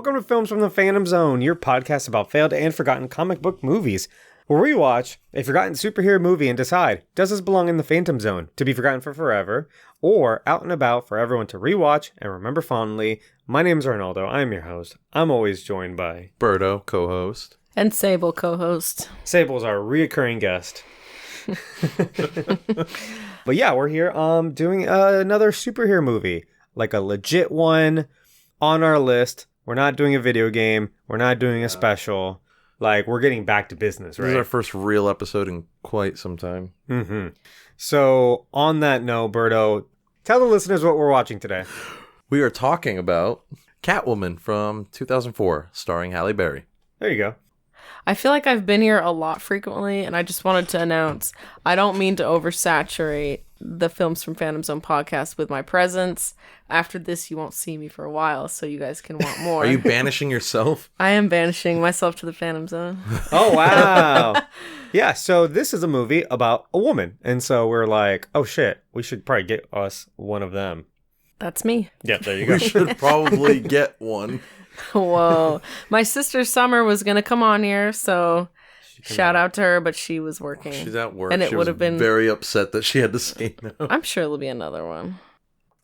Welcome to Films from the Phantom Zone, your podcast about failed and forgotten comic book movies, where we watch a forgotten superhero movie and decide, does this belong in the Phantom Zone, to be forgotten for forever, or out and about for everyone to rewatch and remember fondly. My name is Arnaldo, I'm your host. I'm always joined by Berto, co-host. And Sabel, co-host. Sabel's our reoccurring guest. But yeah, we're here doing another superhero movie, like a legit one on our list. We're not doing a video game. We're not doing a special. Like, we're getting back to business, right? This is our first real episode in quite some time. Mm-hmm. So, on that note, Berto, tell the listeners what we're watching today. We are talking about Catwoman from 2004, starring Halle Berry. There you go. I feel like I've been here a lot frequently, and I just wanted to announce, I don't mean to oversaturate the Films from Phantom Zone podcast with my presence. After this, you won't see me for a while, so you guys can want more. Are you banishing yourself? I am banishing myself to the Phantom Zone. Oh, wow. Yeah, so this is a movie about a woman. And so we're like, oh, shit, we should probably get us one of them. That's me. Yeah, there you go. We should probably get one. Whoa. My sister Summer was going to come on here, so shout out to her, but she was working. She's at work. And it she would have been very upset that she had to say no. I'm sure there'll be another one.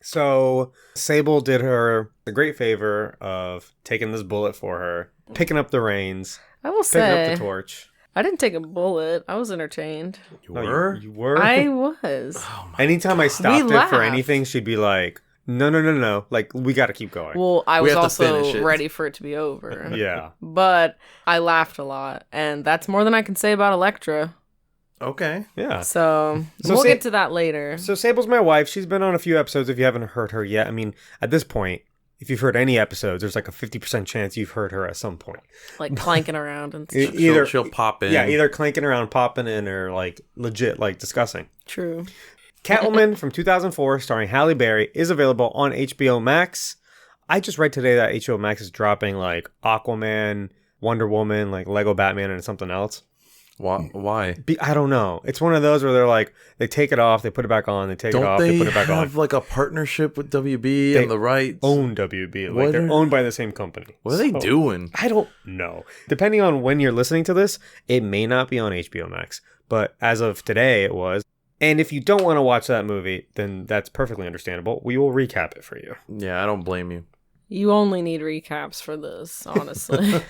So Sabel did her the great favor of taking this bullet for her, picking up the reins, I will picking say, up the torch. I didn't take a bullet. I was entertained. You No, were? You were? I was. Oh my Anytime I stopped We it for laughed. anything, she'd be like, no. Like, we got to keep going. Well, I We was have to finish also it. ready for it to be over. Yeah. But I laughed a lot, and that's more than I can say about Elektra. Okay. Yeah. So So we'll say- get to that later. So Sabel's my wife. She's been on a few episodes if you haven't heard her yet. I mean, at this point, if you've heard any episodes, there's like a 50% chance you've heard her at some point. Like clanking around and E- stuff. either she'll pop in. Yeah, either clanking around, popping in, or like legit like discussing. True. Catwoman from 2004, starring Halle Berry, is available on HBO Max. I just read today that HBO Max is dropping like Aquaman, Wonder Woman, like Lego Batman, and something else. Why? I don't know. It's one of those where they're like, they take it off, they put it back on, they take it Don't off, they they put it back on. have like a partnership with WB They and the rights? Own WB. Like What they're are- owned by the same company. What are they So, doing? I don't know. Depending on when you're listening to this, it may not be on HBO Max. But as of today, it was. And if you don't want to watch that movie, then that's perfectly understandable. We will recap it for you. Yeah, I don't blame you. You only need recaps for this, honestly.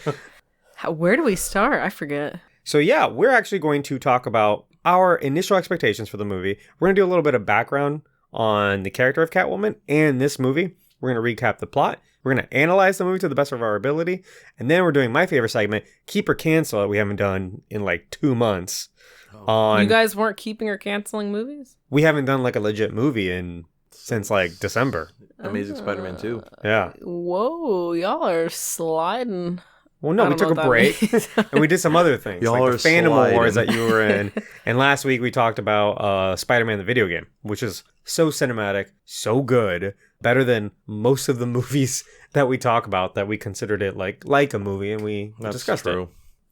Where do we start? I forget. So yeah, we're actually going to talk about our initial expectations for the movie. We're going to do a little bit of background on the character of Catwoman and this movie. We're going to recap the plot. We're going to analyze the movie to the best of our ability. And then we're doing my favorite segment, Keep or Cancel, that we haven't done in like 2 months. You guys weren't keeping or canceling movies? We haven't done like a legit movie since like December. Amazing Spider-Man 2. Yeah. Whoa, y'all are sliding. Well, no, I we don't took know a what that break means. and we did some other things. Y'all like are the Phantom sliding. Awards that you were in. And last week we talked about Spider-Man the video game, which is so cinematic, so good, better than most of the movies that we talk about that we considered it like a movie and we discussed it.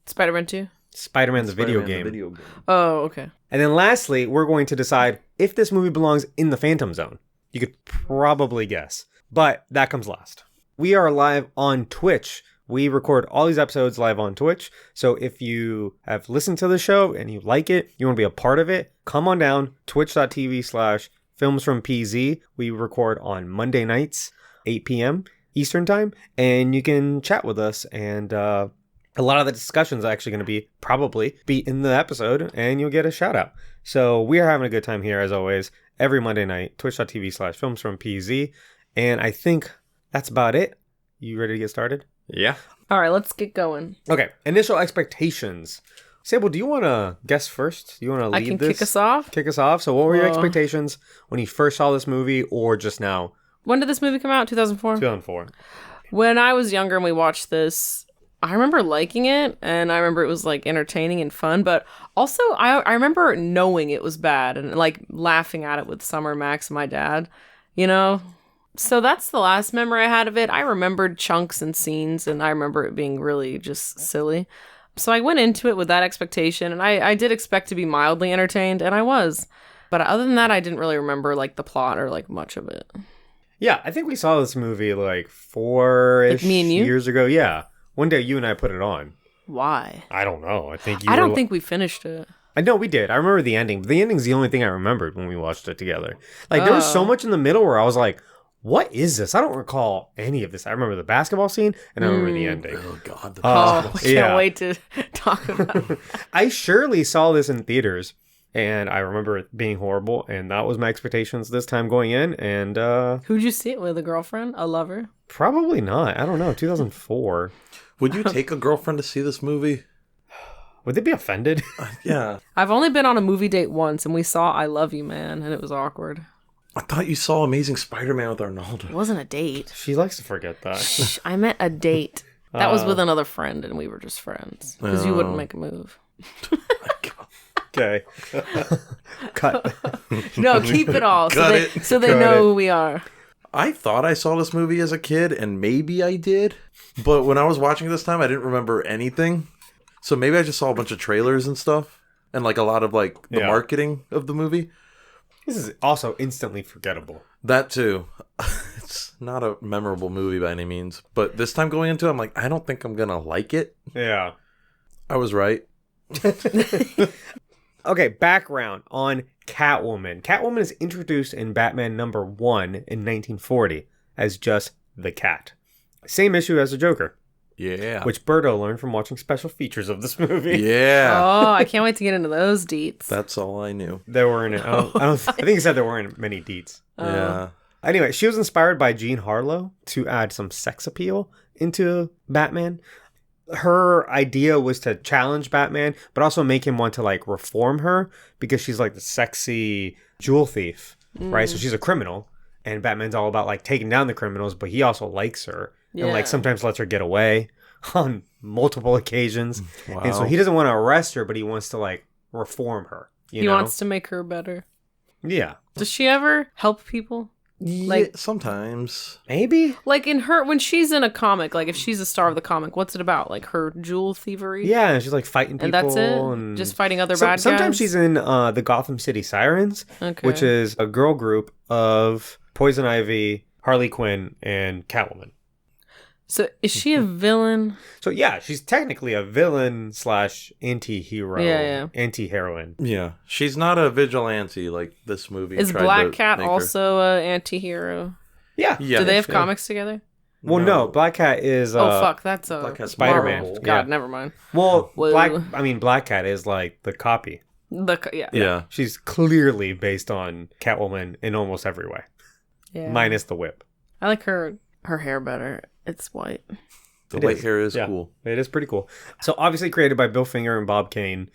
Spider-Man 2? Spider-Man the video Spider-Man, game. Oh, okay. And then lastly, we're going to decide if this movie belongs in the Phantom Zone. You could probably guess, but that comes last. We are live on Twitch. We record all these episodes live on Twitch. So if you have listened to the show and you like it, you want to be a part of it, come on down, twitch.tv/filmsfrompz. We record on Monday nights, 8 p.m. Eastern time, and you can chat with us. And a lot of the discussions are actually going to probably be in the episode, and you'll get a shout out. So we are having a good time here, as always, every Monday night, twitch.tv/filmsfrompz. And I think that's about it. You ready to get started? Yeah. All right, let's get going. Okay, initial expectations. Sable, do you want to guess first? Do you want to lead I can this? kick us off. Kick us off. So what were your Well- expectations when you first saw this movie or just now? When did this movie come out? 2004? 2004. When I was younger and we watched this, I remember liking it, and I remember it was like entertaining and fun, but also I remember knowing it was bad and like laughing at it with Summer, Max, and my dad, you know? So that's the last memory I had of it. I remembered chunks and scenes, and I remember it being really just silly. So I went into it with that expectation, and I did expect to be mildly entertained, and I was. But other than that, I didn't really remember like the plot or like much of it. Yeah, I think we saw this movie like 4-ish Like me and you? years ago. Yeah. One day you and I put it on. Why? I don't know. I think you I were don't think we finished it. I know we did. I remember the ending. But the ending's the only thing I remembered when we watched it together. Like, there was so much in the middle where I was like, what is this? I don't recall any of this. I remember the basketball scene, and I remember the ending. Oh, God. The Oh, I can't yeah. wait to talk about it. I surely saw this in theaters, and I remember it being horrible, and that was my expectations this time going in, and Who'd you see it with? A girlfriend? A lover? probably not. I don't know. 2004. Would you take a girlfriend to see this movie? Would they be offended? Yeah. I've only been on a movie date once, and we saw I Love You, Man, and it was awkward. I thought you saw Amazing Spider-Man with It Arnaldo. wasn't a date. She likes to forget that. Shh, I meant a date. That was with another friend, and we were just friends. Because you wouldn't make a move. Okay. Cut. No, keep it all. Cut it. So they Cut know it. who we are. I thought I saw this movie as a kid, and maybe I did. But when I was watching it this time, I didn't remember anything. So maybe I just saw a bunch of trailers and stuff. And like a lot of like the Yeah. marketing of the movie. This is also instantly forgettable. That too. It's not a memorable movie by any means. But this time going into it, I'm like, I don't think I'm going to like it. Yeah. I was right. Okay, background on Catwoman. Catwoman is introduced in Batman #1 in 1940 as just the Cat. Same issue as the Joker, Yeah. which Berto learned from watching special features of this movie. Yeah. Oh, I can't wait to get into those deets. That's all I knew. There weren't. I think he said there weren't many deets. Yeah. Anyway, she was inspired by Jean Harlow to add some sex appeal into Batman. Her idea was to challenge Batman, but also make him want to like reform her because she's like the sexy jewel thief, right? So she's a criminal, and Batman's all about like taking down the criminals, but he also likes her and like Yeah. sometimes lets her get away on multiple occasions. Wow. And so he doesn't want to arrest her, but he wants to like reform her. You He know? wants to make her better. Yeah. Does she ever help people? Like sometimes. Maybe. Like in her, when she's in a comic, like if she's a star of the comic, what's it about? Like her jewel thievery? Yeah, and she's like fighting people. And that's it? And Just fighting other bad guys? Sometimes she's in the Gotham City Sirens, Okay. which is a girl group of Poison Ivy, Harley Quinn, and Catwoman. So is she a villain? So yeah, she's technically a villain / anti-hero, Yeah. anti-heroine. Yeah. She's not a vigilante like this movie. Is tried Black to Cat make her. also a anti-hero? Yeah. Yeah. Do they have yeah. comics together? Well, no, Black Cat is. Oh fuck, that's a Black Cat's Spider-Man. Marvel. God, Yeah. never mind. Well, Whoa. Black Cat is like the copy. Yeah. Yeah. She's clearly based on Catwoman in almost every way, Yeah. minus the whip. I like her hair better. It's white. The It white is. hair is Yeah. cool. It is pretty cool. So obviously created by Bill Finger and Bob Kane.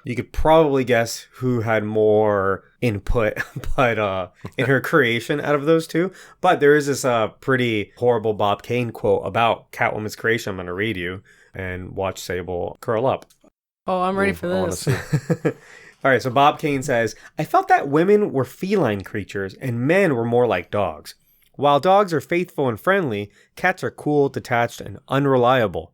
You could probably guess who had more input but in her creation out of those two. But there is this pretty horrible Bob Kane quote about Catwoman's creation I'm going to read you and watch Sabel curl up. Oh, I'm ready Ooh, for I wanna this. see. All right, so Bob Kane says, I felt that women were feline creatures and men were more like dogs. While dogs are faithful and friendly, cats are cool, detached, and unreliable.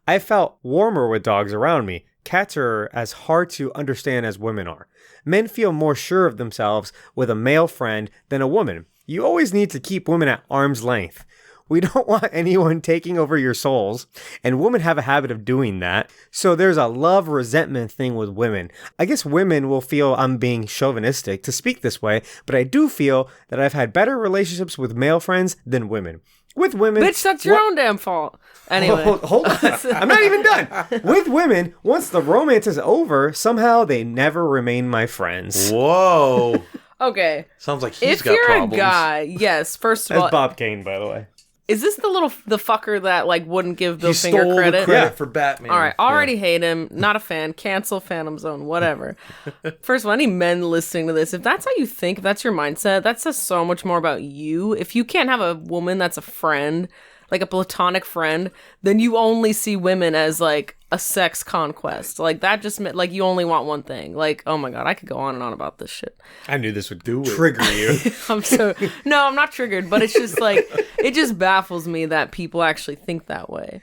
I felt warmer with dogs around me. Cats are as hard to understand as women are. Men feel more sure of themselves with a male friend than a woman. You always need to keep women at arm's length. We don't want anyone taking over your souls, and women have a habit of doing that. So there's a love-resentment thing with women. I guess women will feel I'm being chauvinistic to speak this way, but I do feel that I've had better relationships with male friends than women. With women... Bitch, that's your own damn fault. Anyway. Hold on. I'm not even done. With women, once the romance is over, somehow they never remain my friends. Whoa. Okay. Sounds like he's If got you're problems. a guy, yes, first of That's all, Bob Kane, by the way. is this the fucker that like wouldn't give Bill He Finger stole credit? the credit Yeah. for Batman. All right, already hate him. Not a fan. Cancel Phantom Zone. Whatever. First of all, any men listening to this, if that's how you think, if that's your mindset, that says so much more about you. If you can't have a woman that's a friend, like a platonic friend, then you only see women as like a sex conquest. Like that just meant like you only want one thing. Like, oh my god, I could go on and on about this shit. I knew this would Do it. trigger you. No, I'm not triggered, but it's just like it just baffles me that people actually think that way.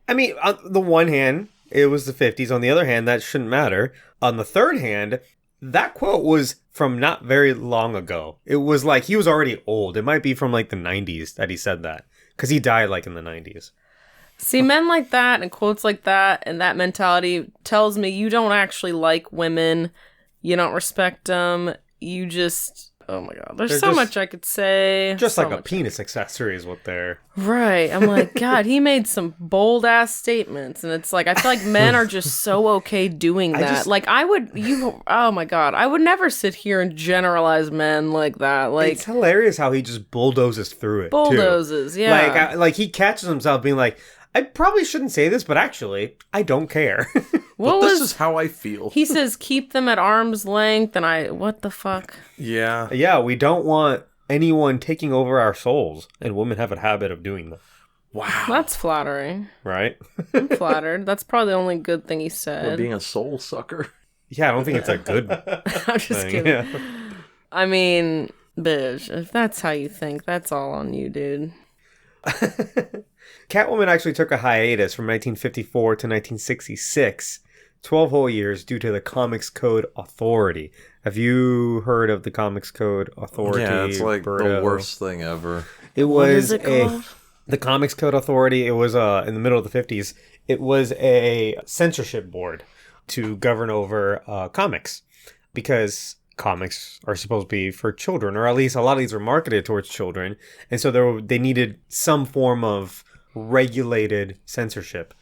I mean, on the one hand, it was the 50s. On the other hand, that shouldn't matter. On the third hand, That quote was from not very long ago. It was like he was already old. It might be from like the 90s that he said that. Because he died like in the 90s. See, men like that and quotes like that and that mentality tells me you don't actually like women. You don't respect them. You just... Oh my God. There's so much I could say. Just so like a penis accessory is what they're... Right. I'm like, God, he made some bold ass statements. And it's like, I feel like men are just so okay doing that. Oh my God. I would never sit here and generalize men like that. Like, it's hilarious how he just bulldozes through it. Bulldozes, too. yeah. Like he catches himself being like, I probably shouldn't say this, but actually, I don't care. This is how I feel. He says, keep them at arm's length, and what the fuck? Yeah. Yeah, we don't want anyone taking over our souls, and women have a habit of doing that. Wow. That's flattering. Right? I'm flattered. That's probably the only good thing he said. Or being a soul sucker. Yeah, I don't think it's a good I'm just thing. kidding. Yeah. I mean, bitch, if that's how you think, that's all on you, dude. Catwoman actually took a hiatus from 1954 to 1966, 12 whole years, due to the Comics Code Authority. Have you heard of the Comics Code Authority? Yeah, it's like Berto? the worst thing ever. It was what is it called? The Comics Code Authority. It was in the middle of the 50s. It was a censorship board to govern over comics, because comics are supposed to be for children, or at least a lot of these are marketed towards children, and so they needed some form of regulated censorship.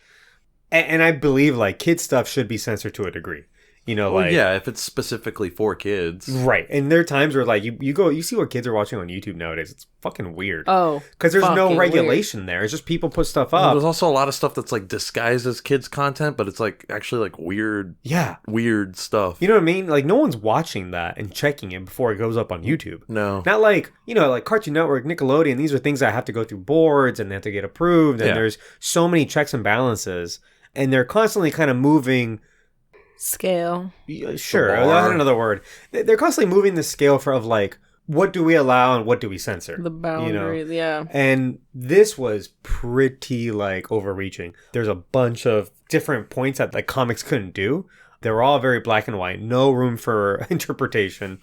And I believe like kid stuff should be censored to a degree. You know, well, like, yeah, if it's specifically for kids. Right. And there are times where like you see what kids are watching on YouTube nowadays. It's fucking weird. Oh, because there's no fucking regulation there. It's just people put stuff Well, up. there's also a lot of stuff that's like disguised as kids content, but it's like actually like weird stuff. You know what I mean? Like no one's watching that and checking it before it goes up on YouTube. No. Not like, like Cartoon Network, Nickelodeon. These are things that have to go through boards and they have to get approved. And there's so many checks and balances. And they're constantly kind of moving... Scale. Sure, I had another word. They're constantly moving the scale of like, what do we allow and what do we censor? The boundaries, yeah. And this was pretty like overreaching. There's a bunch of different points that like comics couldn't do. They were all very black and white, no room for interpretation.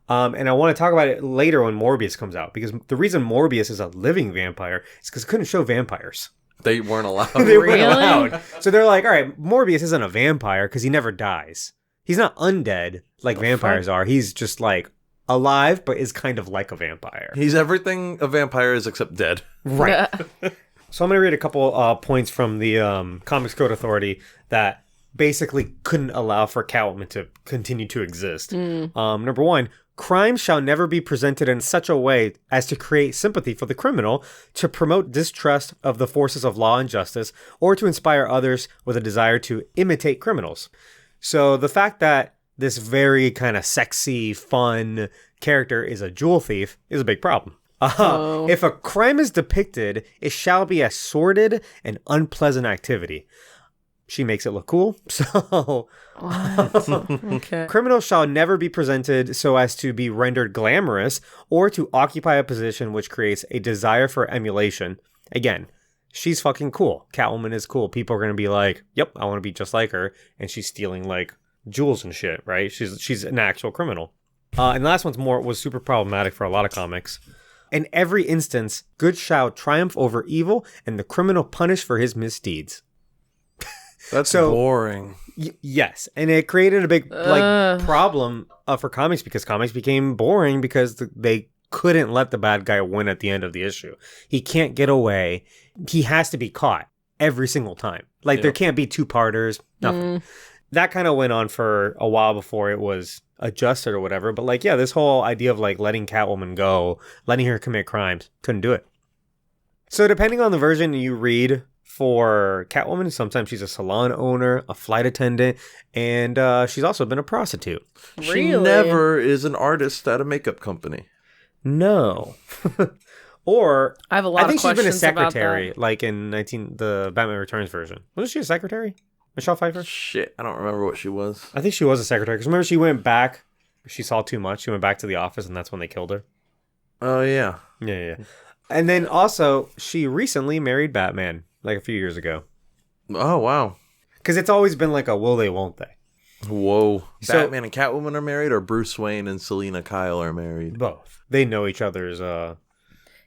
And I want to talk about it later when Morbius comes out, because the reason Morbius is a living vampire is because it couldn't show vampires. They weren't allowed. They weren't allowed. So they're like, all right, Morbius isn't a vampire because he never dies. He's not undead like vampires are. He's just like alive, but is kind of like a vampire. He's everything a vampire is except dead. Right. So I'm going to read a couple points from the Comics Code Authority that basically couldn't allow for Catwoman to continue to exist. Number one, crime shall never be presented in such a way as to create sympathy for the criminal, to promote distrust of the forces of law and justice, or to inspire others with a desire to imitate criminals. So the fact that this very kind of sexy, fun character is a jewel thief is a big problem. If a crime is depicted, it shall be a sordid and unpleasant activity. She makes it look cool. So Okay. Criminals shall never be presented so as to be rendered glamorous or to occupy a position which creates a desire for emulation. Again, she's fucking cool. Catwoman is cool. People are going to be like, yep, I want to be just like her. And she's stealing like jewels and shit, right? She's an actual criminal. And the last was super problematic for a lot of comics. In every instance, good shall triumph over evil and the criminal punished for his misdeeds. That's so boring. Yes, and it created a big problem for comics, because comics became boring because they couldn't let the bad guy win at the end of the issue. He can't get away. He has to be caught every single time. Like there can't be two-parters, nothing. That kind of went on for a while before it was adjusted or whatever. But like, yeah, this whole idea of like letting Catwoman go, letting her commit crimes, couldn't do it. So depending on the version you read for Catwoman, sometimes she's a salon owner, a flight attendant, and she's also been a prostitute. She never is an artist at a makeup company. No. Or I have a lot of questions. I think she's been a secretary, like in the Batman Returns version. Wasn't she a secretary? Michelle Pfeiffer? Shit, I don't remember what she was. I think she was a secretary, because remember she went back, she saw too much, she went back to the office, and that's when they killed her. Oh, yeah. Yeah. And then also, she recently married Batman, like a few years ago. Oh, wow. Because it's always been like a will they, won't they. Whoa. So- Batman and Catwoman are married, or Bruce Wayne and Selena Kyle are married? Both. They know each other's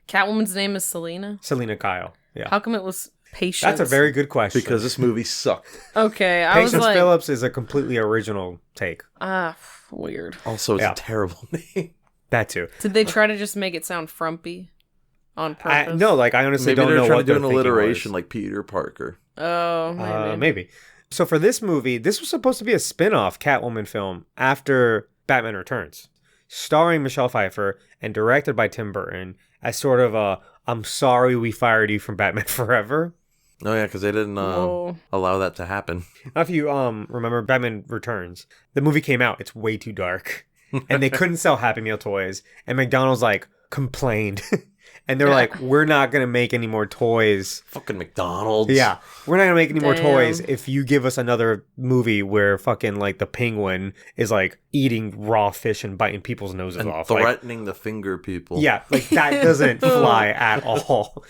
Catwoman's name is Selena. Selena Kyle. Yeah. How come it was Patience? That's a very good question. Because this movie sucked. Okay, I was Patience like, Phillips is a completely original take. weird. Also, it's Yeah. a terrible name. That too. Did they try to just make it sound frumpy on purpose? No, like I honestly Maybe don't they're know trying what to do their an thinking alliteration was. like Peter Parker. Oh, maybe. Maybe. So for this movie, this was supposed to be a spin-off Catwoman film after Batman Returns, starring Michelle Pfeiffer and directed by Tim Burton as sort of a I'm sorry we fired you from Batman Forever. Oh, yeah, because they didn't Whoa. allow that to happen. Now, if you remember Batman Returns, the movie came out. It's way too dark. And they couldn't sell Happy Meal toys. And McDonald's like complained. And they're like, we're not going to make any more toys. Fucking McDonald's. Yeah. We're not going to make any more Damn. toys if you give us another movie where fucking like the penguin is like eating raw fish and biting people's noses And off. Like, threatening to finger people. yeah, like that doesn't fly at all.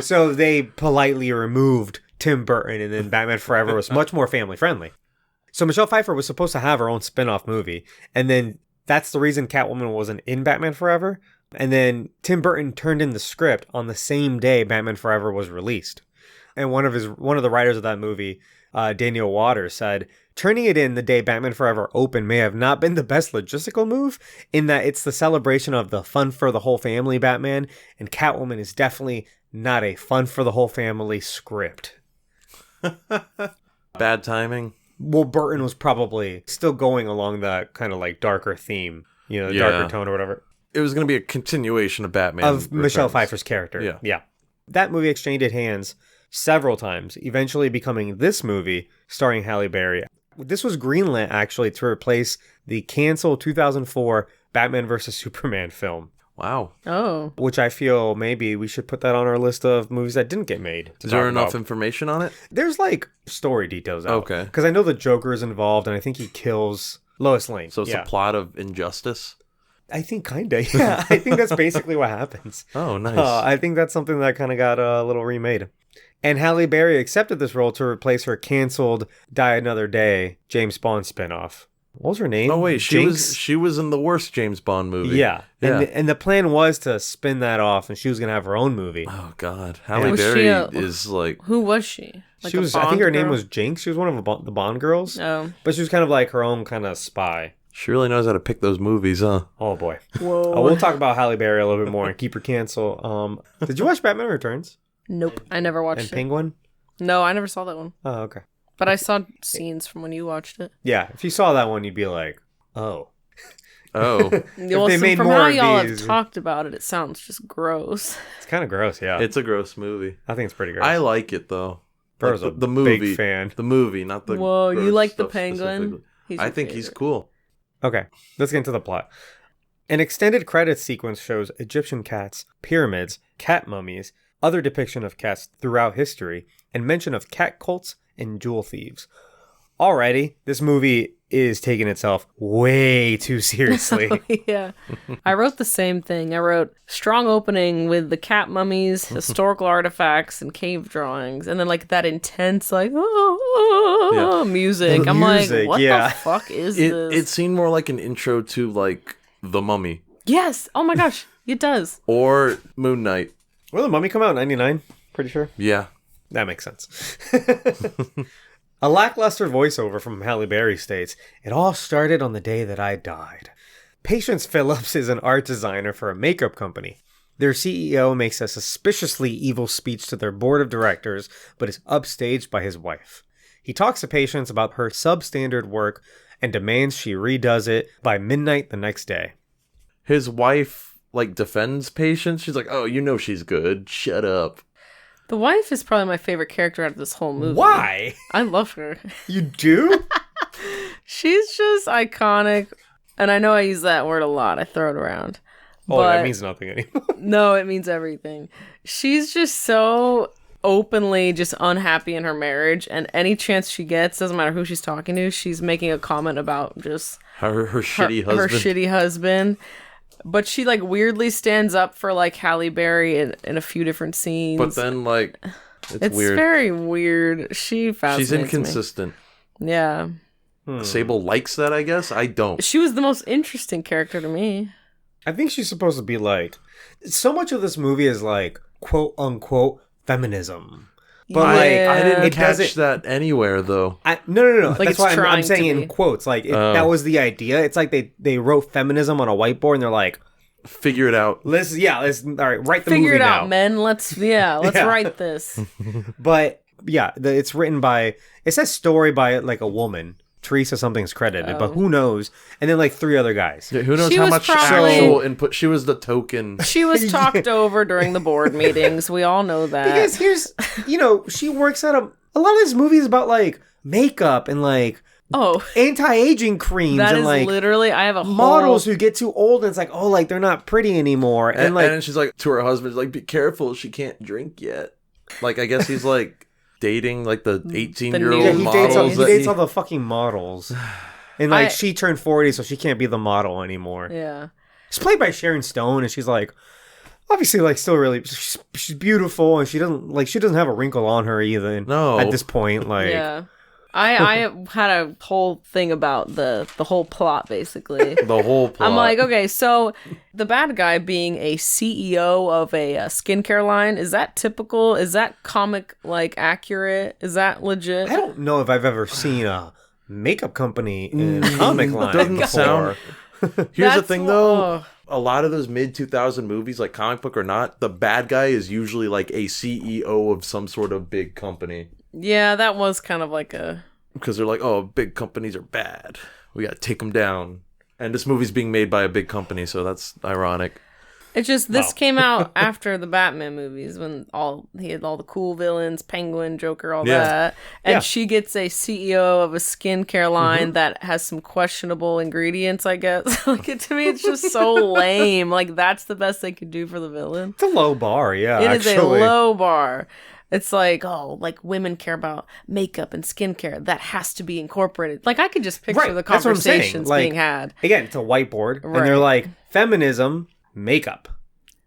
So they politely removed Tim Burton, and then Batman Forever was much more family friendly. So Michelle Pfeiffer was supposed to have her own spin-off movie, and then that's the reason Catwoman wasn't in Batman Forever. And then Tim Burton turned in the script on the same day Batman Forever was released. And one of the writers of that movie, Daniel Waters, said, turning it in the day Batman Forever opened may have not been the best logistical move, in that it's the celebration of the fun for the whole family Batman, and Catwoman is definitely not a fun for the whole family script. Bad timing. Well, Burton was probably still going along that kind of like darker theme, Yeah. darker tone or whatever, It was going to be a continuation of Batman. of Michelle Returns. Pfeiffer's character. Yeah. That movie exchanged hands several times, eventually becoming this movie starring Halle Berry. This was greenlit actually to replace the canceled 2004 Batman vs. Superman film, Wow. Oh. which I feel maybe we should put that on our list of movies that didn't get made. Is there enough information on it? There's like story details out. Okay. Because I know the Joker is involved, and I think he kills Lois Lane. So it's a plot of injustice? I think kinda, yeah. I think that's basically what happens. Oh, nice. I think that's something that kind of got a little remade. And Halle Berry accepted this role to replace her canceled Die Another Day James Bond spinoff. What was her name? Oh, wait. Jinx? She was in the worst James Bond movie. Yeah. Yeah. And the plan was to spin that off, and she was going to have her own movie. Oh, God. Halle Was she Berry a- is like... Who was she? Like She a was, I think her Bond name girl? was Jinx. She was one of the Bond girls. Oh. But she was kind of like her own kind of spy. She really knows how to pick those movies, huh? Oh, boy. Whoa. We'll talk about Halle Berry a little bit more and keep her cancel. Did you watch Batman Returns? Nope. I never watched And it. Penguin? No, I never saw that one. Oh, okay. But I saw scenes from when you watched it. Yeah, if you saw that one, you'd be like, oh. Oh. Well, they made from more how of y'all these- have talked about it, it sounds just gross. It's kind of gross, yeah. It's a gross movie. I think it's pretty gross. I like it, though. Burrow's Like, a the movie. big fan. The movie, not the Whoa, you gross like the stuff penguin? specifically. He's I your think he's favorite. cool. Okay, let's get into the plot. An extended credits sequence shows Egyptian cats, pyramids, cat mummies, other depiction of cats throughout history, and mention of cat cults and jewel thieves. Alrighty, this movie is taking itself way too seriously. Yeah. I wrote the same thing. I wrote strong opening with the cat mummies, historical artifacts, and cave drawings. And then like that intense like music. The I'm music, like, what yeah. the fuck is It this? seemed more like an intro to like The Mummy Yes. Oh my gosh. It does. or Moon Knight. Will the Mummy come out in 99? Pretty sure. Yeah. That makes sense. A lackluster voiceover from Halle Berry states, "It all started on the day that I died." Patience Phillips is an art designer for a makeup company. Their CEO makes a suspiciously evil speech to their board of directors, but is upstaged by his wife. He talks to Patience about her substandard work and demands she redoes it by midnight the next day. His wife like defends Patience. She's like, "Oh, you know she's good. Shut up." The wife is probably my favorite character out of this whole movie. Why? I love her. You do? She's just iconic. And I know I use that word a lot. I throw it around. Oh, But- that means nothing anymore. No, it means everything. She's just so openly just unhappy in her marriage, and any chance she gets, doesn't matter who she's talking to, she's making a comment about just Her shitty husband. her shitty husband. But she like weirdly stands up for like Halle Berry in a few different scenes. But then like it's it's weird. very weird. She fascinates She's me. inconsistent. Yeah. Sabel likes that, I guess. I don't. She was the most interesting character to me. I think she's supposed to be like, so much of this movie is like, quote unquote, feminism. But I didn't it catch doesn't- that anywhere, though. No. Like, That's it's why I'm trying saying to in be. quotes. Like, that was the idea. It's like they wrote feminism on a whiteboard and they're like, Figure it out. let's all right, write the Figure movie it out, now. men. Let's Yeah. write this. But yeah, it's written by, it says story by like a woman. Teresa something's credited, but who knows? And then like 3 other guys. Yeah, who knows She how was much probably- actual input? She was the token. She was talked over during the board meetings. We all know that. Because here's, she works at a lot of this movie is about like makeup and like anti-aging creams that and is like literally, I have a models whole... who get too old and it's like, oh, like they're not pretty anymore. And And like, then she's like to her husband, like, be careful, she can't drink yet. Like, I guess he's like dating like the 18-year-old yeah, new he models. dates all the fucking models. And like she turned 40, so she can't be the model anymore. Yeah. It's played by Sharon Stone, and she's like, obviously, like still really, she's beautiful, and she doesn't have a wrinkle on her either. No. At this point, like, Yeah. I had a whole thing about the whole plot, basically. The whole plot. I'm like, okay, so the bad guy being a CEO of a skincare line, is that typical? Is that comic, like, accurate? Is that legit? I don't know if I've ever seen a makeup company in a comic line. Doesn't before. sound. Here's the That's- thing, though. oh. A lot of those mid-2000 movies, like comic book or not, the bad guy is usually like a CEO of some sort of big company. Yeah, that was kind of like a... Because they're like, oh, big companies are bad. We got to take them down. And this movie's being made by a big company, so that's ironic. It's just, this Wow. came out after the Batman movies, when he had all the cool villains, Penguin, Joker, all Yeah. that. And Yeah. she gets a CEO of a skincare line that has some questionable ingredients, I guess. Like, to me, it's just so lame. Like, that's the best they could do for the villain. It's a low bar, yeah. It is actually. a low bar. It's like, oh, like women care about makeup and skincare. That has to be incorporated. Like, I could just picture Right, the that's what I'm saying. conversations Like, being had. Again, it's a whiteboard, and Right. they're like, feminism, makeup,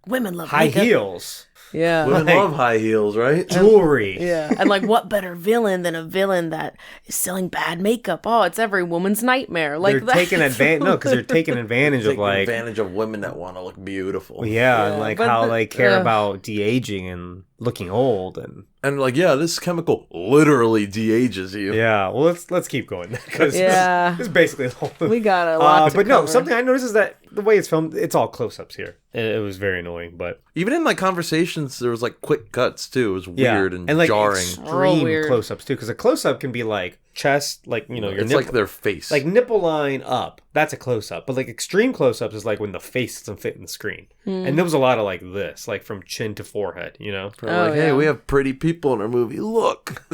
Women love high makeup. heels, Yeah. Women Like- love high heels, right? jewelry. Yeah. And like, what better villain than a villain that is selling bad makeup? Oh, it's every woman's nightmare. Like, They're taking that's- advantage. No, because they're taking advantage of Taking like, advantage of women that want to look beautiful. yeah, and Yeah, like but how the- they care ugh. about de-aging and looking old and And like, yeah, this chemical literally de-ages you. yeah. Well, let's keep going because Yeah. this is basically the whole movie. We got a lot to But no, cover. something I noticed is that the way it's filmed, it's all close-ups here. It was very annoying, but Even in like conversations, there was like quick cuts too. It was yeah, weird and, like jarring. Real extreme weird. close-ups too, because a close-up can be like chest, like your It's nipple, like their face. like nipple line up. That's a close-up, but like extreme close-ups is like when the face doesn't fit in the screen. And there was a lot of like this, like from chin to forehead, They're Oh, like, hey, yeah. we have pretty people in our movie. Look.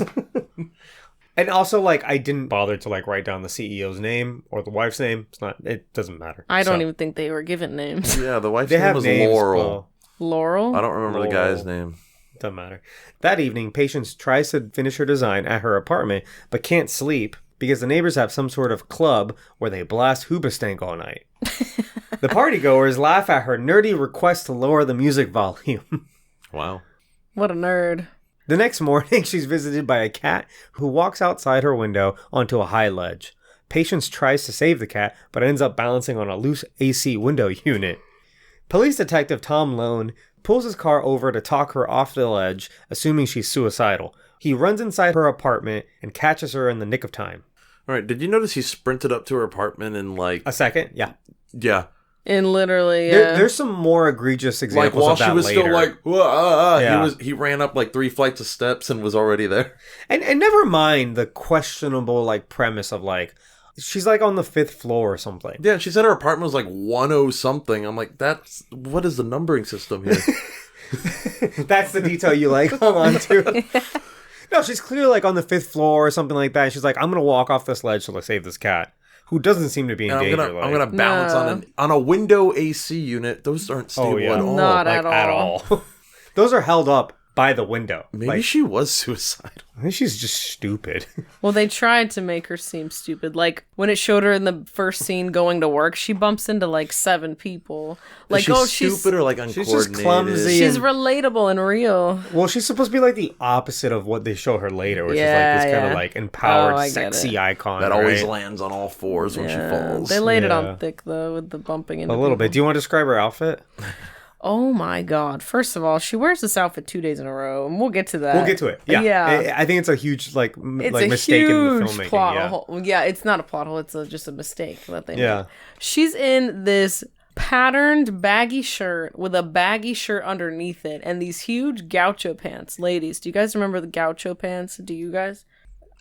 And also, like, I didn't bother to like write down the CEO's name or the wife's name. It doesn't matter. I don't So, even think they were given names. Yeah, the wife's They name have was names. Laurel. Laurel? I don't remember the guy's Laurel. name. Doesn't matter. That evening, Patience tries to finish her design at her apartment, but can't sleep because the neighbors have some sort of club where they blast Hoobastank all night. The partygoers laugh at her nerdy request to lower the music volume. Wow. What a nerd. The next morning, she's visited by a cat who walks outside her window onto a high ledge. Patience tries to save the cat, but ends up balancing on a loose AC window unit. Police detective Tom Lone pulls his car over to talk her off the ledge, assuming she's suicidal. He runs inside her apartment and catches her in the nick of time. All right. Did you notice he sprinted up to her apartment and like, A second? Yeah. yeah, And literally, There's some more egregious like examples while of that she was later. still like, Yeah. he ran up like 3 flights of steps and was already there. And never mind the questionable like premise of like, she's like on the 5th floor or something. Yeah, she said her apartment was like 10 something. I'm like, what is the numbering system here? That's the detail you like hung on to. No, she's clearly like on the 5th floor or something like that. And she's like, I'm gonna walk off this ledge to save this cat, who doesn't seem to be in And danger. I'm gonna balance No. on a window AC unit. Those aren't stable oh yeah, at all. Not like, at all. Those are held up by the window. Maybe she was suicidal. I think she's just stupid. Well, they tried to make her seem stupid. Like, when it showed her in the first scene going to work, she bumps into, like, 7 people. Like, Is she stupid or, like, uncoordinated? She's just clumsy. She's relatable and real. Well, she's supposed to be, like, the opposite of what they show her later, which is, like, this kind of, like, I empowered, get sexy it. icon. That always right? lands on all fours when she falls. They laid it Yeah. on thick, though, with the bumping into A little people. bit. Do you want to describe her outfit? Oh my god. First of all, she wears this outfit 2 days in a row, and we'll get to that. We'll get to it. Yeah. Yeah. I think it's a huge, like, It's like a mistake in the huge filmmaking. plot Yeah. hole. Yeah, it's not a plot hole. It's just a mistake that they Yeah. made. She's in this patterned baggy shirt with a baggy shirt underneath it and these huge gaucho pants. Ladies, do you guys remember the gaucho pants? Do you guys?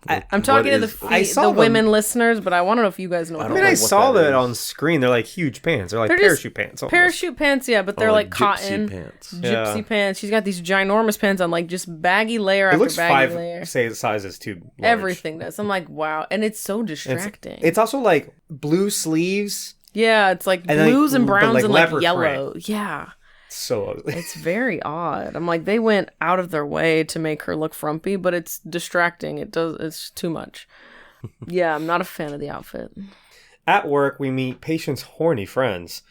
I'm talking to the women listeners, but I want to know if you guys know. I mean, I saw that on screen. They're like huge pants. They're like parachute pants. Almost. Parachute pants, yeah, but they're like gypsy cotton. pants. Gypsy Yeah. pants. She's got these ginormous pants on, like just baggy layer It after looks baggy layer. sizes too large. Everything does. I'm like, wow. And it's so distracting. It's also like blue sleeves. Yeah, it's like And, like, blues and but, browns like, and like leopard yellow. Yeah. So ugly. It's very odd. I'm like, they went out of their way to make her look frumpy, but it's distracting. It's too much. Yeah, I'm not a fan of the outfit. At work, we meet Patient's horny friends,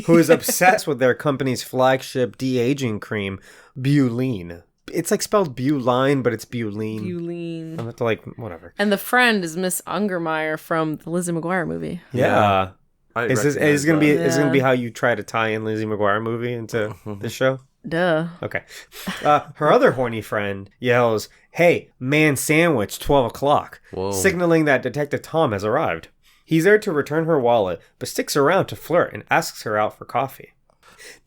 who is obsessed with their company's flagship de-aging cream, Beuline. It's like spelled Beuline, but it's Beuline. Beuline. I'm have to like whatever. And the friend is Miss Ungermeyer from the Lizzie McGuire movie. Yeah. Is this gonna be that. is gonna be how you try to tie in Lizzie McGuire movie into this show? Duh. Okay. Her other horny friend yells, "Hey, man sandwich, 12 o'clock," Whoa. signaling that Detective Tom has arrived. He's there to return her wallet, but sticks around to flirt and asks her out for coffee.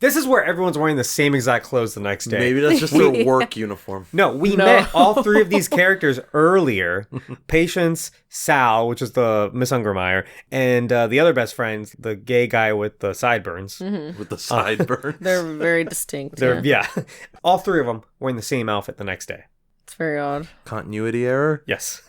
This is where everyone's wearing the same exact clothes the next day. Maybe that's just their work uniform. No, we met all 3 of these characters earlier. Patience, Sal, which is the Miss Ungermeyer, and the other best friend, the gay guy with the sideburns. With the sideburns. They're very distinct. They're Yeah. all 3 of them wearing the same outfit the next day. It's very odd. Continuity error? Yep. Yes.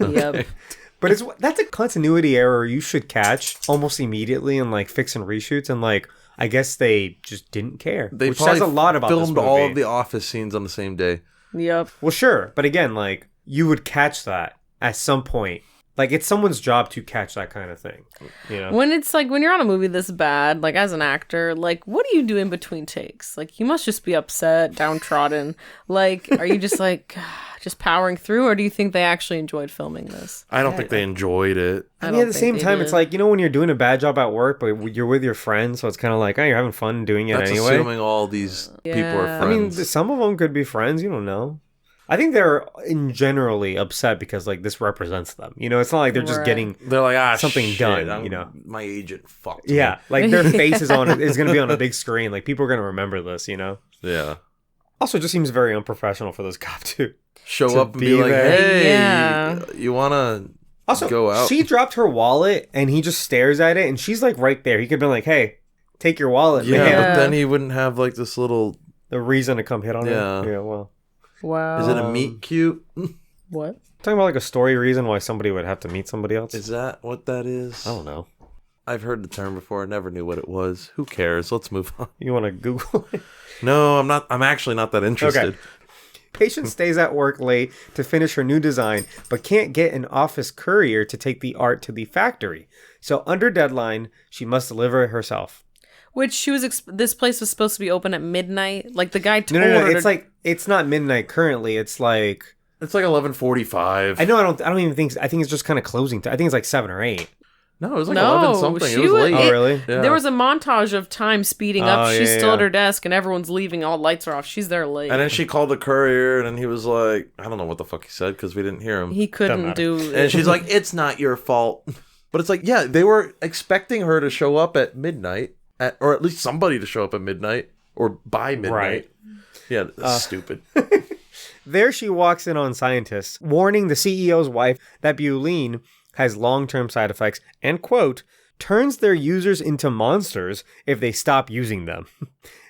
But that's a continuity error you should catch almost immediately and like fix and reshoots, and like I guess they just didn't care. They which probably says a lot about this filmed movie. all of the office scenes on the same day. Yep. Well, sure, but again, like you would catch that at some point. Like it's someone's job to catch that kind of thing. You know? When it's like when you're on a movie this bad, like as an actor, like what do you do in between takes? Like you must just be upset, downtrodden. Like are you just like just powering through, or do you think they actually enjoyed filming this? I don't think they enjoyed it. I mean, at the same time, it's like, you know, when you're doing a bad job at work, but you're with your friends, so it's kind of like, oh, you're having fun doing it That's anyway. assuming all these people are Yeah. I mean, friends. some of them could be friends. You don't know. I think they're in generally upset because like this represents them. You know, it's not like they're just Right. getting They're like, something shit, done, you know. My agent fucked me. yeah, like their face is going to be on a big screen. Like people are gonna remember this. You know. Yeah. Also, it just seems very unprofessional for this cop to Show to up and be be like, there. hey, Yeah. you want to also go out? She dropped her wallet and he just stares at it, and she's like right there. He could have been like, "Hey, take your wallet, Yeah, man." but then he wouldn't have like this little... The reason to come hit on Yeah. her. Yeah, well. wow. Is it a meet cute? What? Talking about like a story reason why somebody would have to meet somebody else. Is that what that is? I don't know. I've heard the term before. I never knew what it was. Who cares? Let's move on. You want to Google it? No, I'm not. I'm actually not that interested. Okay. Patient stays at work late to finish her new design, but can't get an office courier to take the art to the factory. So under deadline, she must deliver it herself. Which she was. This place was supposed to be open at midnight. Like the guy told No. her. It's like it's not midnight currently. It's like It's like 11:45. I know. I don't even think. I think it's just kind of closing. I think it's like 7 or 8. No, it was like No, 11 something. she It was was- late. Oh, really? Yeah. There was a montage of time speeding up. Oh, She's yeah, still yeah. at her desk, and everyone's leaving. All lights are off. She's there late. And then she called the courier, and then he was like, I don't know what the fuck he said because we didn't hear him. He couldn't matter. do. And she's like, it's not your fault. But it's like, yeah, they were expecting her to show up at midnight, or at least somebody to show up at midnight, or by midnight. Right. Yeah, that's stupid. There she walks in on scientists, warning the CEO's wife that Beuline has long-term side effects and, quote, turns their users into monsters if they stop using them.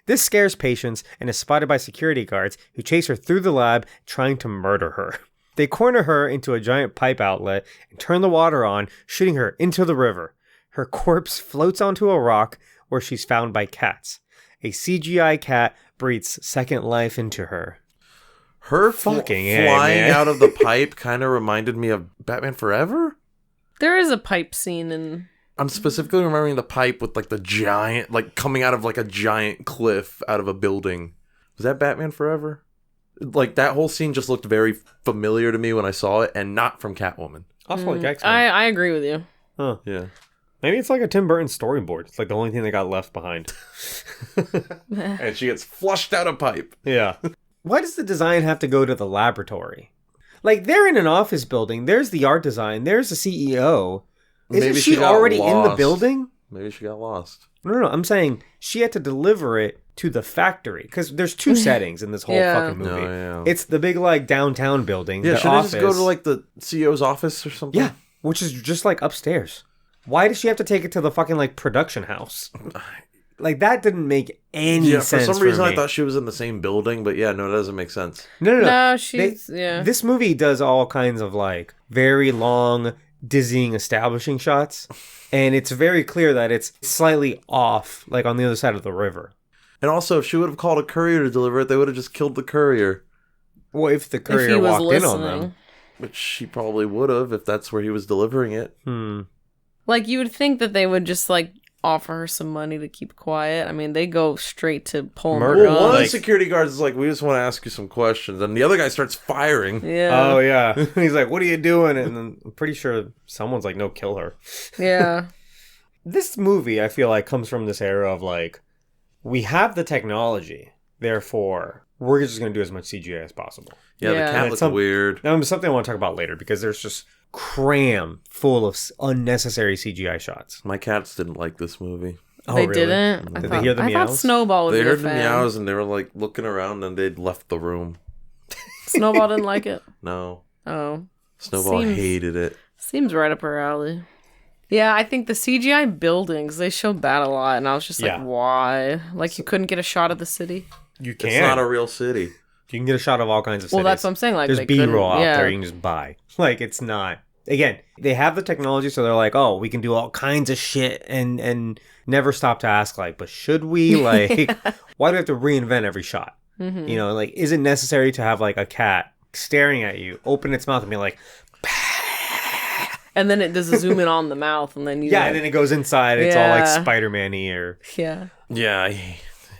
This scares patients and is spotted by security guards who chase her through the lab trying to murder her. They corner her into a giant pipe outlet and turn the water on, shooting her into the river. Her corpse floats onto a rock where she's found by cats. A CGI cat breathes second life into her. Her Fucking flying man. out of the pipe kind of reminded me of Batman Forever. There is a pipe scene in... I'm specifically remembering the pipe with like the giant, like coming out of like a giant cliff out of a building. Was that Batman Forever? Like that whole scene just looked very familiar to me when I saw it, and not from Catwoman. Also like X-Men. I agree with you. Huh. Yeah. Maybe it's like a Tim Burton storyboard. It's like the only thing that got left behind. And she gets flushed out of pipe. Yeah. Why does the design have to go to the laboratory? Like, they're in an office building. There's the art design. There's the CEO. Isn't Maybe she got already in the lost. building? Maybe she got lost. No. I'm saying she had to deliver it to the factory. Because there's two settings in this whole Yeah. fucking movie. No, yeah. It's the big, like, downtown building. Yeah, the should I office. just go to like the CEO's office or something? Yeah, which is just, like, upstairs. Why does she have to take it to the fucking, like, production house? Like, that didn't make any sense for some reason me. I thought she was in the same building, but yeah, no, it doesn't make sense. No. No, she's... yeah. This movie does all kinds of like very long, dizzying establishing shots. And it's very clear that it's slightly off, like on the other side of the river. And also, if she would have called a courier to deliver it, they would have just killed the courier. Well, if the if courier he was walked in listening. on them. Which she probably would have if that's where he was delivering it. Like, you would think that they would just, like, offer her some money to keep quiet. I mean, they go straight to pulling Murder. her Well, one gun. of the Like- security guards is like, we just want to ask you some questions. And the other guy starts firing. Yeah. Oh, yeah. He's like, what are you doing? And then I'm pretty sure someone's like, no, kill her. Yeah. This movie, I feel like, comes from this era of like, we have the technology. Therefore, we're just going to do as much CGI as possible. Yeah, Yeah. the cat And looks it's weird. Now, something I want to talk about later because there's just cram full of unnecessary CGI shots. My cats didn't like this movie. Oh, They really? didn't. Did they hear the I thought meows? Snowball would They be heard a the fan. meows and they were like looking around and they'd left the room. Snowball didn't like it. No. Oh. Snowball Seems- hated it. Seems right up her alley. Yeah, I think the CGI buildings, they showed that a lot, and I was just like, Yeah. why? Like, you couldn't get a shot of the city? You It's can. not a real city. You can get a shot of all kinds of cities. Well, that's what I'm saying. Like, There's they B-roll couldn't- out yeah. there you can just buy. Like, it's not. Again, they have the technology, so they're like, oh, we can do all kinds of shit and never stop to ask, like, but should we? Like, why do we have to reinvent every shot? Mm-hmm. You know, like, is it necessary to have, like, a cat staring at you, open its mouth and be like, And then it does a zoom in on the mouth, and then you... yeah, like, and then it goes inside. It's all, like, Yeah. Spider-Man-y or... yeah. Yeah.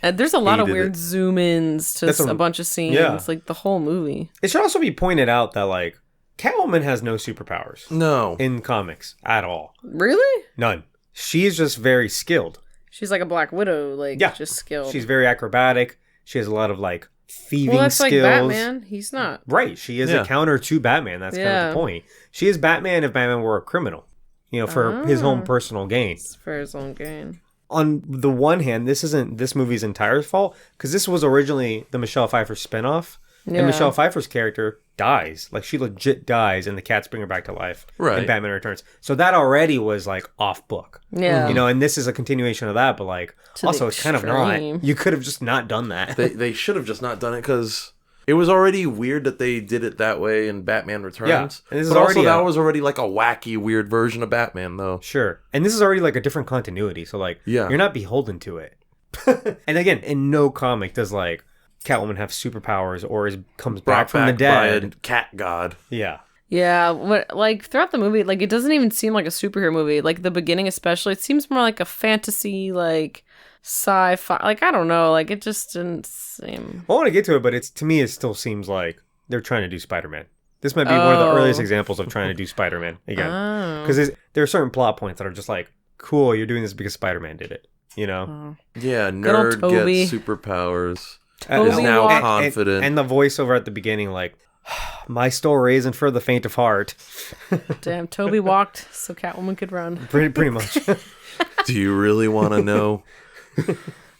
And there's a lot of Hated weird it. zoom-ins to That's a bunch of scenes. yeah. Like, the whole movie. It should also be pointed out that, like, Catwoman has no superpowers No. in comics at all. Really? None. She's just very skilled. She's like a Black Widow, like, Yeah. just skilled. She's very acrobatic. She has a lot of like thieving well, that's skills. like Batman. He's not. Right. She is Yeah. a counter to Batman. That's kind of Yeah. the point. She is Batman if Batman were a criminal, you know, for his own Ah. personal gain. It's for his own gain. On the one hand, this isn't this movie's entire fault because this was originally the Michelle Pfeiffer spinoff. Yeah. And Michelle Pfeiffer's character dies. Like, she legit dies, and the cats bring her back to life. Right. And Batman Returns. So that already was, like, off book. Yeah. You know, and this is a continuation of that, but, like, To the also, it's kind of extreme. not. You could have just not done that. They should have just not done it because it was already weird that they did it that way in Batman Returns. Yeah, and this is but also already that a- was already like a wacky, weird version of Batman, though. Sure. And this is already, like, a different continuity. So, like, Yeah. you're not beholden to it. And again, in no comic does, like, Catwoman have superpowers or comes back from the by dead. a cat god. Yeah. Yeah, what like throughout the movie, like it doesn't even seem like a superhero movie. Like the beginning, especially, it seems more like a fantasy, like sci-fi. Like I don't know, like it just didn't seem. I want to get to it, but to me, it still seems like they're trying to do Spider-Man. This might be one of the Oh. earliest examples of trying to do Spider-Man again. Oh. Because there are certain plot points that are just like, cool, you're doing this because Spider-Man did it. You know? Oh. Yeah, old nerd Toby. gets superpowers. And- Is now walked- confident. And the voiceover at the beginning, like, my story isn't for the faint of heart. Damn, Toby walked so Catwoman could run. Pretty much. Do you really want to know?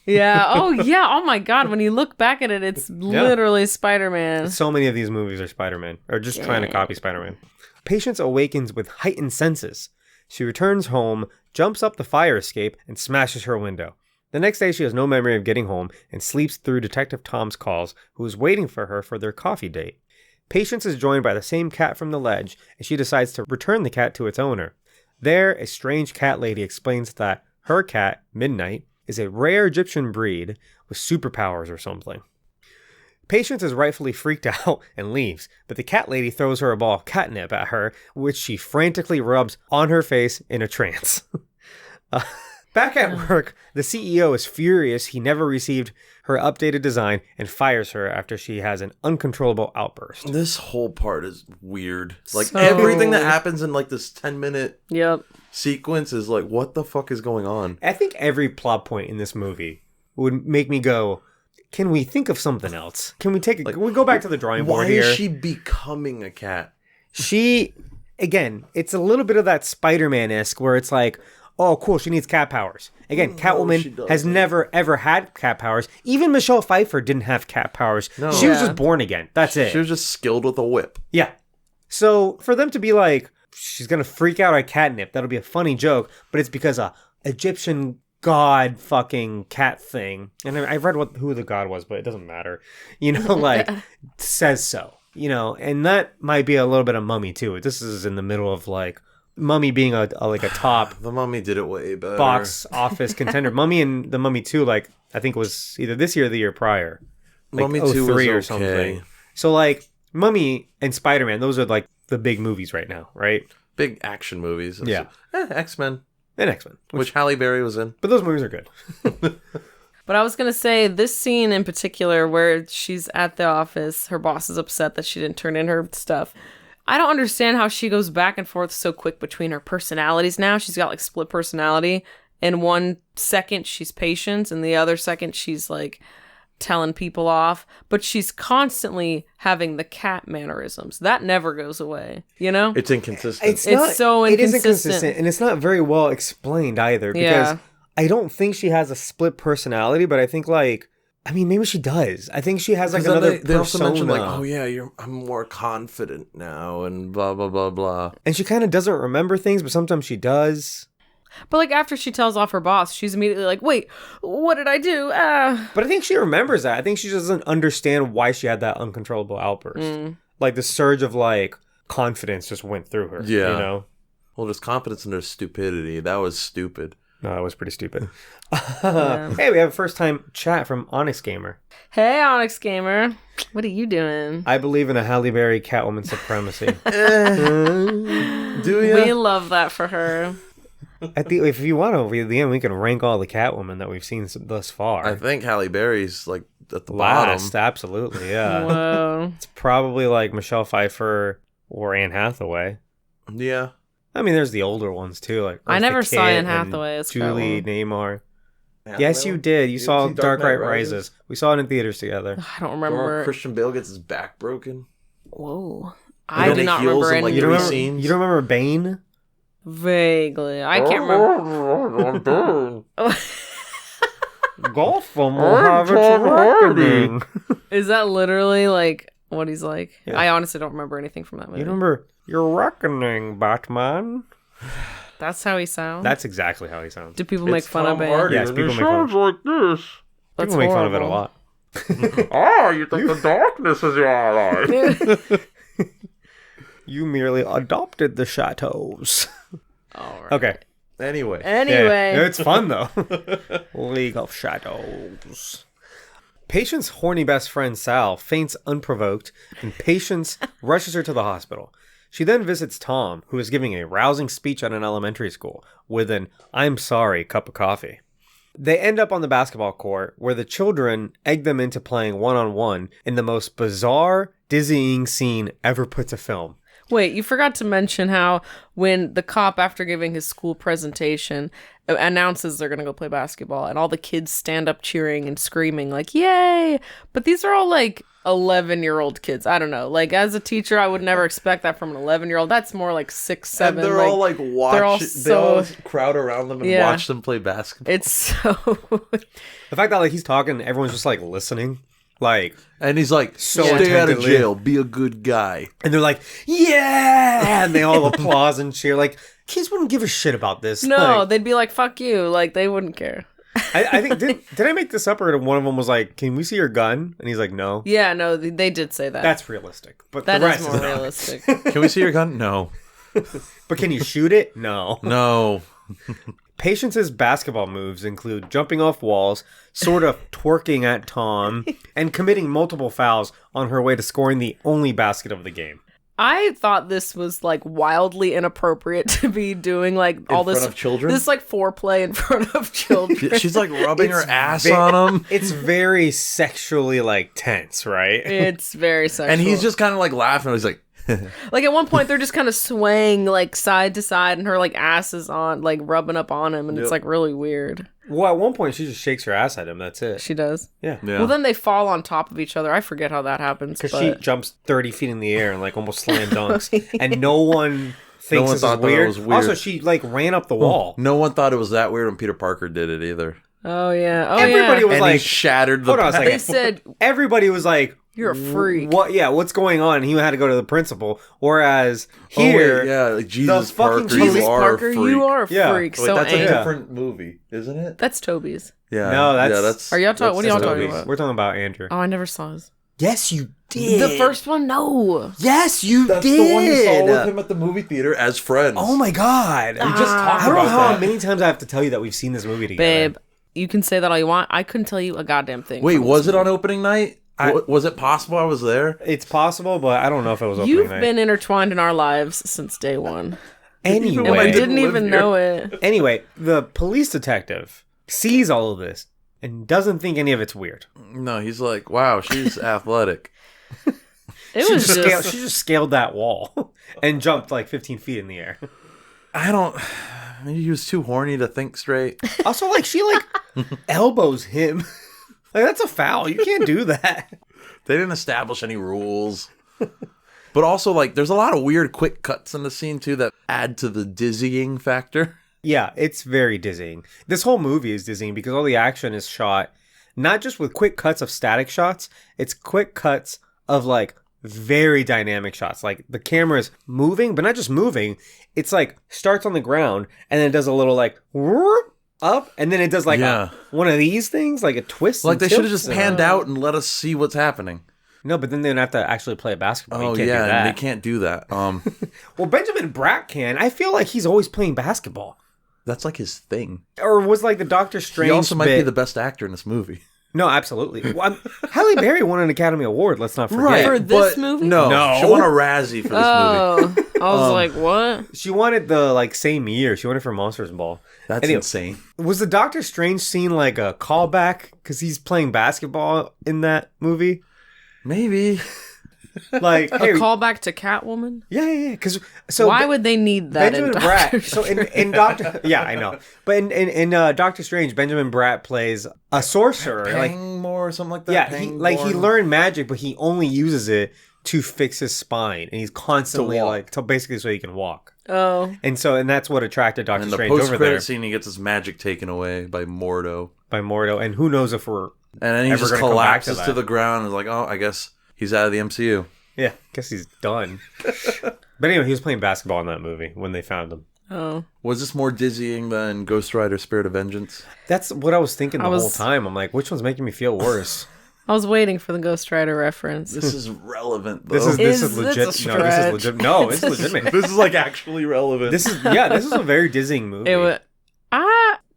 Yeah. Oh yeah. Oh my God. When you look back at it, it's literally Spider-Man. So many of these movies are Spider-Man, or just trying to copy Spider-Man. Patience awakens with heightened senses. She returns home, jumps up the fire escape, and smashes her window. The next day, she has no memory of getting home and sleeps through Detective Tom's calls, who is waiting for her for their coffee date. Patience is joined by the same cat from the ledge, and she decides to return the cat to its owner. There, a strange cat lady explains that her cat, Midnight, is a rare Egyptian breed with superpowers or something. Patience is rightfully freaked out and leaves, but the cat lady throws her a ball of catnip at her, which she frantically rubs on her face in a trance. Back at work, the CEO is furious he never received her updated design and fires her after she has an uncontrollable outburst. This whole part is weird. Like, So- everything that happens in, like, this 10-minute Yep. sequence is like, what the fuck is going on? I think every plot point in this movie would make me go, can we think of something else? Can we can we go back to the drawing board Why here? is she becoming a cat? She, again, it's a little bit of that Spider-Man-esque where it's like, oh, cool, she needs cat powers. Again, she Catwoman doesn't. has never, ever had cat powers. Even Michelle Pfeiffer didn't have cat powers. No. She was Yeah. just born again. That's it. She was just skilled with a whip. Yeah. So for them to be like, she's going to freak out at catnip, that'll be a funny joke, but it's because a Egyptian god fucking cat thing, and I read who the god was, but it doesn't matter. You know, like, says so. You know, and that might be a little bit of Mummy too. This is in the middle of like Mummy being a top The Mummy did it way better. box office contender. Mummy and the Mummy 2, like, I think was either this year or the year prior. Like Mummy 2 was 03 or okay. something. So like Mummy and Spider-Man, those are like the big movies right now, right? Big action movies. Yeah. X-Men, And X-Men. which Halle Berry was in. But those movies are good. But I was going to say this scene in particular where she's at the office, her boss is upset that she didn't turn in her stuff. I don't understand how she goes back and forth so quick between her personalities now. She's got like split personality. In 1 second, she's Patience, and the other second, she's like telling people off. But she's constantly having the cat mannerisms. That never goes away, you know? It's inconsistent. It's so It is inconsistent. inconsistent, and it's not very well explained either. Because Yeah. I don't think she has a split personality, but I think like, I mean, maybe she does. I think she has like another they also mention like, persona. oh yeah, I'm more confident now, and blah blah blah blah. And she kind of doesn't remember things, but sometimes she does. But like after she tells off her boss, she's immediately like, wait, what did I do? But I think she remembers that. I think she just doesn't understand why she had that uncontrollable outburst. Like the surge of like confidence just went through her. Yeah. You know? Well, there's confidence in their stupidity. That was stupid. No, that was pretty stupid. Yeah. Hey, we have a first time chat from Onyx Gamer. Hey, Onyx Gamer. What are you doing? I believe in a Halle Berry Catwoman supremacy. Do you? We love that for her. At the if you want to, at the end we can rank all the Catwoman that we've seen thus far. I think Halle Berry's like at the Last, bottom. absolutely, yeah. Whoa. It's probably like Michelle Pfeiffer or Anne Hathaway. Yeah. I mean, there's the older ones too. Like I Eartha never saw Kitt Anne and Hathaway as Julie Catwoman. Neymar. Yes, you did. You saw Dark Knight Rises. We saw it in theaters together. I don't Remember remember. Christian Bale gets his back broken. Whoa. And I then do he not heals remember in, like, any. You don't three remember? scenes. You don't remember Bane? Vaguely. I can't remember. Gotham will have its reckoning. Is that literally like what he's like? Yeah. I honestly don't remember anything from that movie. You remember your reckoning, Batman? That's how he sounds? That's exactly how he sounds. Do people make fun of it? Yes, people make fun. like this. That's People make fun of it a horrible. lot. Oh, you think the darkness is your ally? You merely adopted the chateaus. All right. Okay. Anyway. Anyway. Yeah, it's fun though. League of Shadows. Patient's horny best friend Sal faints unprovoked, and Patience rushes her to the hospital. She then visits Tom, who is giving a rousing speech at an elementary school, with an "I'm sorry" cup of coffee. They end up on the basketball court, where the children egg them into playing one-on-one in the most bizarre, dizzying scene ever put to film. Wait, you forgot to mention how when the cop, after giving his school presentation, announces they're going to go play basketball, and all the kids stand up cheering and screaming, like, yay! But these are all, like, 11-year-old kids. I don't know. Like, as a teacher, I would never expect that from an 11-year-old. That's more like 6, 7. And they're all like watching. They all crowd around them and Yeah. watch them play basketball. It's so... The fact that like he's talking, everyone's just like listening, like, And he's like, So stay out of attentively. jail, be a good guy. and they're like, yeah, and they all applause and cheer. Like, kids wouldn't give a shit about this. No, Like, they'd be like, fuck you. Like, they wouldn't care. I think did I make this up, or one of them was like, "Can we see your gun?" And he's like, "No." Yeah, no, they did say that. That's realistic, but That the is rest more is not. realistic. Can we see your gun? No. But can you shoot it? No. No. Patience's basketball moves include jumping off walls, sort of twerking at Tom, and committing multiple fouls on her way to scoring the only basket of the game. I thought this was like wildly inappropriate to be doing like all In this front of children? This like foreplay in front of children. She's like rubbing her ass on him. It's very sexually like tense, right? It's very sexual. And he's just kind of like laughing. He's like, like at one point they're just kind of swaying like side to side, and her like ass is on like rubbing up on him, and it's like really weird. Well, at one point she just shakes her ass at him. That's it. She does. Yeah. Well, then they fall on top of each other. I forget how that happens. Because she jumps 30 feet in the air and like almost slam dunks, and no one thinks this is weird. Was weird. Also, she like ran up the wall. No one thought it was that weird when Peter Parker did it either. Oh yeah. Oh Everybody yeah. was And like, he shattered the. hold on a second. They said Everybody was like, you're a freak. What? Yeah, what's going on? And he had to go to the principal. Whereas here, yeah, like Jesus the fucking Parker, Jesus you are Parker, a freak. you are a Yeah. freak. Wait, So that's angry. a different movie, isn't it? That's Toby's. Yeah. No, that's- Are y'all talking? What are y'all talking Toby's. about? We're talking about Andrew. Oh, I never saw his. Yes, you did. The first one, no. Yes, you That's did. the one you saw with him at the movie theater as friends. Oh my god. We just talked I don't know about how that. many times I have to tell you that we've seen this movie together. Babe, you can say that all you want. I couldn't tell you a goddamn thing. Wait, from was this it on opening night? Was it possible I was there? It's possible, but I don't know if it was movie. opening You've night. been intertwined in our lives since day one. Anyway, And I didn't didn't live even here. know it. Anyway, the police detective sees all of this and doesn't think any of it's weird. No, he's like, wow, she's athletic. It She was just, just. she just scaled that wall and jumped like 15 feet in the air. I don't. Maybe he was too horny to think straight. Also, like, she like elbows him. Like, that's a foul. You can't do that. They didn't establish any rules. But also, like, there's a lot of weird quick cuts in the scene, too, that add to the dizzying factor. Yeah, it's very dizzying. This whole movie is dizzying because all the action is shot not just with quick cuts of static shots, it's quick cuts of like very dynamic shots. Like the camera's moving, but not just moving. It's like starts on the ground and then it does a little like whoop, up, and then it does like one of these things, like a twist. Like, and they should have tilts just panned out and let us see what's happening. No, but then they'd have to actually play basketball. Oh, You can't yeah, do that. and they can't do that. Well, Benjamin Bratt can. I feel like he's always playing basketball. That's like his thing. Or was like the Doctor Strange He also might be bit- the best actor in this movie. No, absolutely. Well, Halle Berry won an Academy Award. Let's not forget. For this but movie? No, she won a Razzie for this movie. Oh, I was like, what? She won it the like same year. She won it for Monsters Ball. That's Anyway, insane. Was the Doctor Strange scene like a callback because he's playing basketball in that movie? Maybe. Like, A hey, callback to Catwoman? yeah. Because so Why would they need that Benjamin in Doctor Bratt? So in Doctor, yeah, I know. But in Doctor Strange, Benjamin Bratt plays a sorcerer. Like, Pangmore or something like that. yeah, he learned magic, but he only uses it to fix his spine, and he's constantly walk. like basically so he can walk. Oh. And that's what attracted Doctor In the Strange over there post-credit scene, he gets his magic taken away by Mordo. by Mordo. And who knows if we're And then he ever just gonna come back to collapses that. to the ground and is like, oh, I guess he's out of the MCU. yeah, guess he's done. But anyway, he was playing basketball in that movie when they found him. Oh. Was this more dizzying than Ghost Rider Spirit of Vengeance? That's what I was thinking the I was- whole time. I'm like, which one's making me feel worse? I was waiting for the Ghost Rider reference. This is relevant, though. This is Is legit. this a No, this is stretch? legit. No, it's It's a legitimate. This is like actually relevant. This is a very dizzying movie. It was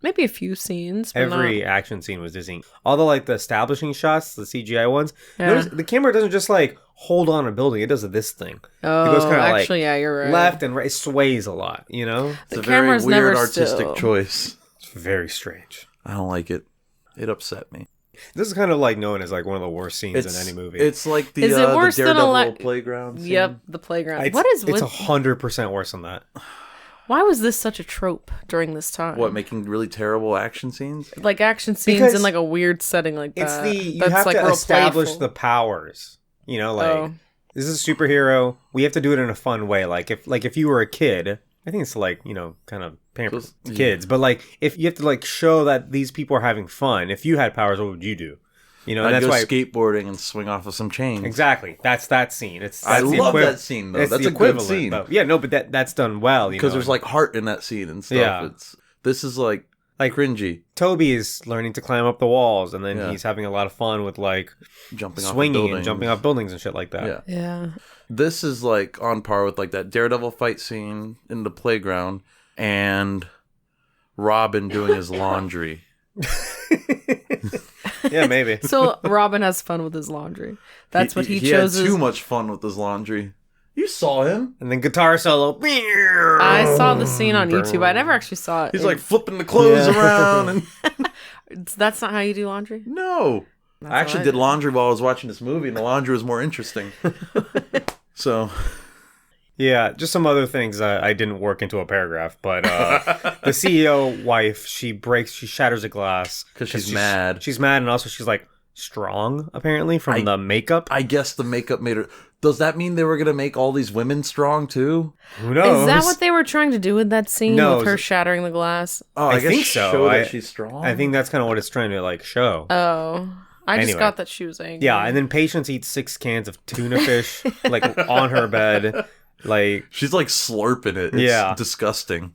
maybe a few scenes. But Every action scene was dizzying. All the establishing shots, the CGI ones. Yeah. Notice the camera doesn't just like hold on a building. It does this thing. not. it goes Oh, kinda like actually, yeah, you're right. Left and right. It sways a lot. You know, it's the a very camera's weird never artistic still. choice. it's very strange. I don't like it. It upset me. This is kind of like known as like one of the worst scenes in any movie. It's like the, Is it the worse than Daredevil a playground scene. Yep, the playground. It's, What is it's with? 100% worse than that. Why was this such a trope during this time? What, making really terrible action scenes? Like action scenes Because in like a weird setting like that. It's you That's have like to real establish playful. the powers. You know, like Oh. this is a superhero. We have to do it in a fun way. Like if you were a kid, I think it's like, kind of pamper So- kids. But like if you have to like show that these people are having fun. If you had powers, what would you do? And I'd that's go why skateboarding and swing off of some chains. exactly that's that scene. That's I the love equiv- that scene, though. it's That's the a good equivalent, scene. though. Yeah, no, but that's done well. Because there's like heart in that scene and stuff. Yeah. This is like cringy. Toby is learning to climb up the walls, and then Yeah. he's having a lot of fun with like Jumping off swinging buildings. and jumping off buildings and shit like that. Yeah. Yeah. This is like on par with like that Daredevil fight scene in the playground and Robin doing his laundry. Yeah, maybe. So Robin has fun with his laundry. That's what he chose. He had too much fun with his laundry. You saw him. And then guitar solo. I saw the scene on YouTube. I never actually saw it. He's like flipping the clothes around. And That's not how you do laundry? no. I actually did laundry while I was watching this movie, and the laundry was more interesting. So... Yeah, just some other things I didn't work into a paragraph, but the CEO wife, she shatters a glass. Because she's mad. She's mad, and also she's like strong, apparently, from the makeup. I guess the makeup made her... Does that mean they were going to make all these women strong, too? Who knows? Is that what they were trying to do with that scene No, with her shattering the glass? Oh, I guess think so. show that she's strong? I think that's kind of what it's trying to, like, show. Oh. I just Anyway. got that she was angry. Yeah, and then Patience eats 6 cans of tuna fish, like, on her bed. Like... She's, like, slurping it. It's Yeah. disgusting.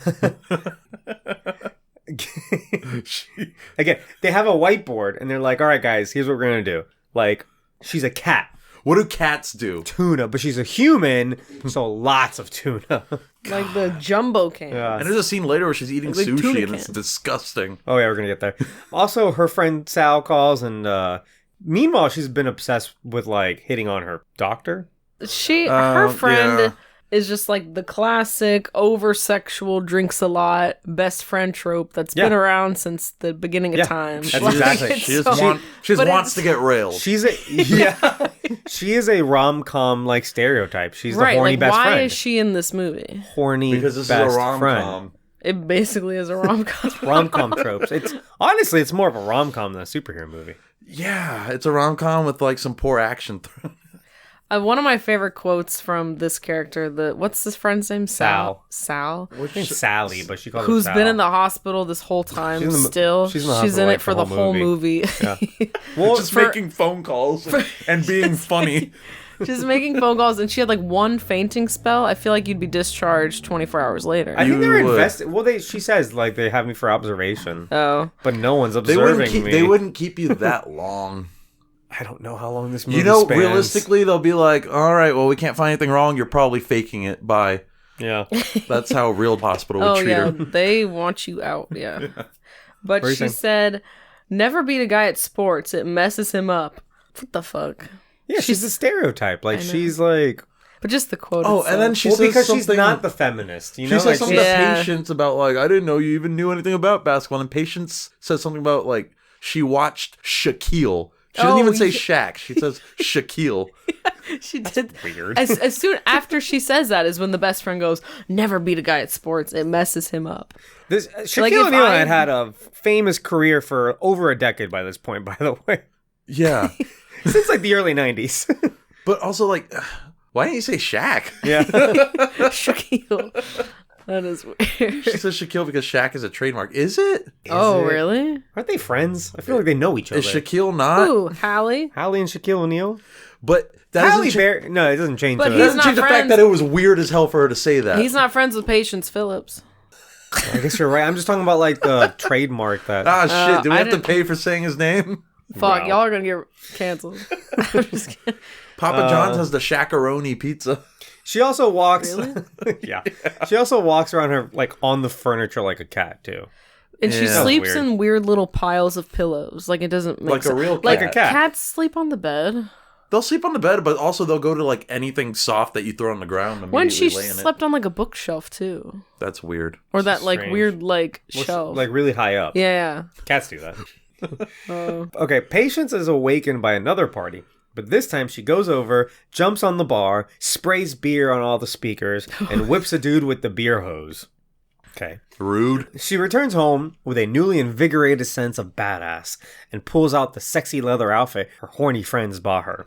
Again, they have a whiteboard, and they're like, all right, guys, here's what we're going to do. Like, she's a cat. What do cats do? Tuna, but she's a human, so lots of tuna. Like the jumbo can. Yeah. And there's a scene later where she's eating Like tuna sushi, and it's can. disgusting. Oh, yeah, we're going to get there. Also, her friend Sal calls, and meanwhile, she's been obsessed with, like, hitting on her doctor. Her friend yeah. is just like the classic over-sexual, drinks a lot, best friend trope that's been Yeah. around since the beginning of time. That's Like, exactly- it's She just, so- but wants it's- to get railed. She's a... Yeah. She is a rom-com, like, stereotype. She's the right, horny like best why friend. is she in this movie? Horny because this best is a rom-com. friend. It basically is a rom-com. Rom-com tropes. Honestly, it's more of a rom-com than a superhero movie. Yeah, it's a rom-com with, like, some poor action. One of my favorite quotes from this character, what's this friend's name? Sal. I think Sally, but she calls her Who's Sal. been in the hospital this whole time She's in the- still. she's in the She's hospital, in like, it for the the whole whole movie. Well, Just for- making phone calls and being funny. She's making phone calls, and she had like one fainting spell. I feel like you'd be discharged 24 hours later. I think You they're would. invested. Well, she says like they have me for observation, Oh. but no one's They observing me. They wouldn't keep you that long. I don't know how long this movie You know, spans. realistically, they'll be like, all right, well, we can't find anything wrong. You're probably faking it. Bye. Yeah. That's how a real hospital would Oh, treat yeah. her. They want you out. Yeah. But What are you she saying? said, never beat a guy at sports. It messes him up. What the fuck? Yeah, she's a stereotype. Like, know. she's like... But just the quote. Oh, itself. and then she Well, says because something... she's not the feminist, you know? She says Like, something she's- Yeah. to Patience about, like, I didn't know you even knew anything about basketball. And Patience says something about, like, she watched Shaquille. She doesn't Oh, even say yeah. Shaq. She says Shaquille. She did. weird. As soon after she says that is when the best friend goes, never beat a guy at sports. It messes him up. This, Like, Shaquille if O'Neal I- had a famous career for over a decade by this point, by the way. Yeah. Since like the early 90s. But also, like, why didn't you say Shaq? Yeah. Shaquille. That is weird. She says Shaquille because Shaq is a trademark. Is it? Oh, it? really? Aren't they friends? I feel like they know each other. Is Shaquille not? Ooh, Halle? Halle and Shaquille O'Neal? But that Halle doesn't, Berry? No, it doesn't change. But the- he's doesn't not change the fact friends. that it was weird as hell for her to say that. He's not friends with Patience Phillips. I guess you're right. I'm just talking about like the trademark that... Ah, shit. Do we I have to didn't- pay for saying his name? Fuck, Wow. y'all are gonna get canceled. I'm just kidding. Papa John's has the Shaqaroni pizza. She also walks... Really? Yeah. She also walks around her like on the furniture like a cat too. And she Yeah. sleeps Weird. in weird little piles of pillows. Like, it doesn't make Like a sense. real Like, cat. cats sleep on the bed. They'll sleep on the bed, but also they'll go to like anything soft that you throw on the ground and When she immediately lay in it. slept on like a bookshelf too, That's weird. or that like strange. weird like Well, shelf. like really high up. yeah. Cats do that. Oh. Okay, Patience is awakened by another party. But this time she goes over, jumps on the bar, sprays beer on all the speakers, and whips a dude with the beer hose. Okay. Rude. She returns home with a newly invigorated sense of badass and pulls out the sexy leather outfit her horny friends bought her.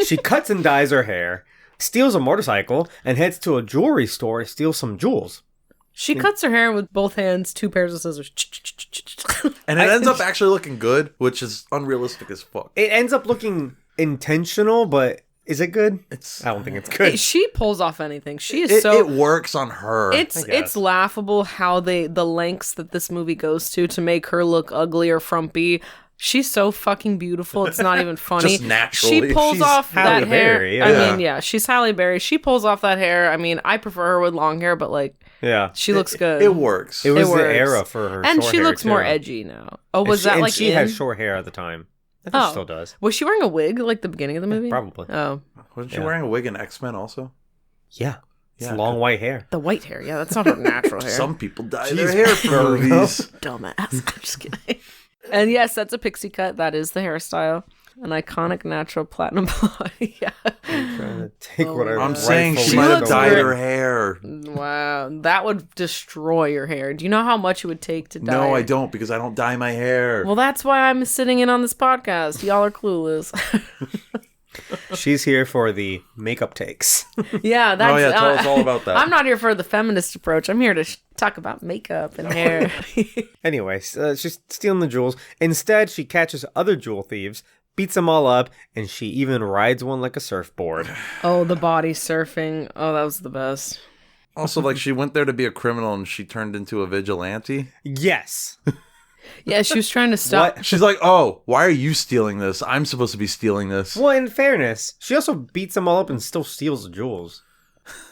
She cuts and dyes her hair, steals a motorcycle, and heads to a jewelry store to steal some jewels. She cuts her hair with both hands, 2 pairs of scissors. And it ends up actually looking good, which is unrealistic as fuck. It ends up looking intentional, but is it good? It's I don't think it's good. She pulls off anything. She is it, so. it works on her. It's I guess. it's laughable how the lengths that this movie goes to make her look ugly or frumpy. She's so fucking beautiful. It's not even funny. Just naturally. She pulls She's off Halle that hair. Berry, I yeah. mean, yeah, she's Halle Berry. She pulls off that hair. I mean, I prefer her with long hair, but like, Yeah. She looks good. It works. It was the works. era for her And short she hair, looks more too. edgy now. Oh, was And that like she in? had short hair at the time. I think she still does. Was she wearing a wig like the beginning of the movie? Probably. Oh, Wasn't she wearing a wig in X-Men also? Yeah. It's Yeah, long white hair. the white hair. Yeah, that's not her natural hair. Some people dye their hair for movies. Dumbass. I'm just kidding. And yes, that's a pixie cut. That is the hairstyle. An iconic natural platinum blonde. Yeah. I'm trying to take what I'm saying she She might have looks dyed great. her hair. Wow, that would destroy your hair. Do you know how much it would take to dye? No, I it? don't, because I don't dye my hair. Well, that's why I'm sitting in on this podcast. Y'all are clueless. She's here for the makeup takes. Yeah, that's. Oh, yeah, tell us all about that. I'm not here for the feminist approach. I'm here to talk about makeup and hair. Anyways, she's stealing the jewels. Instead, she catches other jewel thieves, beats them all up, and she even rides one like a surfboard. Oh, the body surfing. Oh, that was the best. Also, like, she went there to be a criminal and she turned into a vigilante. Yes. Yeah, she was trying to stop. What? She's like, oh, why are you stealing this? I'm supposed to be stealing this. Well, in fairness, she also beats them all up and still steals the jewels.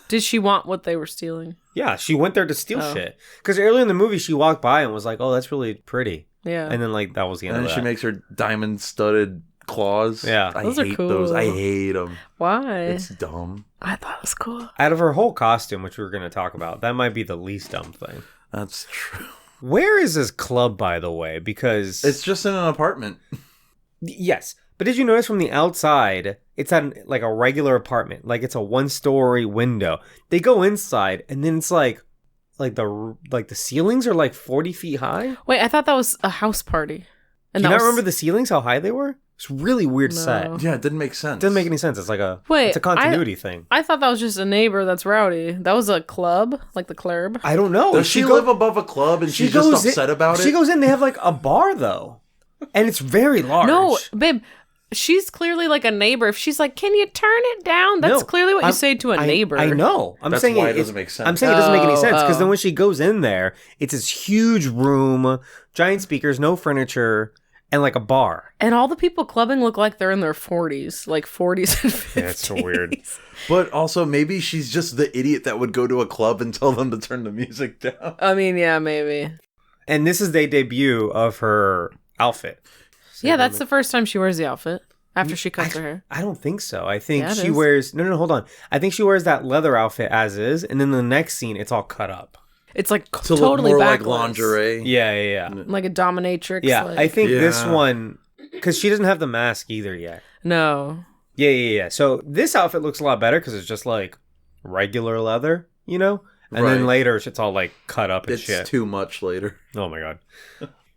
Did she want what they were stealing? Yeah, she went there to steal Oh. shit. Because earlier in the movie, she walked by and was like, oh, that's really pretty. Yeah. And then, like, that was the end And of then that. she makes her diamond-studded claws. Yeah. I Those are hate cool. those. I hate them. Why? It's dumb. I thought it was cool. Out of her whole costume, which we were going to talk about, that might be the least dumb thing. That's true. Where is this club, by the way? Because... It's just in an apartment. Yes. But did you notice from the outside, it's at like a regular apartment. Like it's a 1-story window. They go inside and then it's like the ceilings are like 40 feet high. Wait, I thought that was a house party. And Do you that not was... remember the ceilings, how high they were? It's really weird No. set. Yeah, it didn't make sense. Doesn't make any sense. It's like Wait, it's a continuity thing. I thought that was just a neighbor that's rowdy. That was a club, like the club. I don't know. Does she live above a club and she's just upset about it? She goes in, they have like a bar though. And it's very large. No, babe, she's clearly like a neighbor. If she's like, "Can you turn it down?" That's No, clearly what you say to a neighbor. I know. I'm That's saying why it it's- doesn't make sense. I'm saying it doesn't make any sense because Oh. then when she goes in there, it's this huge room, giant speakers, no furniture, and like a bar. And all the people clubbing look like they're in their 40s, like 40s and 50s. Yeah, it's so weird. But also, maybe she's just the idiot that would go to a club and tell them to turn the music down. I mean, yeah, maybe. And this is the debut of her outfit. Yeah, that's the first time she wears the outfit after she cuts her hair. I don't think so. I think Yeah, it she is. wears... No, hold on. I think she wears that leather outfit as is, and then the next scene, it's all cut up. It's like To totally look more backless. like lingerie. Yeah. Like a dominatrix. Yeah, like... I think this Yeah. one... Because she doesn't have the mask either yet. No. Yeah. So this outfit looks a lot better because it's just like regular leather, you know? And then Right. later it's all like cut up and It's shit. too much later. Oh my god.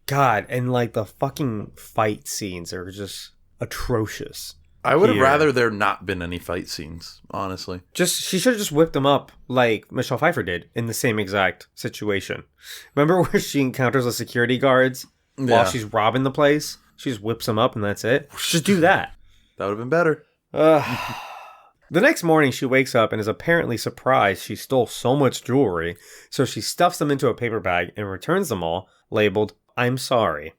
God, and like the fucking fight scenes are just atrocious. I would have Here. rather there not been any fight scenes, honestly. She should have just whipped them up like Michelle Pfeiffer did in the same exact situation. Remember where she encounters the security guards while Yeah. she's robbing the place? She just whips them up and that's it. Just do that. That would have been better. The next morning, she wakes up and is apparently surprised she stole so much jewelry, so she stuffs them into a paper bag and returns them all, labeled, "I'm sorry."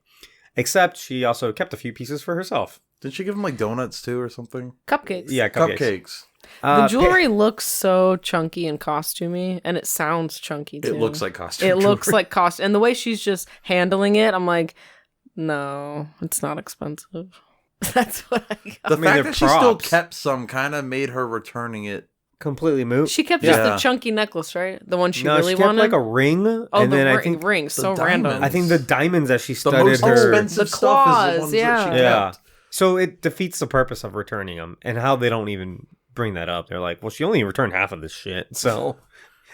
Except she also kept a few pieces for herself. Didn't she give him like donuts too or something? Cupcakes. Yeah, cupcakes. Cupcakes. The jewelry looks so chunky and costumey, and it sounds chunky too. It looks like costume. It looks jewelry. like cost, and the way she's just handling it, I'm like, no, it's not expensive. That's what I got. The I mean, fact they're that she still props. kept some kind of made her returning it. Completely moot. She kept Yeah. just the chunky necklace, right? The one she no, really she kept wanted. like a ring, oh, and the then ring, I think ring, so the random. diamonds. I think the diamonds that she The studded most her. expensive The stuff is claws, the ones yeah. that she Yeah. kept. So it defeats the purpose of returning them, and how they don't even bring that up. They're like, well, she only returned half of this shit, so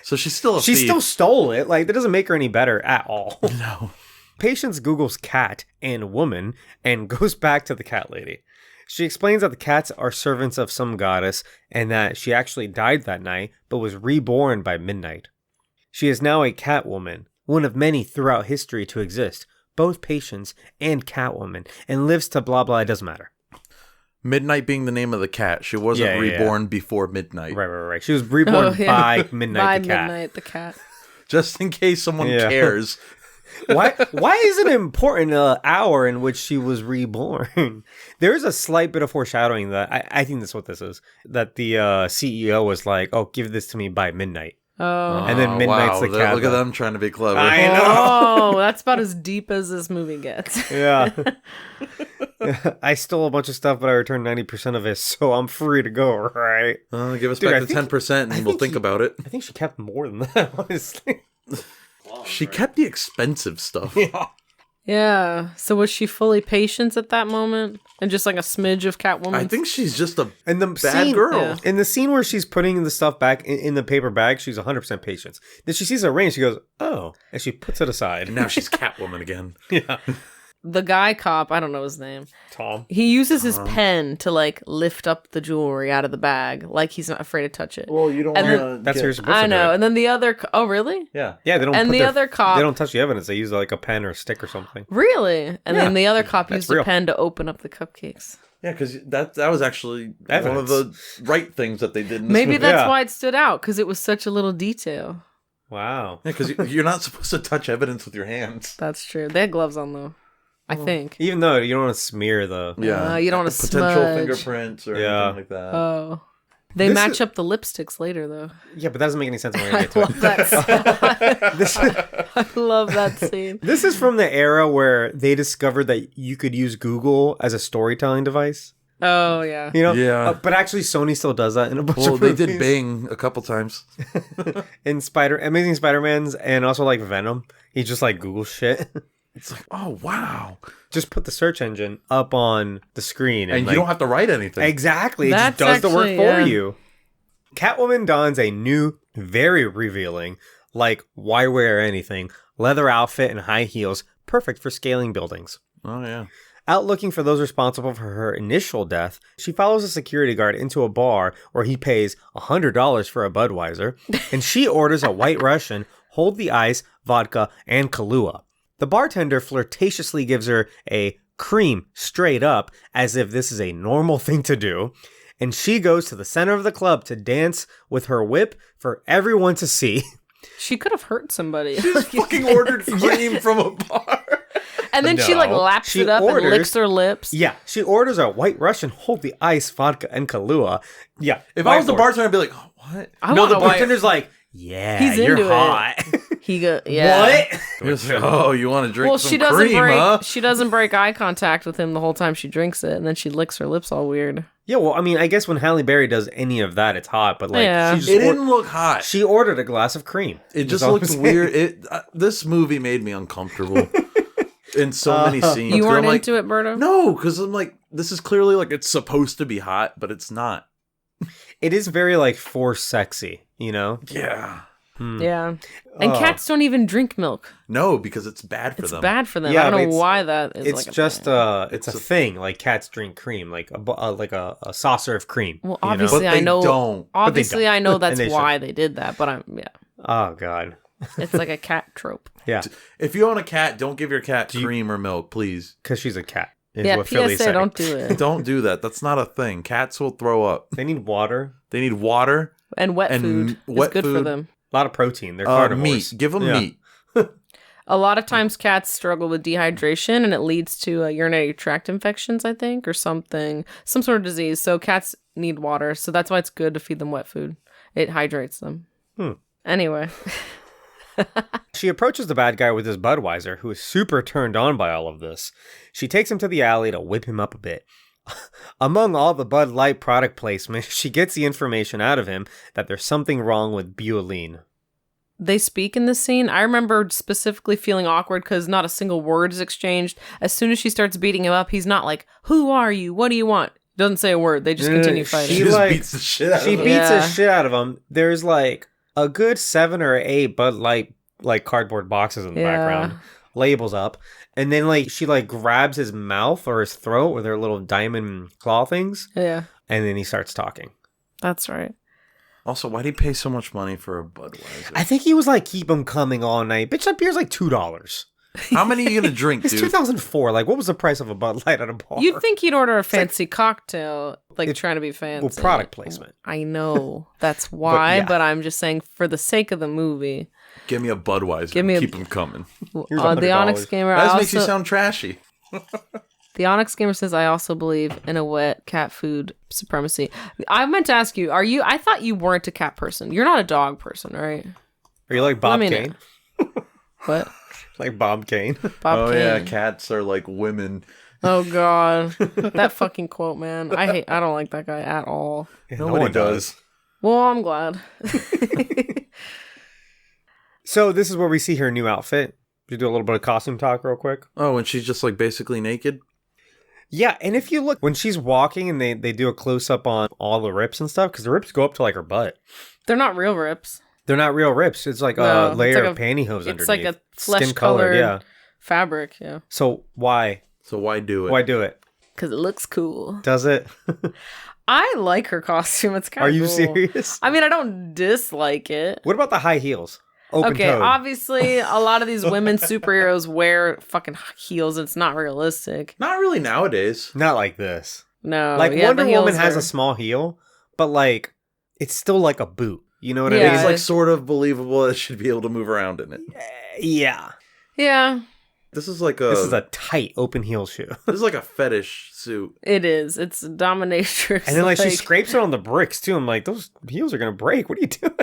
So she's still a she thief. still stole it. Like that doesn't make her any better at all. No. Patience Googles cat and woman and goes back to the cat lady. She explains that the cats are servants of some goddess and that she actually died that night but was reborn by midnight. She is now a Catwoman, one of many throughout history to exist, both Patience and Catwoman, and lives to blah blah, it doesn't matter. Midnight being the name of the cat. She wasn't Yeah, yeah, reborn before midnight. Right. She was reborn by Midnight By the cat. midnight, the cat. Just in case someone Yeah. cares. Why is it important hour in which she was reborn? There is a slight bit of foreshadowing that I think that's what this is. That the CEO was like, oh, give this to me by midnight. Oh. And then Midnight's the cat. Look at them trying to be clever. I know. Oh, that's about as deep as this movie gets. Yeah. I stole a bunch of stuff, but I returned 90% of it, so I'm free to go, right? Give us Dude, back I the think- 10% and we'll think about it. I think she kept more than that, honestly. She kept the expensive stuff. Yeah. Yeah. So was she fully patient at that moment? And just like a smidge of Catwoman? I think she's just a And the bad scene, girl. Yeah. in the scene where she's putting the stuff back in the paper bag, she's 100% patient. Then she sees a ring, she goes, oh, and she puts it aside. And now she's Catwoman again. Yeah. the guy cop, I don't know his name. Tom. He uses his pen to like lift up the jewelry out of the bag, like he's not afraid to touch it. Well, you don't And want to. That's how you're supposed I to do know. it. And then the other, oh really? Yeah. Yeah, they don't And put the their- other cop, They don't touch the evidence. They use like a pen or a stick or something. really? And Yeah. then the other cop That's used real. a pen to open up the cupcakes. Yeah, because that was actually one of Evidence. the right things that they did in this Maybe movie. that's Yeah. why it stood out, because it was such a little detail. Wow. Yeah, because you're not supposed to touch evidence with your hands. That's true. They had gloves on though, I think. Even though you don't want to smear the... Yeah. You don't want to Potential smudge. fingerprints or Yeah. anything like that. Oh. They This match is- up the lipsticks later though. Yeah, but that doesn't make any sense when we I get to love it. that. This, I love that scene. this is from the era where they discovered that you could use Google as a storytelling device. Oh yeah. You know? Yeah. But actually, Sony still does that in a bunch Well, of they movies. did Bing a couple times. In Amazing Spider-Man's and also like Venom. He just like Google shit. It's like, oh, wow. Just put the search engine up on the screen. And like, you don't have to write anything. Exactly. It just That's does the work actually- for yeah. you. Catwoman dons a new, very revealing, like why wear anything, leather outfit and high heels, perfect for scaling buildings. Oh, yeah. Out looking for those responsible for her initial death, she follows a security guard into a bar where he pays $100 for a Budweiser, and she orders a White Russian, hold the ice, vodka, and Kahlua. The bartender flirtatiously gives her a cream straight up, as if this is a normal thing to do, and she goes to the center of the club to dance with her whip for everyone to see. She could have hurt somebody. Just fucking ordered cream from a bar. And then she like No. laps She it up orders- and licks her lips. Yeah, she orders a White Russian, hold the ice, vodka, and Kahlua. Yeah. If I was the whiteboard. bartender, I'd be like, oh, what? I No, want the a white- bartender's like, yeah, He's you're into it. hot. He go, yeah. What? You're just like, oh, you want to drink Well, some she doesn't cream, break. huh? She doesn't break eye contact with him the whole time she drinks it, and then she licks her lips all weird. Yeah, well, I mean, I guess when Halle Berry does any of that, it's hot, but like, Yeah. she just It didn't look hot. she ordered a glass of cream. It That's just all I'm looked saying. weird. This movie made me uncomfortable in so many scenes. You 'Cause weren't I'm like, into it, Berto? No, because I'm like, this is clearly like it's supposed to be hot, but it's not. It is very like forced sexy, you know? Yeah. Yeah. And Oh. cats don't even drink milk. No, because it's bad for It's them. bad for them. Yeah, I but don't know it's- why that is. It's like just thing. it's a It's a- thing. Like cats drink cream, like a saucer of cream. Well, you know? obviously But I they know. don't. Obviously, don't. I know And that's they should. why they did that. But yeah, Oh god. it's like a cat trope. Yeah, If you own a cat, don't give your cat cream or milk, please. because she's a cat. Is Yeah, what Philly's PSA, saying. don't do it. Don't do that. That's not a thing. Cats will throw up. They need water, They need water. And wet And food wet is good for food. them. a lot of protein. They're carnivores. Meat. Give them Yeah. meat. A lot of times cats struggle with dehydration and it leads to urinary tract infections, I think, or something, some sort of disease. So cats need water. So that's why it's good to feed them wet food. It hydrates them. Anyway. She approaches the bad guy with his Budweiser, who is super turned on by all of this. She takes him to the alley to whip him up a bit. Among all the Bud Light product placement, she gets the information out of him that there's something wrong with Butylene. They speak in this scene. I remember specifically feeling awkward because not a single word is exchanged. As soon as she starts beating him up, he's not like, "Who are you? What do you want?" Doesn't say a word. They just continue fighting. She She just like- beats the shit out She of him. beats Yeah. the shit out of him. There's like a good 7 or 8 Bud Light like cardboard boxes in the Yeah. background, labels up, and then like she like grabs his mouth or his throat with her little diamond claw things, Yeah, and then he starts talking. that's right. Also, why'd he pay so much money for a Budweiser? I think he was like, keep him coming all night. Bitch, that beer's like $2. How many are you gonna drink, It's dude? 2004. Like, what was the price of a Bud Light at a bar? You'd think he'd order a fancy cocktail, like trying to be fancy. Well, product placement. I know. That's why, yeah. but I'm just saying for the sake of the movie. Give me a Budweiser. Give me a- Keep them coming. Here's The $100. Onyx Gamer. That I makes you also- sound trashy. The Onyx Gamer says, I also believe in a wet cat food supremacy. I meant to ask you, I thought you weren't a cat person. You're not a dog person, right? Are you like Bob Kane? What? Like Bob Kane? Bob Kane. Yeah, cats are like women. Oh, God. That fucking quote, man. I don't like that guy at all. Yeah, no one does. Well, I'm glad. So this is where we see her new outfit. We do a little bit of costume talk real quick. Oh, and she's just like basically naked? Yeah, and if you look, when she's walking and they do a close-up on all the rips and stuff, because the rips go up to like her butt. They're not real rips. They're not real rips. It's like a layer of pantyhose underneath. It's like a flesh-colored fabric, yeah. So why? So why do it? Why do it? Because it looks cool. Does it? I like her costume. It's kind of cool. Are you serious? I mean, I don't dislike it. What about the high heels? Open-toed. Obviously, a lot of these women superheroes wear fucking heels. It's not realistic. Not really nowadays. Not like this. No. Like Wonder Woman has a small heel, but like it's still like a boot. You know what I mean? It's like sort of believable that it should be able to move around in it. Yeah. Yeah. This is like This is a tight open heel shoe. This is like a fetish suit. It is. It's dominatrix. And then like she scrapes it on the bricks too. I'm like, those heels are gonna break. What are you doing?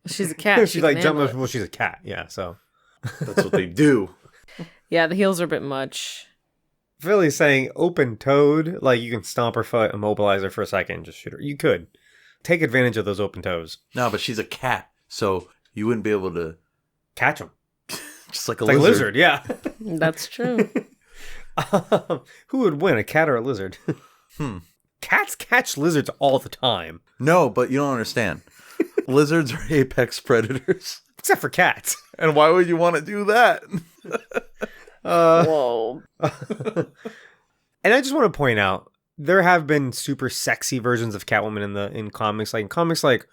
She's a cat. She's like jumping. Well, she's a cat. Yeah. So that's what they do. Yeah, the heels are a bit much. Philly's saying open-toed, like you can stomp her foot, immobilize her for a second, and just shoot her. You could take advantage of those open toes. No, but she's a cat, so you wouldn't be able to catch them. Just like a lizard. Yeah. That's true. Who would win, a cat or a lizard? Cats catch lizards all the time. No, but you don't understand. Lizards are apex predators. Except for cats. And why would you want to do that? Whoa. And I just want to point out, there have been super sexy versions of Catwoman in comics. Like in comics, like,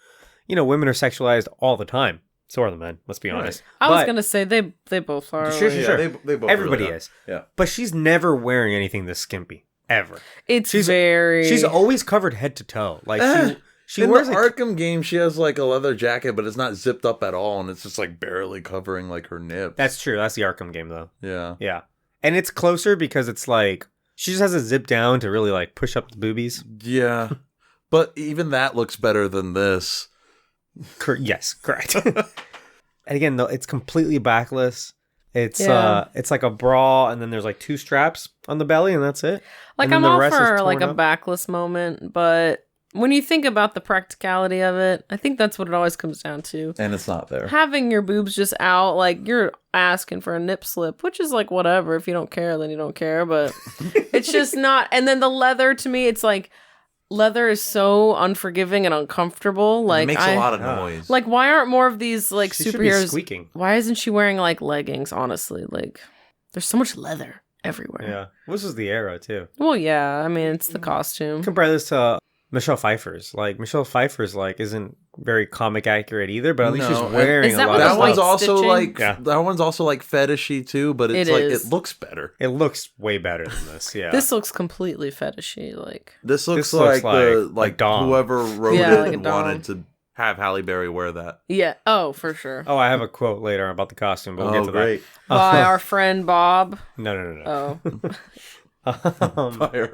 you know, women are sexualized all the time. So are the men, let's be honest. I was gonna say they both are. Sure. They both everybody really is. Yeah. But she's never wearing anything this skimpy. Ever. She's always covered head to toe. Like she in wears the Arkham game, she has like a leather jacket, but it's not zipped up at all, and it's just like barely covering like her nips. That's true. That's the Arkham game though. Yeah. Yeah. And it's closer because it's like she just has a zip down to really like push up the boobies. Yeah. But even that looks better than this. Yes, correct. And again, though, it's completely backless. It's like a bra, and then there's like two straps on the belly, and that's it. Like I'm all for like a backless moment, but when you think about the practicality of it, I think that's what it always comes down to. And it's not there. Having your boobs just out, like you're asking for a nip slip, which is like whatever. If you don't care, then you don't care. But it's just not. And then the leather, to me, it's like leather is so unforgiving and uncomfortable. Like it makes a lot of noise. Like, why aren't more of these like she superheroes should be squeaking? Why isn't she wearing like leggings? Honestly, like there's so much leather everywhere. Yeah, this is the era too. Well, yeah. I mean, it's the costume. Compare this to Michelle Pfeiffer's. Like Michelle Pfeiffer's like isn't very comic accurate either, but at least she's wearing a lot. That one's also stitching? Like that one's also like fetishy too, but it's it looks better. It looks way better than this. Yeah, this looks completely fetishy. Like this looks like whoever wrote it wanted to have Halle Berry wear that. Yeah. Oh, for sure. Oh, I have a quote later about the costume, but we'll get to that. By our friend Bob. No. Oh. By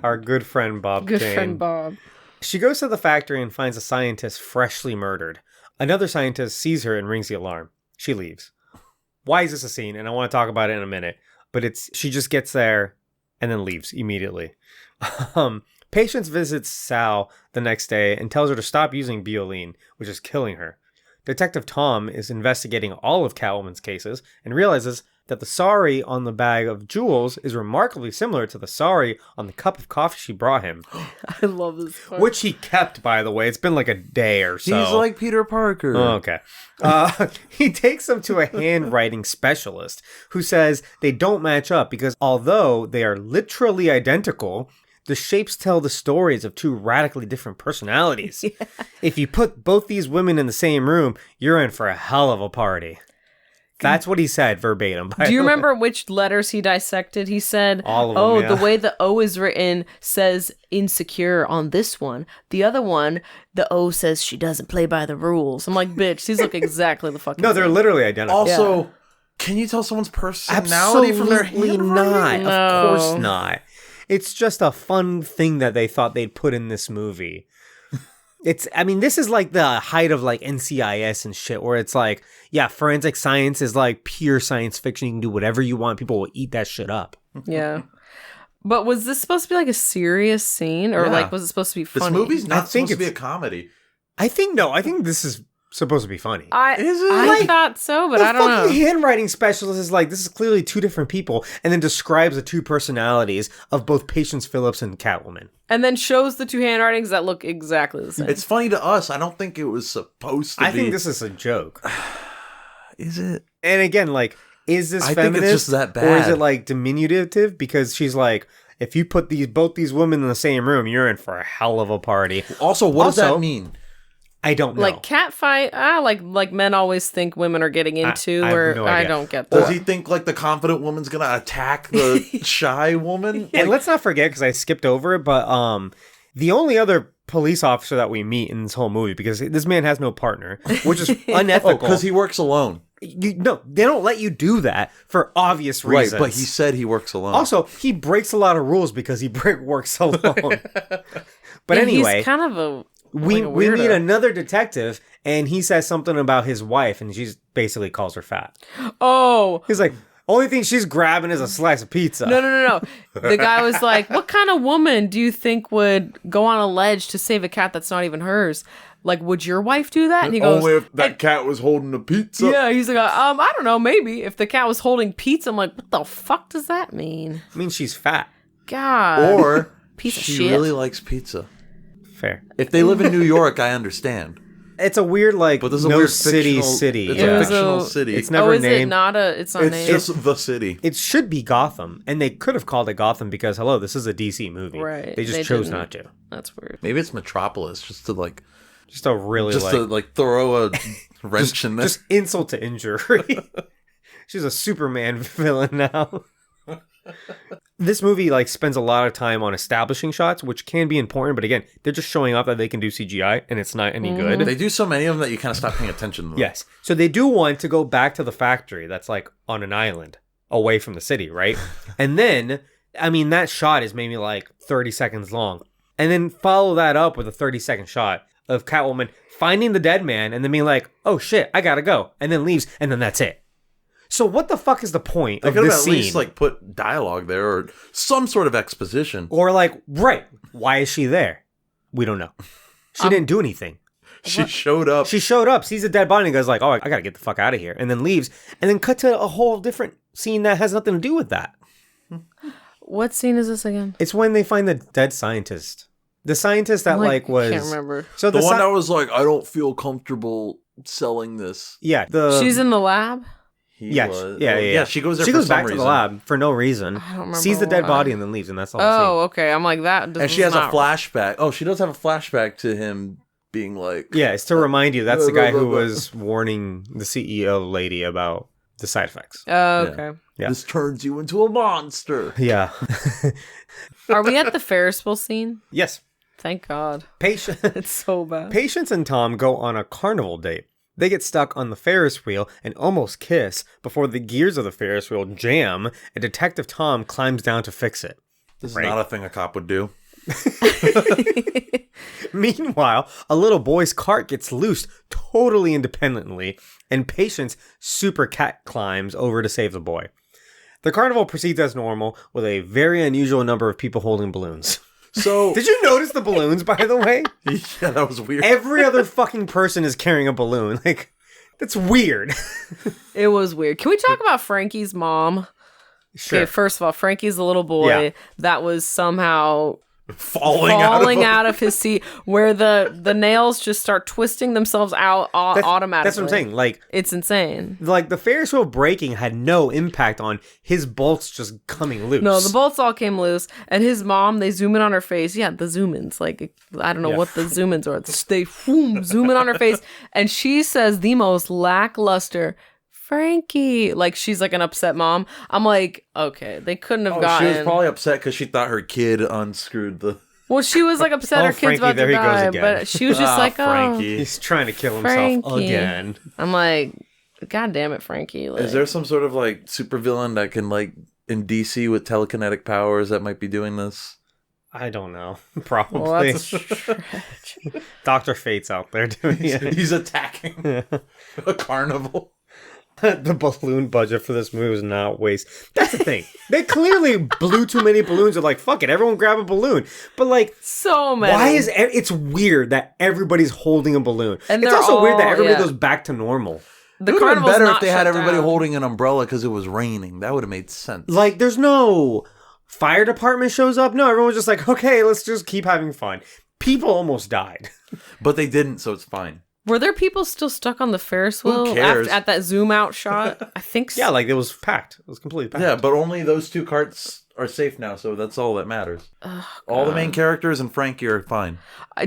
our good friend Bob. Good friend Bob. She goes to the factory and finds a scientist freshly murdered. Another scientist sees her and rings the alarm. She leaves. Why is this a scene? And I want to talk about it in a minute. But she just gets there and then leaves immediately. Patience visits Sal the next day and tells her to stop using Bioline, which is killing her. Detective Tom is investigating all of Catwoman's cases and realizes that the sari on the bag of jewels is remarkably similar to the sari on the cup of coffee she brought him. I love this part. Which he kept, by the way. It's been like a day or so. He's like Peter Parker. Oh, okay. He takes them to a handwriting specialist who says they don't match up because although they are literally identical, the shapes tell the stories of two radically different personalities. Yeah. If you put both these women in the same room, you're in for a hell of a party. That's what he said verbatim. Do you remember which letters he dissected? He said, all of them, the way the O is written says insecure on this one. The other one, the O says she doesn't play by the rules. I'm like, bitch, these look exactly the fucking No, they're same. Literally identical. Also, Can you tell someone's personality from their Absolutely handwriting? not. No. Of course not. It's just a fun thing that they thought they'd put in this movie. This is like the height of like NCIS and shit, where it's like, yeah, forensic science is like pure science fiction. You can do whatever you want. People will eat that shit up. Yeah. But was this supposed to be like a serious scene, or Yeah. like was it supposed to be funny? This movie's I not think supposed to be a it's- comedy. I think this is supposed to be funny. Is it? I Like, thought so, but the I don't know. fucking handwriting specialist is like, this is clearly two different people, and then describes the two personalities of both Patience Phillips and Catwoman. And then shows the two handwritings that look exactly the same. It's funny to us. I don't think it was supposed to be. I think this is a joke. Is it? And again, like, is this I feminist? think it's just that Or is bad. it like diminutive? Because she's like, if you put both these women in the same room, you're in for a hell of a party. Also, what does Also- that mean? I don't know. like cat fight, like men always think women are getting into, I have or no I idea. don't get Does that. he think like the confident woman's gonna attack the shy woman? And let's not forget, because I skipped over it, but the only other police officer that we meet in this whole movie, because this man has no partner, which is unethical. because he works alone. No, they don't let you do that for obvious reasons. Right, but he said he works alone. also, he breaks a lot of rules because he works alone. But anyway, he's kind of a we like a meet weirdo. another detective, and he says something about his wife, and she basically calls her fat. Oh He's like, only thing she's grabbing is a slice of pizza. no! The guy was like, "What kind of woman do you think would go on a ledge to save a cat that's not even hers? Like, would your wife do that?" And he goes, only if that cat was holding a pizza. "Yeah." He's like, I don't know, maybe if the cat was holding pizza." I'm like, "What the fuck does that mean?" I mean, she's fat. God, Or Piece of she shit. really likes pizza. Fair. If they live in New York, I understand. It's a weird, like, But this is a no weird city fictional, city. It's It a was fictional a- city. It's never oh, is named. it not a? It's not It's named. just the city. It should be Gotham, and they could have called it Gotham because, hello, this is a DC movie. Right, They just they chose didn't. not to. That's weird. Maybe it's Metropolis, just to like, Just a really, throw a wrench in this. just insult to injury. She's a Superman villain now. This movie like spends a lot of time on establishing shots, which can be important, but again, they're just showing off that they can do CGI, and it's not any good. They do so many of them that you kind of stop paying attention to them. Yes. So they do want to go back to the factory that's like on an island away from the city, right? And then, I mean, that shot is maybe like 30 seconds long. And then follow that up with a 30-second shot of Catwoman finding the dead man and then being like, oh shit, I gotta go. And then leaves, and then that's it. So what the fuck is the point They of could have this at scene? least like put dialogue there or some sort of exposition. Or like, right, why is she there? We don't know. She didn't do anything. She showed up. She showed up, sees a dead body, and goes like, oh, I gotta get the fuck out of here. And then leaves, and then cut to a whole different scene that has nothing to do with that. What scene is this again? It's when they find the dead scientist. The scientist that like was... Can't remember. So the one sci- that was like, I don't feel comfortable selling this. Yeah, the... She's in the lab. Yeah, was. yeah. She goes there. She for goes some back to reason. the lab for no reason. I don't remember Sees the dead why. body and then leaves, and that's all Oh, okay. I'm like that. And she has a flashback. Oh, she does have a flashback to him being like, Yeah, it's to remind you that's the guy who was warning the CEO lady about the side effects. Oh, okay. Yeah. this turns you into a monster. Yeah. Are we at the Ferris wheel scene? Yes. Thank God. Patience. It's so bad. Patience and Tom go on a carnival date. They get stuck on the Ferris wheel and almost kiss before the gears of the Ferris wheel jam, and Detective Tom climbs down to fix it. This is Right. not a thing a cop would do. Meanwhile, a little boy's cart gets loosed totally independently, and Patience super cat climbs over to save the boy. The carnival proceeds as normal, with a very unusual number of people holding balloons. So, Did you notice the balloons, by the way? yeah, that was weird. Every other fucking person is carrying a balloon. Like, that's weird. It was weird. Can we talk about Frankie's mom? Sure. Okay, first of all, Frankie's the little boy Yeah. that was somehow falling out of his seat, where the nails just start twisting themselves out automatically. That's what I'm saying. Like It's insane. the Ferris wheel breaking had no impact on his bolts just coming loose. No, the bolts all came loose, and his mom, they zoom in on her face. Yeah, the zoom ins. Like, I don't know Yeah. what the zoom ins are. They zoom in on her face, and she says the most lackluster, Frankie. Like, she's like an upset mom. I'm like, okay, they couldn't have She gotten. was probably upset because she thought her kid unscrewed the. Well, she was like upset Oh, her kid's Frankie, about there to he goes die, again. but she was just like, oh. Frankie. He's trying to kill himself Frankie. again. I'm like, God damn it, Frankie. Like, Is there some sort of like supervillain that can like in DC with telekinetic powers that might be doing this? I don't know. Probably. well, that's a stretch. Dr. Fate's out there doing it. He's attacking a carnival. The balloon budget for this movie was not waste. That's the thing. They clearly blew too many balloons. They're like, fuck it, everyone grab a balloon. But like, So many. why is it's weird that everybody's holding a balloon? And it's they're also weird that all- everybody yeah. goes back to normal. the It would have been carnival's better not if they had shut everybody down. holding an umbrella because it was raining. That would have made sense. Like, there's no fire department shows up. No, everyone's just like, okay, let's just keep having fun. People almost died. But they didn't, so it's fine. Were there people still stuck on the Ferris Who wheel cares? at that zoom out shot? I think so. Yeah, like it was packed. It was completely packed. Yeah, but only those 2 carts are safe now, so that's all that matters. All the main characters and Frankie are fine.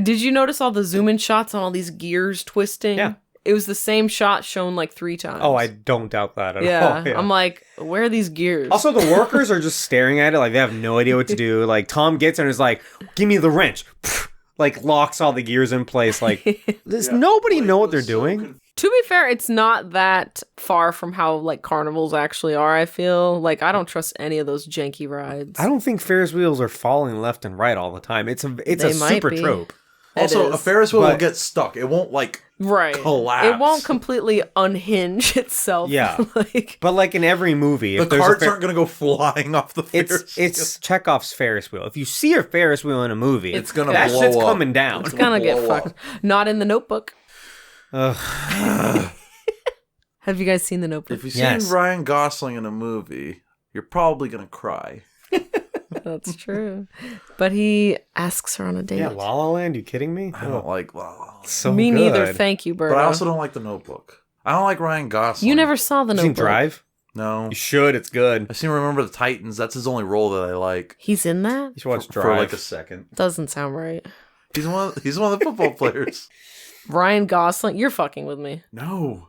Did you notice all the zoom in shots on all these gears twisting? Yeah. It was the same shot shown like 3 times. Oh, I don't doubt that at Yeah. all. Yeah. I'm like, where are these gears? Also, the workers are just staring at it like they have no idea what to do. Like, Tom gets in and is like, give me the wrench. Like, locks all the gears in place. Like, does nobody know what they're doing? To be fair, it's not that far from how like carnivals actually are, I feel. Like I don't trust any of those janky rides. I don't think Ferris wheels are falling left and right all the time. It's a They might super be. trope. Also, is. a Ferris wheel will But- get stuck. It won't, like, Right. collapse. It won't completely unhinge itself. Yeah. like But like in every movie, the if there's carts a aren't going to go flying off the Ferris it's Chekhov's Ferris wheel. If you see a Ferris wheel in a movie, It's gonna that blow shit's up. coming down. It's it's gonna get blow up. fucked. Not in the Notebook. Ugh. Have you guys seen the Notebook? If you've seen Yes. Ryan Gosling in a movie, you're probably going to cry. That's true. But he asks her on a date. Yeah, La La Land. You kidding me? I don't like La La Land. So Me neither. good. Thank you, Berto. But I also don't like The Notebook. I don't like Ryan Gosling. You never saw the You seen Notebook. Drive? No. You should. It's good. I seem to remember The Titans. That's his only role that I like. He's in that? You should watch Drive. For like a second. Doesn't sound right. He's one of the football players. Ryan Gosling, you're fucking with me. No.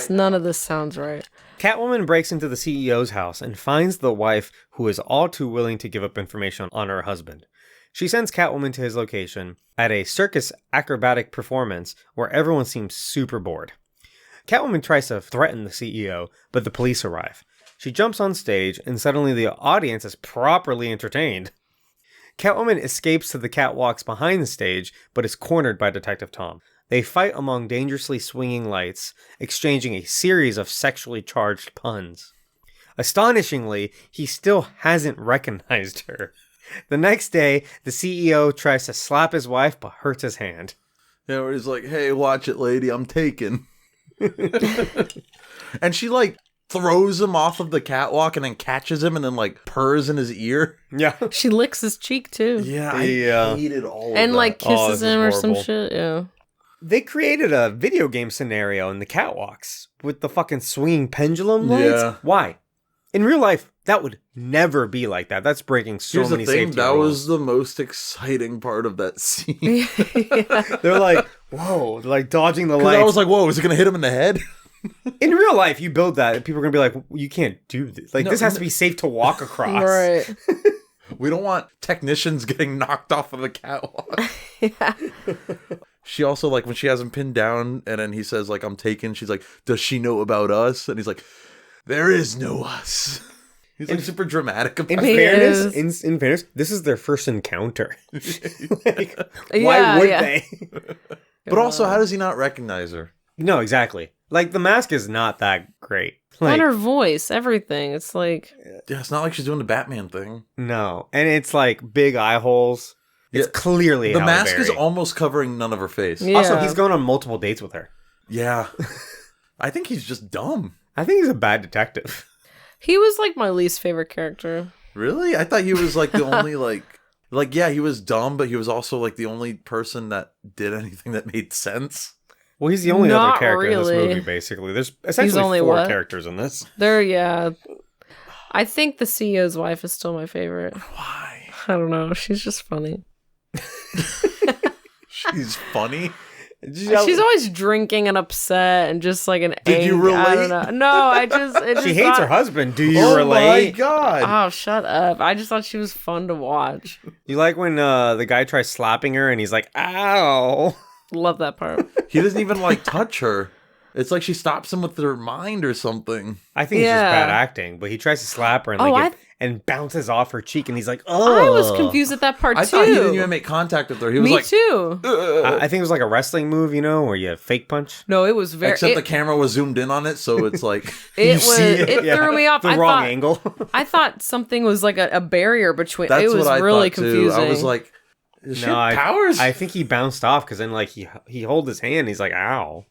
None of this sounds right. Catwoman breaks into the CEO's house and finds the wife who is all too willing to give up information on her husband. She sends Catwoman to his location at a circus acrobatic performance where everyone seems super bored. Catwoman tries to threaten the CEO, but the police arrive. She jumps on stage and suddenly the audience is properly entertained. Catwoman escapes to the catwalks behind the stage, but is cornered by Detective Tom. They fight among dangerously swinging lights, exchanging a series of sexually charged puns. Astonishingly, he still hasn't recognized her. The next day, the CEO tries to slap his wife but hurts his hand. Yeah, where he's like, hey, watch it, lady. I'm taken. And she, like, throws him off of the catwalk and then catches him and then, like, purrs in his ear. Yeah. She licks his cheek too. Yeah, Yeah. I hated all of And that. like Oh, kisses this is him or some horrible. shit. Yeah. They created a video game scenario in the catwalks with the fucking swinging pendulum lights. Yeah. Why? In real life, that would never be like that. That's breaking so Here's many the thing, safety that rules. was the most exciting part of that scene. Yeah. They're like, whoa, they're like dodging the 'Cause lights. I was like, whoa, is it going to hit him in the head? In real life, you build that, and people are gonna be like, you can't do this. Like, No, this has to be safe to walk across. Right. We don't want technicians getting knocked off of the catwalk. Yeah. She also, like, when she has him pinned down and then he says, like, I'm taken, she's like, does she know about us? And he's like, there is no us. He's like super dramatic about In He fairness, is. in fairness, this is their first encounter. Like, why Yeah, would yeah. they? But also, how does he not recognize her? No, exactly. Like, the mask is not that great. Like, And her voice, everything. It's like Yeah, it's not like she's doing the Batman thing. no. And it's like big eye holes. It's Yeah. clearly The Halle mask is Berry. almost covering none of her face. Yeah. Also, he's going on multiple dates with her. Yeah. I think he's just dumb. I think he's a bad detective. he was like my least favorite character. Really? I thought he was like the only like yeah, he was dumb, but he was also like the only person that did anything that made sense. Well, he's the only Not other character in really. this movie, basically. There's essentially only 4 what? characters in this. Yeah. I think the CEO's wife is still my favorite. Why? I don't know. She's just funny. She's funny. She's always drinking and upset and just like an Did you I relate? don't know. No, I just it She just hates thought- her husband. Do you Oh my relate? god. Oh, shut up. I just thought she was fun to watch. You like when the guy tries slapping her and he's like, ow. Love that part. He doesn't even like touch her. It's like she stops him with her mind or something. I think it's just bad acting, but he tries to slap her and and bounces off her cheek, and he's like, "Oh!" I was confused at that part too. I thought he didn't even make contact with her. He was Me like, too. I think it was like a wrestling move, where you fake punch. No, it was very. Except the camera was zoomed in on it, so it's like it threw me off. The wrong angle. I thought something was like a barrier between. That's it was what I really thought confusing. too. I was like, "Is she powers?" I think he bounced off because then like he hold his hand. And he's like, "Ow!"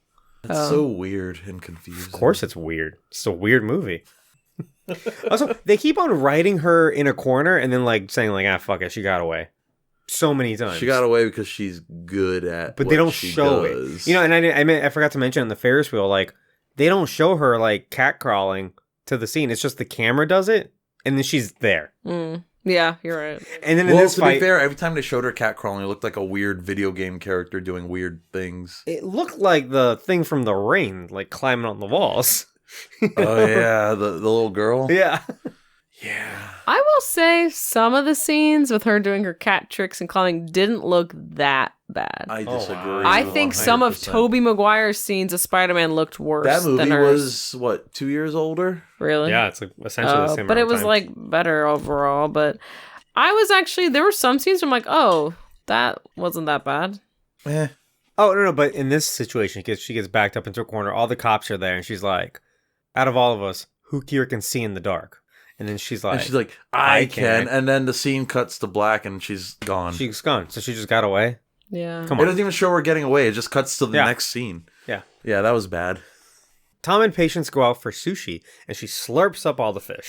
It's so weird and confusing. Of course, it's weird. It's a weird movie. Also, they keep on writing her in a corner and then like saying like, fuck it, she got away. So many times. She got away because she's good at but they don't show it. And I forgot to mention on the Ferris wheel, like, they don't show her like cat crawling to the scene. It's just the camera does it and then she's there. Yeah, you're right. And then in this fight, to be fair, every time they showed her cat crawling, it looked like a weird video game character doing weird things. it looked like the thing from The Ring, like climbing on the walls. Oh yeah, the little girl. Yeah. Yeah. I will say some of the scenes with her doing her cat tricks and climbing didn't look that bad. I disagree. I think some of 100%. Tobey Maguire's scenes of Spider-Man looked worse. That movie than hers. was what, 2 years older? Really? Yeah, it's like essentially the same. But amount it of was time. like better overall. But I was actually, there were some scenes where I'm like, oh, that wasn't that bad. Eh. Oh no! But in this situation, she gets backed up into a corner. All the cops are there, and she's like, "Out of all of us, who here can see in the dark?" And then she's like, I can. And then the scene cuts to black, and she's gone. She's gone. So she just got away. Yeah. Come It on. doesn't even show her getting away. It just cuts to the next scene. Yeah. Yeah, that was bad. Tom and Patience go out for sushi, and she slurps up all the fish.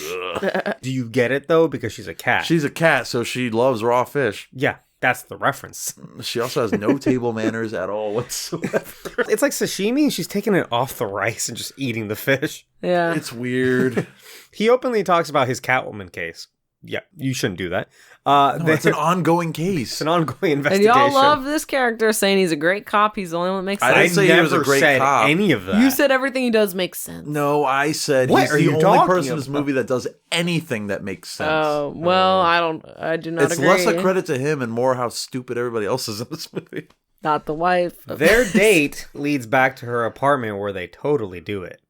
Do you get it though? Because she's a cat. She's a cat, so she loves raw fish. Yeah, that's the reference. She also has no table manners at all whatsoever. It's like sashimi, and she's taking it off the rice and just eating the fish. Yeah. It's weird. He openly talks about his Catwoman case. Yeah, you shouldn't do that. No, it's an ongoing case. It's an ongoing And investigation. y'all love this character saying he's a great cop. He's the only one that makes I sense. didn't say he was a great said cop. any of that. You said everything he does makes sense. No, I said What he's are the you only talking person in this about? movie that does anything that makes sense. Oh, well, I do not It's agree. less a credit to him and more how stupid everybody else is in this movie. Not the wife. Their date leads back to her apartment where they totally do it.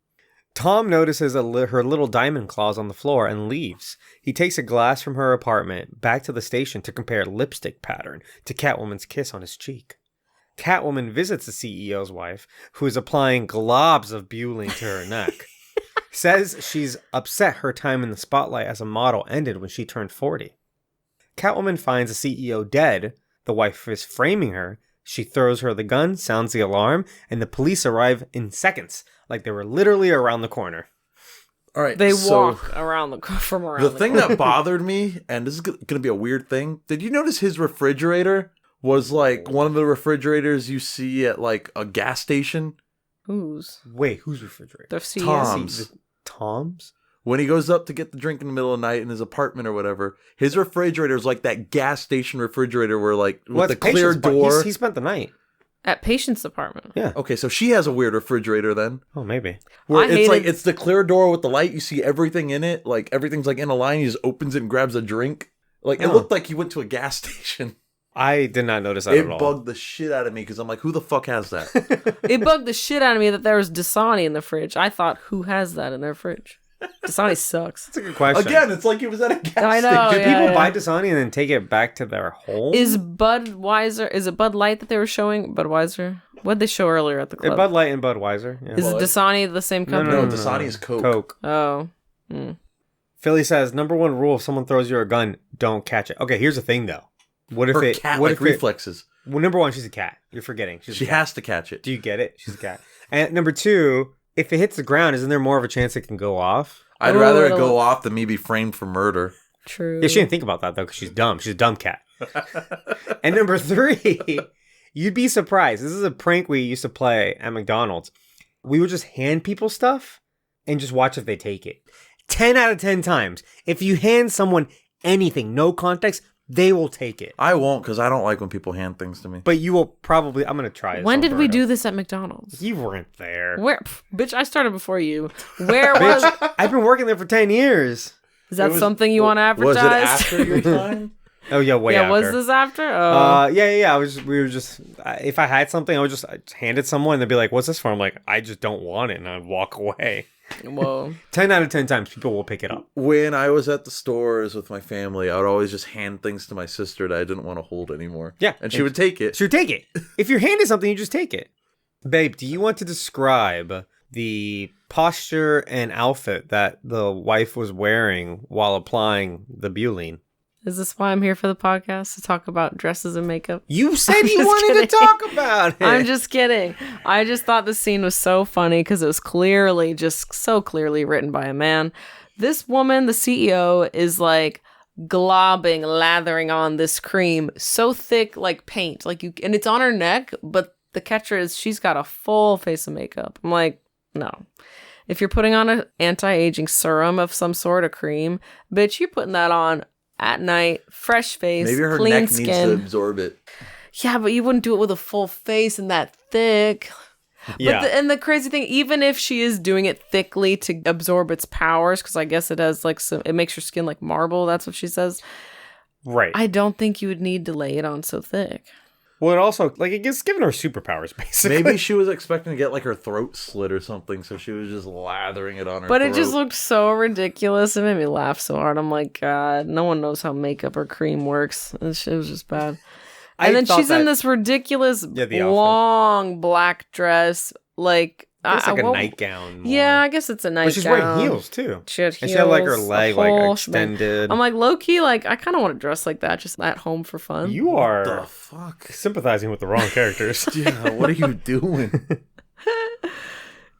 Tom notices her little diamond claws on the floor and leaves. He takes a glass from her apartment back to the station to compare lipstick pattern to Catwoman's kiss on his cheek. Catwoman visits the CEO's wife, who is applying globs of Buelling to her neck. Says she's upset her time in the spotlight as a model ended when she turned 40. Catwoman finds the CEO dead. The wife is framing her. She throws her the gun, sounds the alarm, and the police arrive in seconds, like they were literally around the corner. All right, They so walk around from around the the thing corner. that bothered me, and this is going to be a weird thing, did you notice his refrigerator was like one of the refrigerators you see at like a gas station? Whose? Wait, whose refrigerator? The CEO. Tom's. Tom's? When he goes up to get the drink in the middle of the night in his apartment or whatever, his refrigerator is like that gas station refrigerator where like with the clear door. He spent the night. At Patient's apartment. Yeah. Okay, so she has a weird refrigerator then. Oh, maybe. Where I it's like hated- it's the clear door with the light. You see everything in it. Like everything's like in a line. He just opens it and grabs a drink. Like it Oh. looked like he went to a gas station. I did not notice that It at all. bugged the shit out of me because I'm like, who the fuck has that? It bugged the shit out of me that there was Dasani in the fridge. I thought, who has that in their fridge? Dasani sucks. That's a good question. Again, it's like he was at a gas I know, station. Do yeah, people yeah. buy Dasani and then take it back to their home? Is Budweiser, is it Bud Light that they were showing? Budweiser? What did they show earlier at the club? Bud Light and Budweiser. Yeah. Is Dasani the same company? No, Dasani is Coke. Coke. Oh. Philly says, #1 rule: if someone throws you a gun, don't catch it. Okay, here's the thing though. What if Her it? cat what like if it? reflexes. Well, #1, she's a cat. You're forgetting. She's a She cat. has to catch it. Do you get it? She's a cat. And #2, if it hits the ground, isn't there more of a chance it can go off? I'd Oh, rather it it'll- go off than me be framed for murder. True. Yeah, she didn't think about that though, because she's dumb. She's a dumb cat. And #3, you'd be surprised. This is a prank we used to play at McDonald's. We would just hand people stuff and just watch if they take it. 10 out of 10 times, if you hand someone anything, no context, they will take it. I won't because I don't like when people hand things to me. But you will probably. I'm gonna try it. When did we do this at McDonald's? You weren't there. Where? Pff, bitch, I started before you. Where was... Bitch, I've been working there for 10 years. Is that It was- something you want to Was advertise? it after your time? Oh yeah, way Yeah, after. was this after? Oh. Yeah. We were just. If I had something, I'd hand it someone. And they'd be like, "What's this for?" I'm like, "I just don't want it," and I'd walk away. Whoa. 10 out of 10 times, people will pick it up. When I was at the stores with my family, I would always just hand things to my sister that I didn't want to hold anymore. Yeah, and she would take it. She would take it. If you're handed something, you just take it. Babe, do you want to describe the posture and outfit that the wife was wearing while applying the butylene? Is this why I'm here for the podcast? To talk about dresses and makeup? You said you wanted to talk about it. I'm just kidding. I just thought the scene was so funny because it was clearly, just so clearly written by a man. This woman, the CEO, is like globbing, lathering on this cream so thick like paint. And it's on her neck, but the catcher is she's got a full face of makeup. I'm like, no. If you're putting on an anti-aging serum of some sort of cream, bitch, you're putting that on at night, fresh face, Maybe her clean neck skin. needs to absorb it. Yeah, but you wouldn't do it with a full face and that thick. Yeah. But the crazy thing, even if she is doing it thickly to absorb its powers, because I guess it has it makes your skin like marble. That's what she says. Right. I don't think you would need to lay it on so thick. Well, it also, it gets given her superpowers, basically. Maybe she was expecting to get like her throat slit or something, so she was just lathering it on her But throat. it just looked so ridiculous. It made me laugh so hard. I'm like, God, no one knows how makeup or cream works. It was just bad. And then she's in this ridiculous long black dress, It's like a nightgown. More. Yeah, I guess it's a nightgown. But she's wearing heels too. She had heels. And she had her leg extended. I'm like, low key, I kind of want to dress like that, just at home for fun. You are the fuck sympathizing with the wrong characters. Yeah, what are you doing?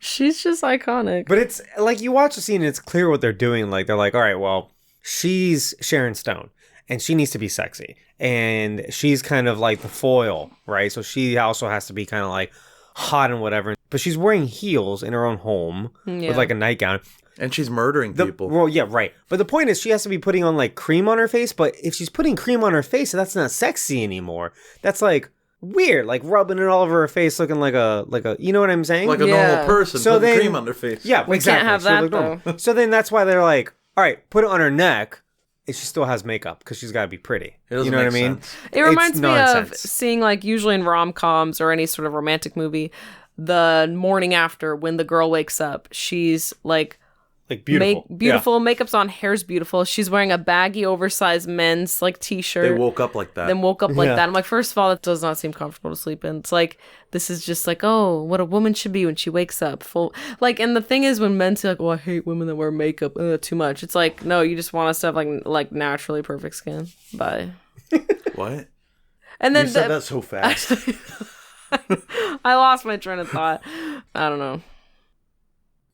She's just iconic. But it's you watch the scene and it's clear what they're doing. They're like, all right, well, she's Sharon Stone and she needs to be sexy. And she's kind of like the foil, right? So she also has to be kind of hot and whatever. But she's wearing heels in her own home with a nightgown. And she's murdering people. Well, yeah, right. But the point is she has to be putting on cream on her face. But if she's putting cream on her face, that's not sexy anymore. That's weird, rubbing it all over her face, looking like a you know what I'm saying? Like a normal person putting cream on their face. Yeah, we exactly. can't have that though. So then that's why they're like, all right, put it on her neck. And she still has makeup because she's got to be pretty. You know what I mean? Sense. It reminds me of seeing usually in rom-coms or any sort of romantic movie, the morning after when the girl wakes up, she's beautiful. Beautiful. Makeup's on, hair's beautiful. She's wearing a baggy, oversized men's t-shirt. They woke up like that. Then woke up like that. I'm like, first of all, it does not seem comfortable to sleep in. It's this is just oh, what a woman should be when she wakes up. Full and the thing is when men say oh, I hate women that wear makeup too much. It's no, you just want us to have naturally perfect skin. Bye. What? And then you said that so fast. I lost my train of thought. I don't know.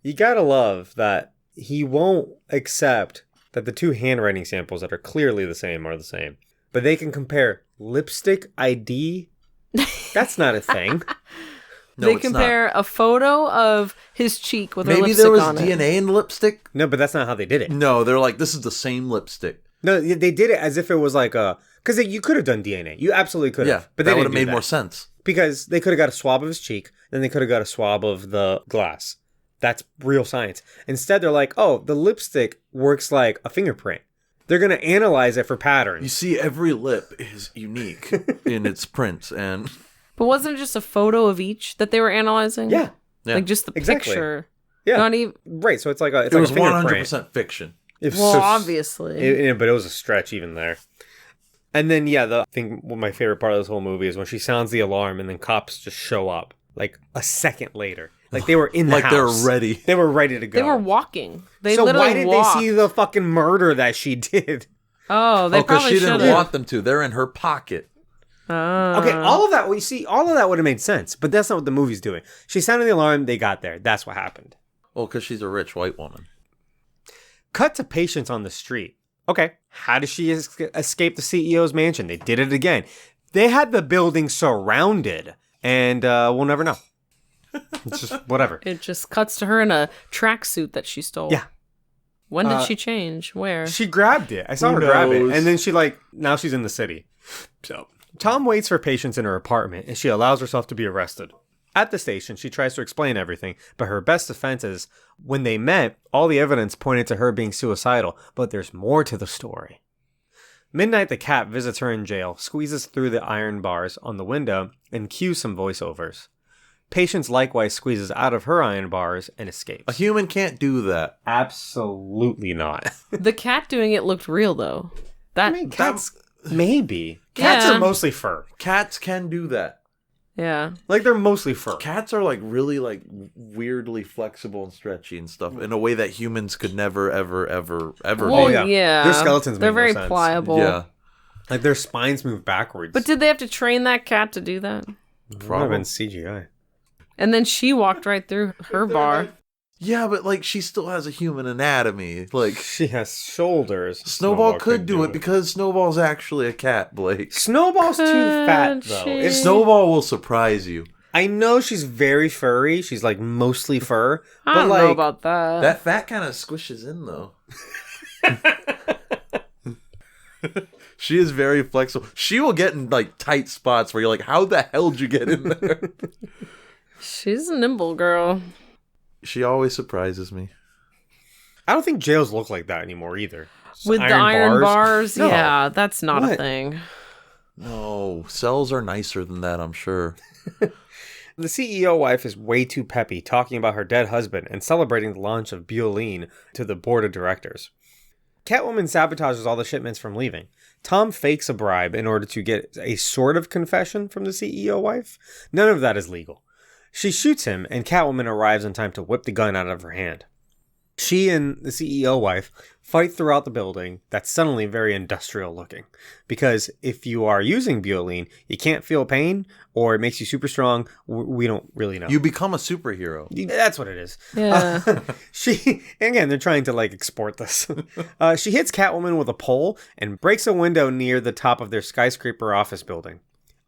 You gotta love that he won't accept that the two handwriting samples that are clearly the same are the same. But they can compare lipstick ID. That's not a thing. No, they compare a photo of his cheek with her Maybe lipstick there was on DNA it. in the lipstick? No, but that's not how they did it. No, they're this is the same lipstick. No, they did it as if it was because you could have done DNA. You absolutely could have. Yeah, but that they would didn't have do made more sense. Because they could have got a swab of his cheek, then they could have got a swab of the glass. That's real science. Instead, they're oh, the lipstick works like a fingerprint. They're going to analyze it for patterns. You see, every lip is unique in its prints. But wasn't it just a photo of each that they were analyzing? Yeah. Just the picture. Yeah. Not even... Right, so it's it was a fingerprint. 100% fiction. Obviously. But it was a stretch even there. And then, I think my favorite part of this whole movie is when she sounds the alarm and then cops just show up a second later. They were in the house. They're ready. They were ready to go. They were walking. They so literally why did walked. they see the fucking murder that she did? Oh, they because probably she didn't should've. want them to. They're in her pocket. Okay, all of that would have made sense, but that's not what the movie's doing. She sounded the alarm, they got there. That's what happened. Well, because she's a rich white woman. Cut to Patience on the street. Okay, how does she escape the CEO's mansion? They did it again. They had the building surrounded, and we'll never know. It's just whatever. It just cuts to her in a tracksuit that she stole. Yeah. When did she change? Where? She grabbed it. I saw her grab it, and then she now she's in the city. So Tom waits for Patience in her apartment, and she allows herself to be arrested. At the station, she tries to explain everything, but her best defense is, when they met, all the evidence pointed to her being suicidal, but there's more to the story. Midnight the cat visits her in jail, squeezes through the iron bars on the window, and cues some voiceovers. Patience likewise squeezes out of her iron bars and escapes. A human can't do that. Absolutely not. The cat doing it looked real, though. Cats, maybe. Cats Yeah. are mostly fur. Cats can do that. Yeah. Like, they're mostly fur. Cats are like really like weirdly flexible and stretchy and stuff in a way that humans could never, ever, ever, ever Well, do. yeah. yeah. Their skeletons They're make no very sense. pliable. Yeah, Like, their spines move backwards. But did they have to train that cat to do that? It would have been CGI. And then she walked right through her bar. yeah, but like she still has a human anatomy. Like She has shoulders. Snowball could do it because Snowball's actually a cat, Blake. Snowball's too fat, Could though. she? It's Snowball will surprise you. I know she's very furry. She's like mostly fur. I but don't like, know about that. That fat kind of squishes in though. She is very flexible. She will get in like tight spots where you're like, how the hell did you get in there? She's a nimble girl. She always surprises me. I don't think jails look like that anymore either. Just With the iron bars, No. yeah, that's not a What? thing. No, cells are nicer than that, I'm sure. The CEO wife is way too peppy, talking about her dead husband and celebrating the launch of Bioline to the board of directors. Catwoman sabotages all the shipments from leaving. Tom fakes a bribe in order to get a sort of confession from the CEO wife. None of that is legal. She shoots him, and Catwoman arrives in time to whip the gun out of her hand. She and the CEO wife fight throughout the building that's suddenly very industrial looking. Because if you are using Bioline, you can't feel pain, or it makes you super strong. We don't really know. You become a superhero. That's what it is. Yeah. Again, they're trying to like export this. She hits Catwoman with a pole and breaks a window near the top of their skyscraper office building.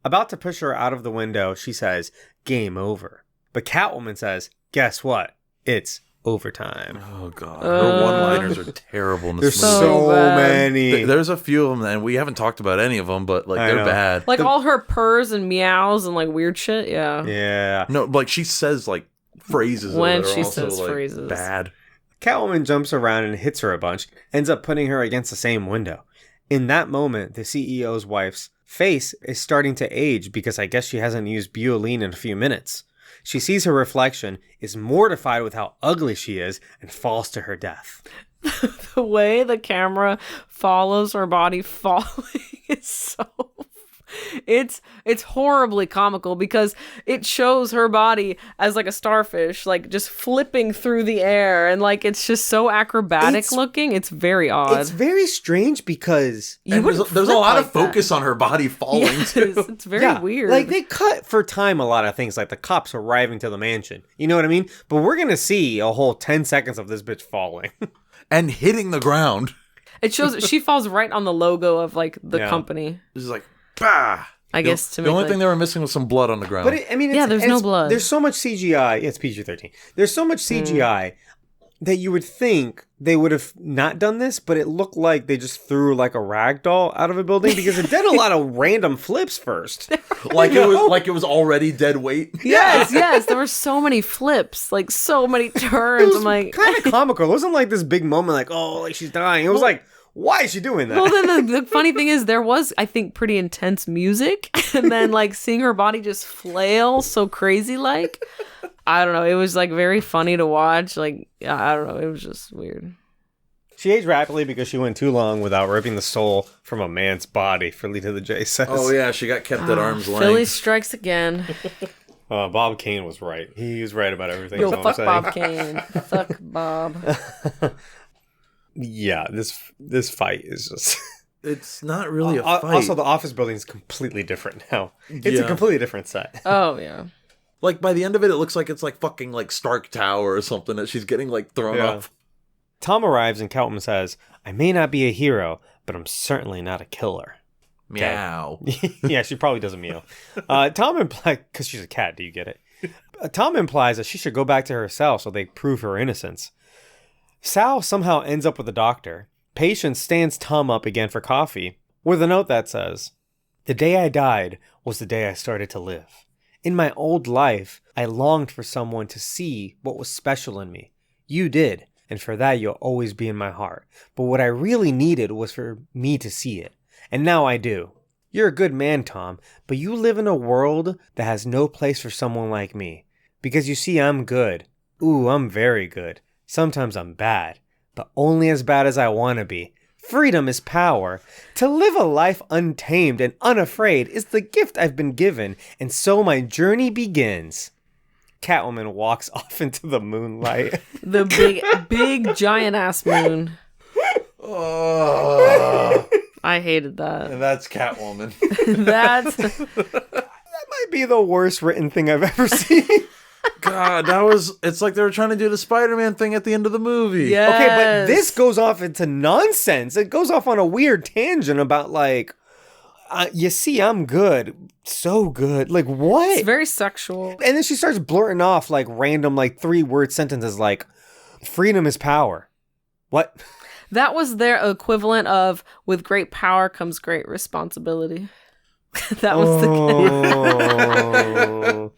About to push her out of the window, she says, "Game over." But Catwoman says, "Guess what? It's overtime." Oh god, her one-liners are terrible in There's this so movie. so bad. many. There's a few of them, and we haven't talked about any of them, but like I they're know. bad. Like all her purrs and meows and like weird shit, yeah. Yeah. No, like she says like phrases When that are she also, says like, phrases. bad. Catwoman jumps around and hits her a bunch, ends up putting her against the same window. In that moment, the CEO's wife's face is starting to age because I guess she hasn't used Bioline in a few minutes. She sees her reflection, is mortified with how ugly she is, and falls to her death. The way the camera follows her body falling is so it's horribly comical because it shows her body as like a starfish, like just flipping through the air, and like it's just so acrobatic It's- looking. It's very odd. It's very strange because You And wouldn't there's a flip lot like of focus on her body falling Yes, too. it's very weird. Like they cut for time a lot of things, like the cops arriving to the mansion. You know what I mean? But we're gonna see a whole 10 seconds of this bitch falling. And hitting the ground. It shows she falls right on the logo of like the Yeah. company. It's like, bah! I guess to The make only like, thing they were missing was some blood on the ground. But I mean, Yeah, there's no blood. There's so much CGI. It's PG-13. There's so much CGI that you would think they would have not done this, but it looked like they just threw like a rag doll out of a building because it did a lot of random flips first. like it was already dead weight. yes, there were so many flips, like so many It turns. was I'm like, kind of comical. It wasn't like this big moment, like oh, like she's dying. It was like, why is she doing that? well, then the funny thing is, there was, I think, pretty intense music, and then like seeing her body just flail so crazy, like I don't know, it was like very funny to watch. Like I don't know, it was just weird. She aged rapidly because she went too long without ripping the soul from a man's body. Lita the J says. Oh yeah, she got kept at arm's length. Philly strikes again. Bob Kane was right. He was right about everything. Yo, is all fuck I'm Bob Kane. Fuck Bob. Yeah, this fight is just. It's not really a fight. Also, the office building is completely different now. It's a Yeah. completely different set. Oh yeah. Like by the end of it, it looks like it's like fucking like Stark Tower or something that she's getting like thrown Yeah. up. Tom arrives and Catwoman says, "I may not be a hero, but I'm certainly not a killer." Meow. Yeah, she probably doesn't meow. Tom implies, because she's a cat, do you get it? Tom implies that she should go back to her cell so they prove her innocence. Sal somehow ends up with the doctor. Patience stands Tom up again for coffee, with a note that says, "The day I died was the day I started to live. In my old life, I longed for someone to see what was special in me. You did, and for that you'll always be in my heart. But what I really needed was for me to see it. and now I do. You're a good man, Tom, but you live in a world that has no place for someone like me. Because you see, I'm good. Ooh, I'm very good. Sometimes I'm bad, but only as bad as I want to be. Freedom is power. To live a life untamed and unafraid is the gift I've been given, and so my journey begins. Catwoman walks off into the moonlight. The big giant ass moon. Oh, I hated that. and that's Catwoman. That's That might be the worst written thing I've ever seen. God, it's like they were trying to do the Spider-Man thing at the end of the movie. yeah. Okay, but this goes off into nonsense. It goes off on a weird tangent about like, you see, I'm good. So good. Like, what? It's very sexual. And then she starts blurting off like random, like 3-word sentences like, freedom is power. What? That was their equivalent of with great power comes great responsibility. That was Oh.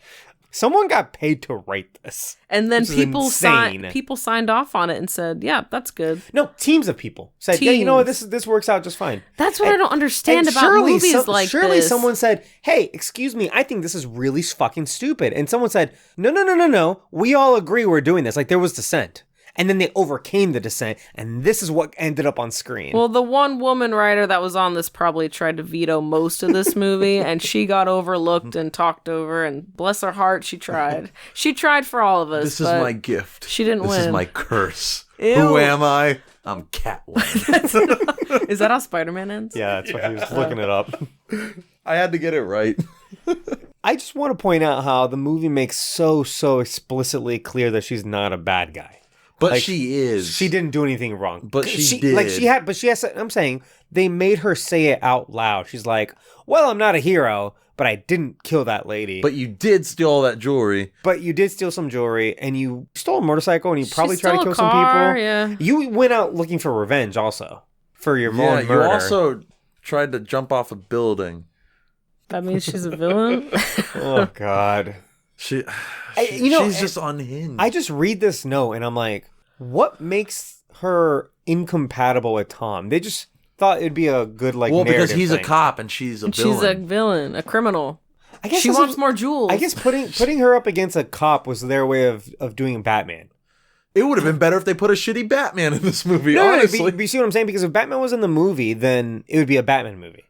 Someone got paid to write this. and then This is people insane. signed off on it and said, "Yeah, that's good." No, teams of people said, yeah, you know what, Teams. this works out just fine. That's what I don't And understand about movies like surely this. someone said, hey, excuse me, I think this is really fucking stupid. And someone said, no, we all agree we're doing this. Like, there was dissent. And then they overcame the dissent, and this is what ended up on screen. Well, the one woman writer that was on this probably tried to veto most of this movie, and she got overlooked and talked over, and bless her heart, she tried. She tried for all of us. This is but my gift. She didn't This win. is my curse. Ew. Who am I? I'm Catwoman. Is that how Spider-Man ends? Yeah, that's what he was looking it up. I had to get it right. I just want to point out how the movie makes so explicitly clear that she's not a bad guy. But Like, she is. She didn't do anything wrong. But she did. Like, she has, I'm saying, they made her say it out loud. She's like, well, I'm not a hero, but I didn't kill that lady. But you did steal all that jewelry. But you did steal some jewelry, and you stole a motorcycle, and you probably She tried to stole kill a some car, people. yeah. You went out looking for revenge also for your Yeah, own you murder. also tried to jump off a building. That means she's a villain? Oh, God. She's and- just unhinged. I just read this note, and I'm like, what makes her incompatible with Tom? They just thought it'd be a good, like, well, because narrative he's thing. a cop and she's a And villain. she's a villain, a criminal. I guess She this wants is- more jewels. I guess putting her up against a cop was their way of doing Batman. It would have been better if they put a shitty Batman in this movie, No, honestly. but you see what I'm saying? Because if Batman was in the movie, then it would be a Batman movie.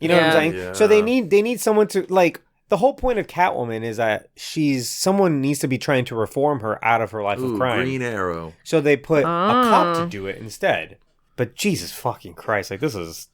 You know what I'm Yeah. saying? Yeah. So they need someone to, like, the whole point of Catwoman is that someone needs to be trying to reform her out of her life Ooh, of crime. Green Arrow. So they put a cop to Ah. do it instead. But Jesus fucking Christ, like, this is...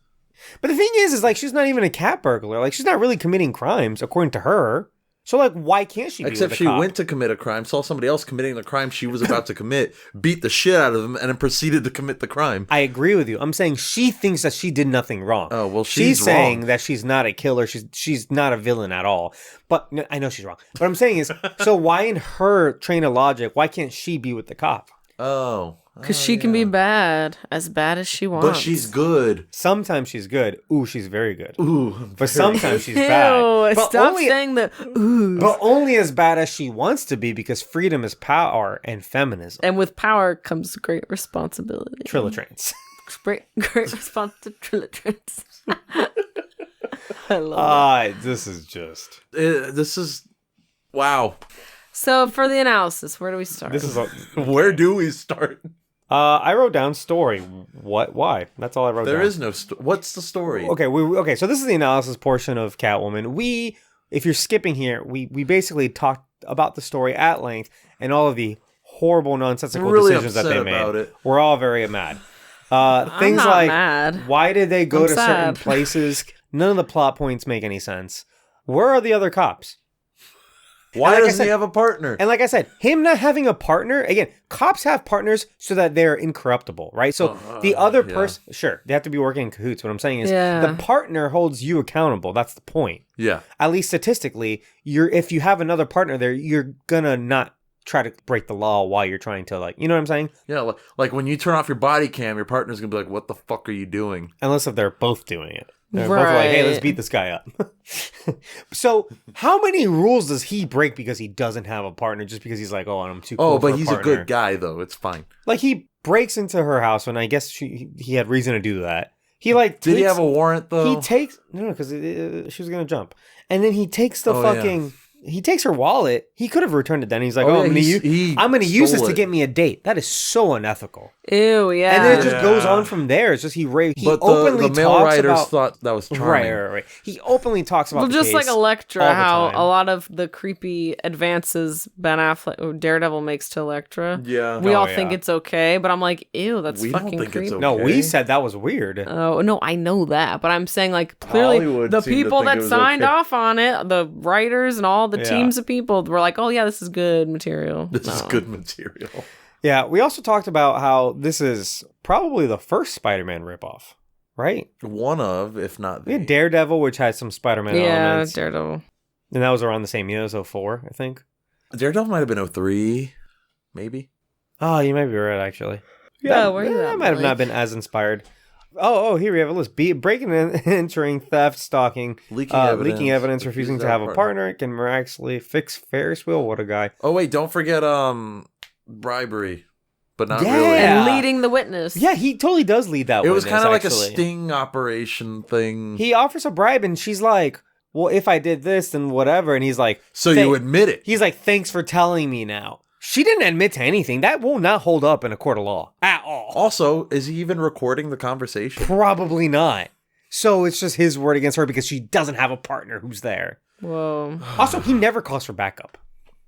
But the thing is like, she's not even a cat burglar. Like, she's not really committing crimes, according to her. So, like, why can't she be Except with a she cop? went to commit a crime, saw somebody else committing the crime she was about to commit, beat the shit out of them, and then proceeded to commit the crime. I agree with you. I'm saying she thinks that she did nothing wrong. Oh, well, she's she's saying wrong. that she's not a killer. She's not a villain at all. But no, I know she's wrong. What I'm saying is, so why in her train of logic, why can't she be with the cop? Oh. Because she can be bad as she wants. But she's good. Sometimes she's good. Ooh, she's very good. Ooh. But sometimes she's bad. Ew, But stop only, saying the ooh. but only as bad as she wants to be, because freedom is power and feminism. And with power comes great responsibility. Trillatrans. Great responsibility. I love it. This is just... This is... Wow. So for the analysis, where do we start? This is... Where do we start? I wrote down story. What? Why? That's all I wrote down. There is no... What's the story? Okay, so this is the analysis portion of Catwoman. If you're skipping here, we basically talked about the story at length and all of the horrible, nonsensical Really decisions that upset they made. about it. We're all very mad. I'm Things not like, mad. why did they go I'm to certain sad. places? None of the plot points make any sense. Where are the other cops? Why like I doesn't said- he have a partner? And like I said, him not having a partner, again, cops have partners so that they're incorruptible, right? So the other yeah. person, sure, they have to be working in cahoots. What I'm saying is Yeah. the partner holds you accountable. That's the point. Yeah. At least statistically, if you have another partner there, you're gonna not try to break the law while you're trying to, like, you know what I'm saying? Yeah, like when you turn off your body cam, your partner's going to be like, what the fuck are you doing? Unless if they're both doing it. They're both like, hey, let's Right. beat this guy up. So how many rules does he break because he doesn't have a partner, just because he's like, oh, I'm too cool Oh, for but he's a partner? good guy, though. It's fine. Like, he breaks into her house, and I guess he had reason to do that. He like Did he have a warrant though? He takes no, because she was gonna jump, and then he takes the fucking. Yeah. He takes her wallet. He could have returned it then. He's like, Oh, I'm going to use this stole to it. get me a date. That is so unethical. Ew, yeah. And then it just goes on from there. It's just he But openly the male talks writers about, thought that was charming. right. He openly talks about Well, the just like case Elektra, all the how time. a lot of the creepy advances Ben Affleck or Daredevil makes to Elektra. Yeah. We Oh, all think it's okay, but I'm like, ew, that's We don't fucking think creepy. it's No, okay. we said that was weird. Oh, no, I know that, but I'm saying like clearly Hollywood the seemed to people think that it was signed okay. off on it, the writers and all the Yeah. teams of people were like, oh yeah, this is good material. This is No. good material. Yeah, we also talked about how this is probably the first Spider-Man ripoff, right? One of, if not We the. had Daredevil, which had some Spider-Man Yeah, elements. Daredevil. And that was around the same year as 04, I think. Daredevil might have been 03, maybe. Oh, you might be right, actually. Yeah, where you that at, might have Blake? not been as inspired. Oh, here we have a list. Breaking and entering, theft, stalking, Leaking leaking evidence, refusing to have a partner, can miraculously fix Ferris wheel. What a guy. Oh, wait, don't forget bribery. But not Yeah. really. And leading the witness. Yeah, he totally does lead that It was witness, kind of like a actually. sting operation thing. He offers a bribe, and she's like, well, if I did this, then whatever. And he's like, So you admit it. He's like, thanks for telling me now. She didn't admit to anything. That will not hold up in a court of law at all. Also, is he even recording the conversation? Probably not. So it's just his word against her because she doesn't have a partner who's there. Whoa. Also, he never calls for backup.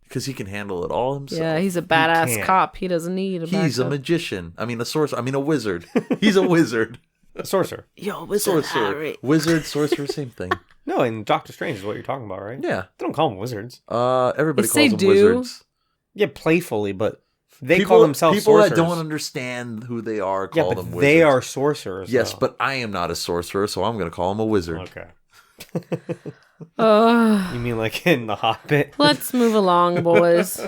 Because he can handle it all himself. Yeah, he's a badass can't. cop. He doesn't need a He's a backup. magician. I mean, a sorcerer. I mean, a wizard. He's a wizard. A sorcerer. Yo, Wizard Sorcerer. Harry. Wizard, sorcerer, same thing. No, and Doctor Strange is what you're talking about, right? Yeah. They don't call them wizards. Everybody Yes, calls they them do. wizards. Yeah, playfully, but they call themselves people sorcerers. that don't understand who they are Yeah, call but them wizards. they are sorcerers. Yes, though. but I am not a sorcerer, so I'm going to call him a wizard. Okay. You mean like in The Hobbit? Let's move along, boys.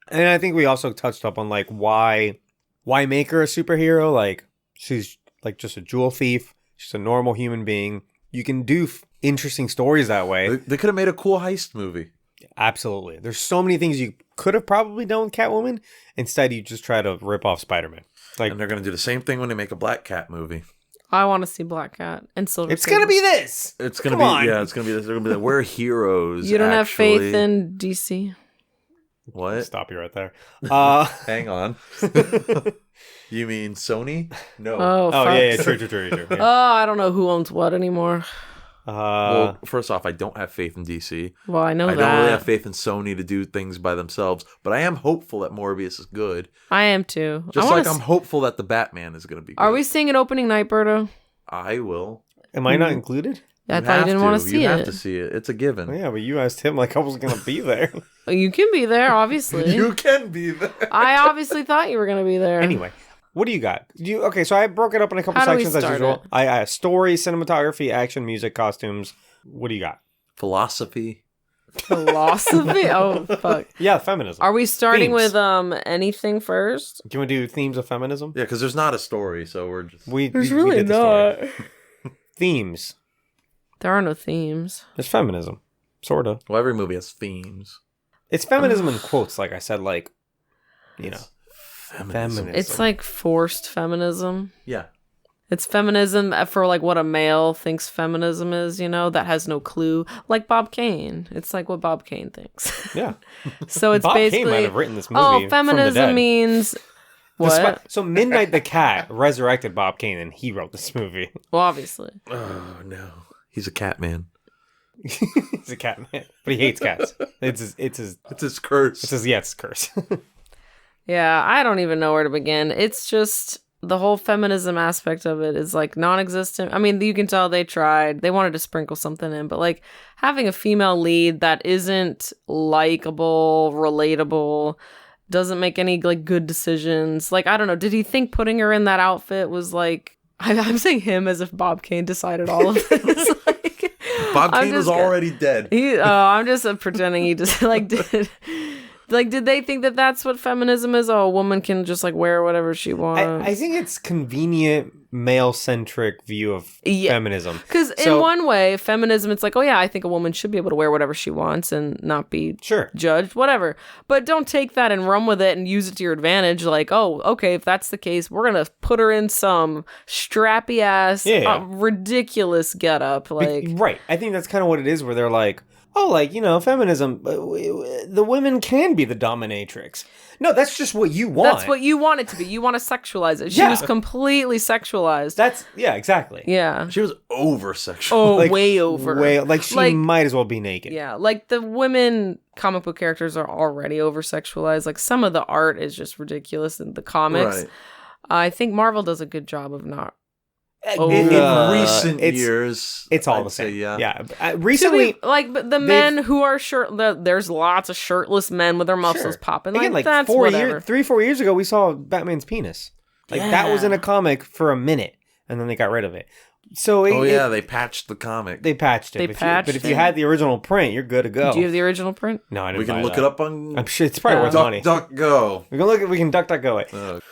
And I think we also touched up on like why make her a superhero? Like she's like just a jewel thief. She's a normal human being. You can do interesting stories that way. They could have made a cool heist movie. Absolutely. There's so many things you could have probably done with Catwoman. Instead, you just try to rip off Spider-Man. Like And they're going to do the same thing when they make a Black Cat movie. I want to see Black Cat and Silver. it's gonna be this. It's going to Come be, on. yeah, it's going to be this. They're going to be like, we're heroes. You don't have faith actually. in DC. What? Stop you right there. Hang on. You mean Sony? No. Oh, Oh fuck. yeah, true. Yeah. Oh, I don't know who owns what anymore. Well, first off, I don't have faith in DC. Well, I know I that. don't really have faith in Sony to do things by themselves, but I am hopeful that Morbius is good. I am too. Just I wanna like I'm hopeful that the Batman is going to be good. Are we seeing it opening night, Berto? I will. Am I not included? I thought you didn't want to see You it. have to see it. It's a given. Oh, yeah, but you asked him like I was gonna be there. You can be there, obviously. You can be there. I obviously thought you were going to be there. Anyway, what do you got? Okay, so I broke it up in a couple How do we sections as start usual. it? I have story, cinematography, action, music, costumes. What do you got? Philosophy. Philosophy? Oh, fuck. Yeah, feminism. Are we starting Themes. with anything first? Do you want to do themes of feminism? Yeah, because there's not a story, so we're just. We did the story. Themes. There are no themes. It's feminism, sorta. Well, every movie has themes. It's feminism in quotes, like I said, like you know, feminism. It's like forced feminism. Yeah. It's feminism for like what a male thinks feminism is, you know, that has no clue. Like Bob Kane. It's like what Bob Kane thinks. Yeah. So it's Bob basically Kane might have written this movie. oh, from the feminism dead. means what? So Midnight the Cat resurrected Bob Kane, and he wrote this movie. Well, obviously. Oh no, he's a cat man. He's a cat man, but he hates cats. It's his curse. it's his curse. Yeah, I don't even know where to begin. It's just the whole feminism aspect of it is like non-existent. I mean, you can tell they tried. They wanted to sprinkle something in, but like having a female lead that isn't likable, relatable, doesn't make any like good decisions. Like, I don't know. Did he think putting her in that outfit was like, I'm saying him as if Bob Kane decided all of this. Like, Bob I'm Kane was just already dead. I'm just pretending he just like did. Like, did they think that that's what feminism is? Oh, a woman can just like wear whatever she wants. I think it's convenient male-centric view of feminism. Because in one way, feminism, it's like, oh yeah, I think a woman should be able to wear whatever she wants and not be judged, whatever. But don't take that and run with it and use it to your advantage. Like, oh, okay, if that's the case, we're going to put her in some strappy-ass, ridiculous getup. Like, right. I think that's kind of what it is, where they're like, oh, like, you know, feminism, the women can be the dominatrix. No, that's just what you want. That's what you want it to be. You want to sexualize it. She was completely sexualized. Exactly. Yeah. She was over-sexualized. Oh, like, way over. Like, she might as well be naked. Yeah, like, the women comic book characters are already over-sexualized. Like, some of the art is just ridiculous in the comics. Right. I think Marvel does a good job of not. In recent years, it's all I'd the same. say, yeah. Recently, but the men who are there's lots of shirtless men with their muscles popping. Again, like that's 3-4 years ago, we saw Batman's penis. Like that was in a comic for a minute, and then they got rid of it. So they patched the comic. They patched it. But if you had the original print, you're good to go. Do you have the original print? No, I didn't. We can look it up on. I'm sure it's probably worth money. DuckDuckGo. We can DuckDuckGo it.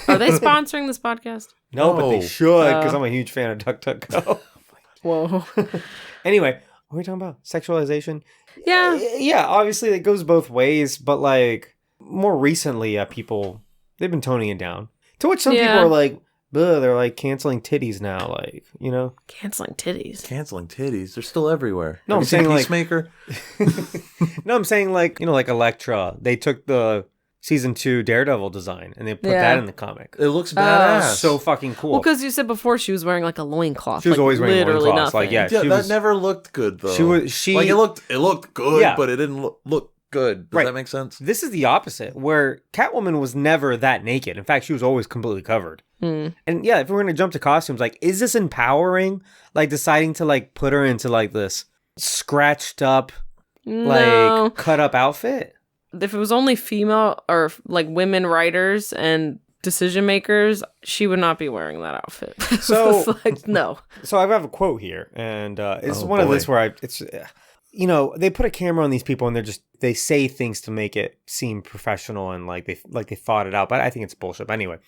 Are they sponsoring this podcast? No, but they should, because I'm a huge fan of DuckDuckGo. Whoa. Anyway, what are we talking about? Sexualization? Yeah. Yeah, obviously it goes both ways, but like more recently, people, they've been toning it down. To which some people are like, they're like canceling titties now, like, you know? Canceling titties? Canceling titties? They're still everywhere. No, I'm saying Peacemaker? No, I'm saying like, you know, like Elektra. They took the season 2 Daredevil design and they put that in the comic. It looks badass. So fucking cool. Well, because you said before she was wearing like a loincloth. She was always wearing loincloths. Nothing. Like, that never looked good though. Like it looked good, but it didn't look good. Does that make sense? This is the opposite, where Catwoman was never that naked. In fact, she was always completely covered. And yeah, if we're going to jump to costumes, like, is this empowering? Like, deciding to, like, put her into, like, this scratched up, like, cut up outfit? If it was only female or, like, women writers and decision makers, she would not be wearing that outfit. So, like, no. So I have a quote here, and it's one of this where you know, they put a camera on these people and they say things to make it seem professional and like they thought it out, but I think it's bullshit. But anyway,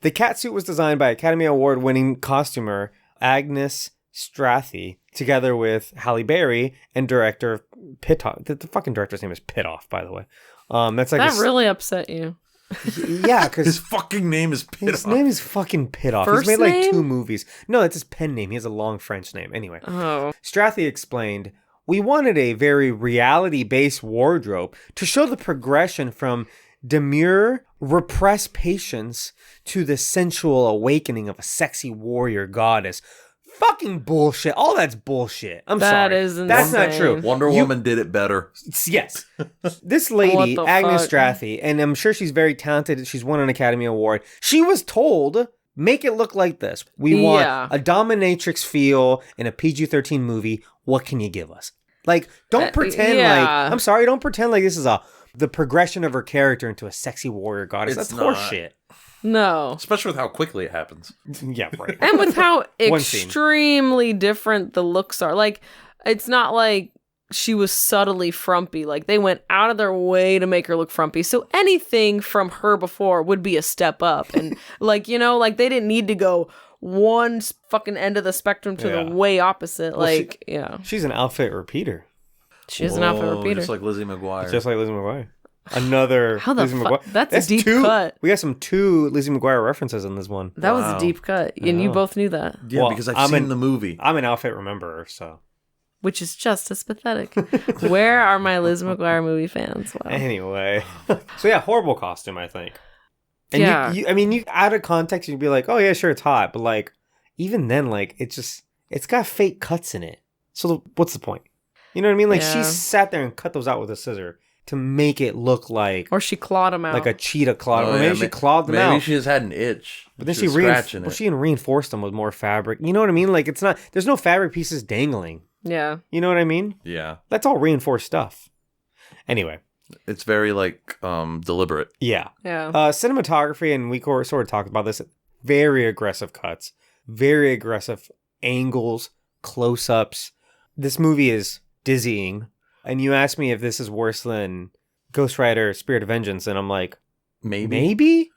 the catsuit was designed by Academy Award winning costumer Agnes Strathy, together with Halle Berry and director Pitoff. The fucking director's name is Pitoff, by the way. That's like that really upset you. Yeah, because his fucking name is Pitoff. His name is fucking Pitoff. First He's made like name? 2 movies. No, that's his pen name. He has a long French name. Anyway, Strathy explained, "We wanted a very reality-based wardrobe to show the progression from demure, repressed patience to the sensual awakening of a sexy warrior goddess." Fucking bullshit. All that's bullshit. I'm sorry. That is insane. That's not true. Wonder Woman did it better. Yes. This lady, What the Agnes fuck? Strathy, and I'm sure she's very talented. She's won an Academy Award. She was told, make it look like this. We want a dominatrix feel in a PG-13 movie. What can you give us? Like, don't pretend like, I'm sorry, don't pretend like this is the progression of her character into a sexy warrior goddess. It's That's not. horseshit. No. Especially with how quickly it happens. Yeah, right. And with how One scene. extremely different the looks are. Like, it's not like she was subtly frumpy. Like, they went out of their way to make her look frumpy. So anything from her before would be a step up. And, like, you know, like, they didn't need to go one fucking end of the spectrum to the way opposite. Well, like, she's an outfit repeater. She is an outfit repeater. Just like Lizzie McGuire. Just like Lizzie McGuire. Another How the Lizzie fuck? McGuire. That's a deep 2 cut. We got some 2 Lizzie McGuire references in this one. That was a deep cut. And you both knew that. Yeah, Well, because I've seen the movie. I'm an outfit rememberer, so. Which is just as pathetic. Where are my Liz McGuire movie fans? Wow. Anyway. So yeah, horrible costume, I think. And Yeah. you out of context, you'd be like, oh yeah, sure, it's hot. But like, even then, like, it's got fake cuts in it. So what's the point? You know what I mean? Like, she sat there and cut those out with a scissor to make it look like, Or she clawed him out. like a cheetah clawed. Oh, or maybe yeah, she clawed them out. Maybe she just had an itch. But then she was scratching it. she reinforced them with more fabric. You know what I mean? Like, it's not, there's no fabric pieces dangling. Yeah. You know what I mean? Yeah. That's all reinforced stuff. Anyway. It's very, like, deliberate. Yeah. Yeah. Cinematography, and we sort of talked about this, very aggressive cuts, very aggressive angles, close-ups. This movie is dizzying. And you asked me if this is worse than Ghost Rider Spirit of Vengeance, and I'm like, maybe?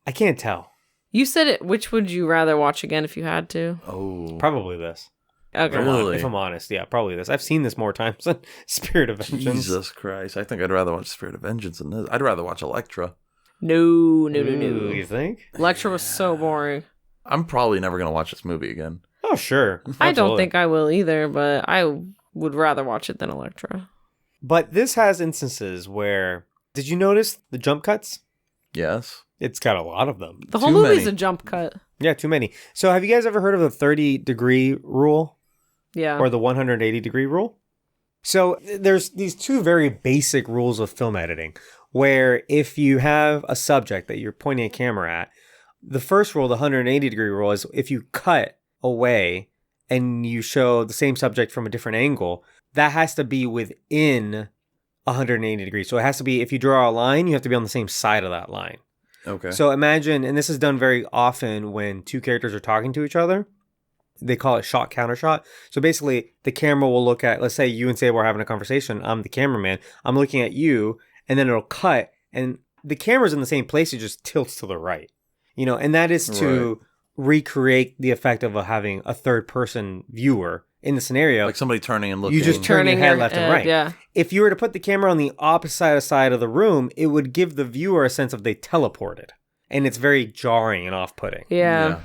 I can't tell. You said it. Which would you rather watch again if you had to? Oh. Probably this. Okay. Really? If I'm honest, yeah, probably this. I've seen this more times than Spirit of Vengeance. Jesus Christ. I think I'd rather watch Spirit of Vengeance than this. I'd rather watch Elektra. No. Ooh, you think? Lecture was so boring. I'm probably never going to watch this movie again. Oh, sure. I don't Absolutely. think I will either, but I would rather watch it than Elektra. But this has instances where... Did you notice the jump cuts? Yes. It's got a lot of them. The whole Too movie's many. a jump cut. Yeah, too many. So have you guys ever heard of the 30-degree rule? Yeah. Or the 180-degree rule? So there's these two very basic rules of film editing, where if you have a subject that you're pointing a camera at, the first rule, the 180-degree rule, is if you cut away and you show the same subject from a different angle, that has to be within 180 degrees. So it has to be, if you draw a line, you have to be on the same side of that line. Okay. So imagine, and this is done very often when two characters are talking to each other. They call it shot counter shot. So basically, the camera will look at, let's say you and Sabel are having a conversation. I'm the cameraman. I'm looking at you, and then it'll cut, and the camera's in the same place. It just tilts to the right, and that is to recreate the effect of having a third person viewer in the scenario. like somebody turning and looking. You just turn your head left and right. Yeah. If you were to put the camera on the opposite side of the room, it would give the viewer a sense of they teleported. And it's very jarring and off-putting. Yeah.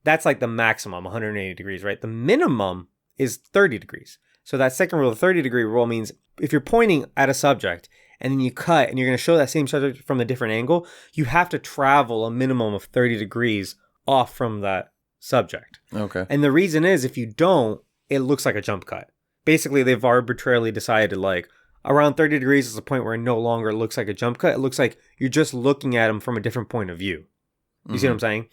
That's like the maximum, 180 degrees, right? The minimum is 30 degrees. So that second rule, the 30-degree rule, means if you're pointing at a subject and then you cut and you're going to show that same subject from a different angle, you have to travel a minimum of 30 degrees off from that subject. Okay. And the reason is, if you don't, it looks like a jump cut. Basically, they've arbitrarily decided like around 30 degrees is the point where it no longer looks like a jump cut. It looks like you're just looking at them from a different point of view. You see what I'm saying?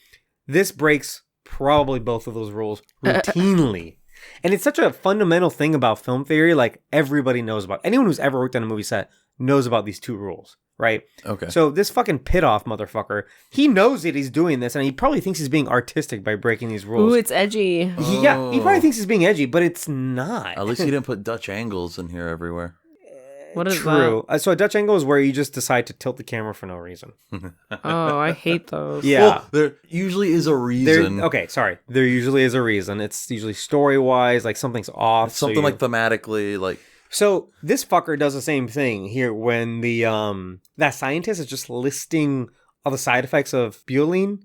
This breaks probably both of those rules routinely. And it's such a fundamental thing about film theory. Like, everybody knows about. Anyone who's ever worked on a movie set knows about these two rules, right? Okay. So this fucking pit-off motherfucker, he knows that he's doing this, and he probably thinks he's being artistic by breaking these rules. Ooh, it's edgy. Yeah, he probably thinks he's being edgy, but it's not. At least he didn't put Dutch angles in here everywhere. What is True. So a Dutch angle is where you just decide to tilt the camera for no reason. that? Oh, I hate those. Yeah. Well, there usually is a reason. There usually is a reason. It's usually story-wise, like something's off. It's something like thematically, like... So this fucker does the same thing here when the that scientist is just listing all the side effects of butylene.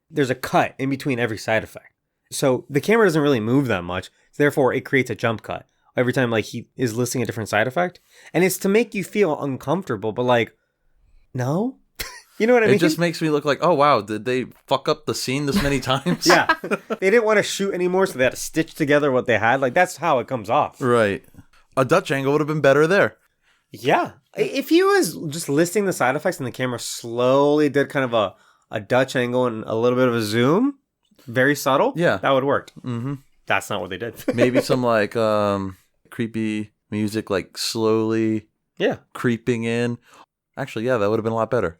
There's a cut in between every side effect. So the camera doesn't really move that much. Therefore, it creates a jump cut every time like he is listing a different side effect. And it's to make you feel uncomfortable, but like, no? You know what I mean? It just makes me look like, oh, wow, did they fuck up the scene this many times? Yeah. They didn't want to shoot anymore, so they had to stitch together what they had. Like, that's how it comes off. Right. A Dutch angle would have been better there. Yeah. If he was just listing the side effects and the camera slowly did kind of a Dutch angle and a little bit of a zoom, very subtle, Yeah. that would work. Mm-hmm. That's not what they did. Maybe some, like, creepy music, like, slowly Yeah. creeping in. Actually, yeah, that would have been a lot better.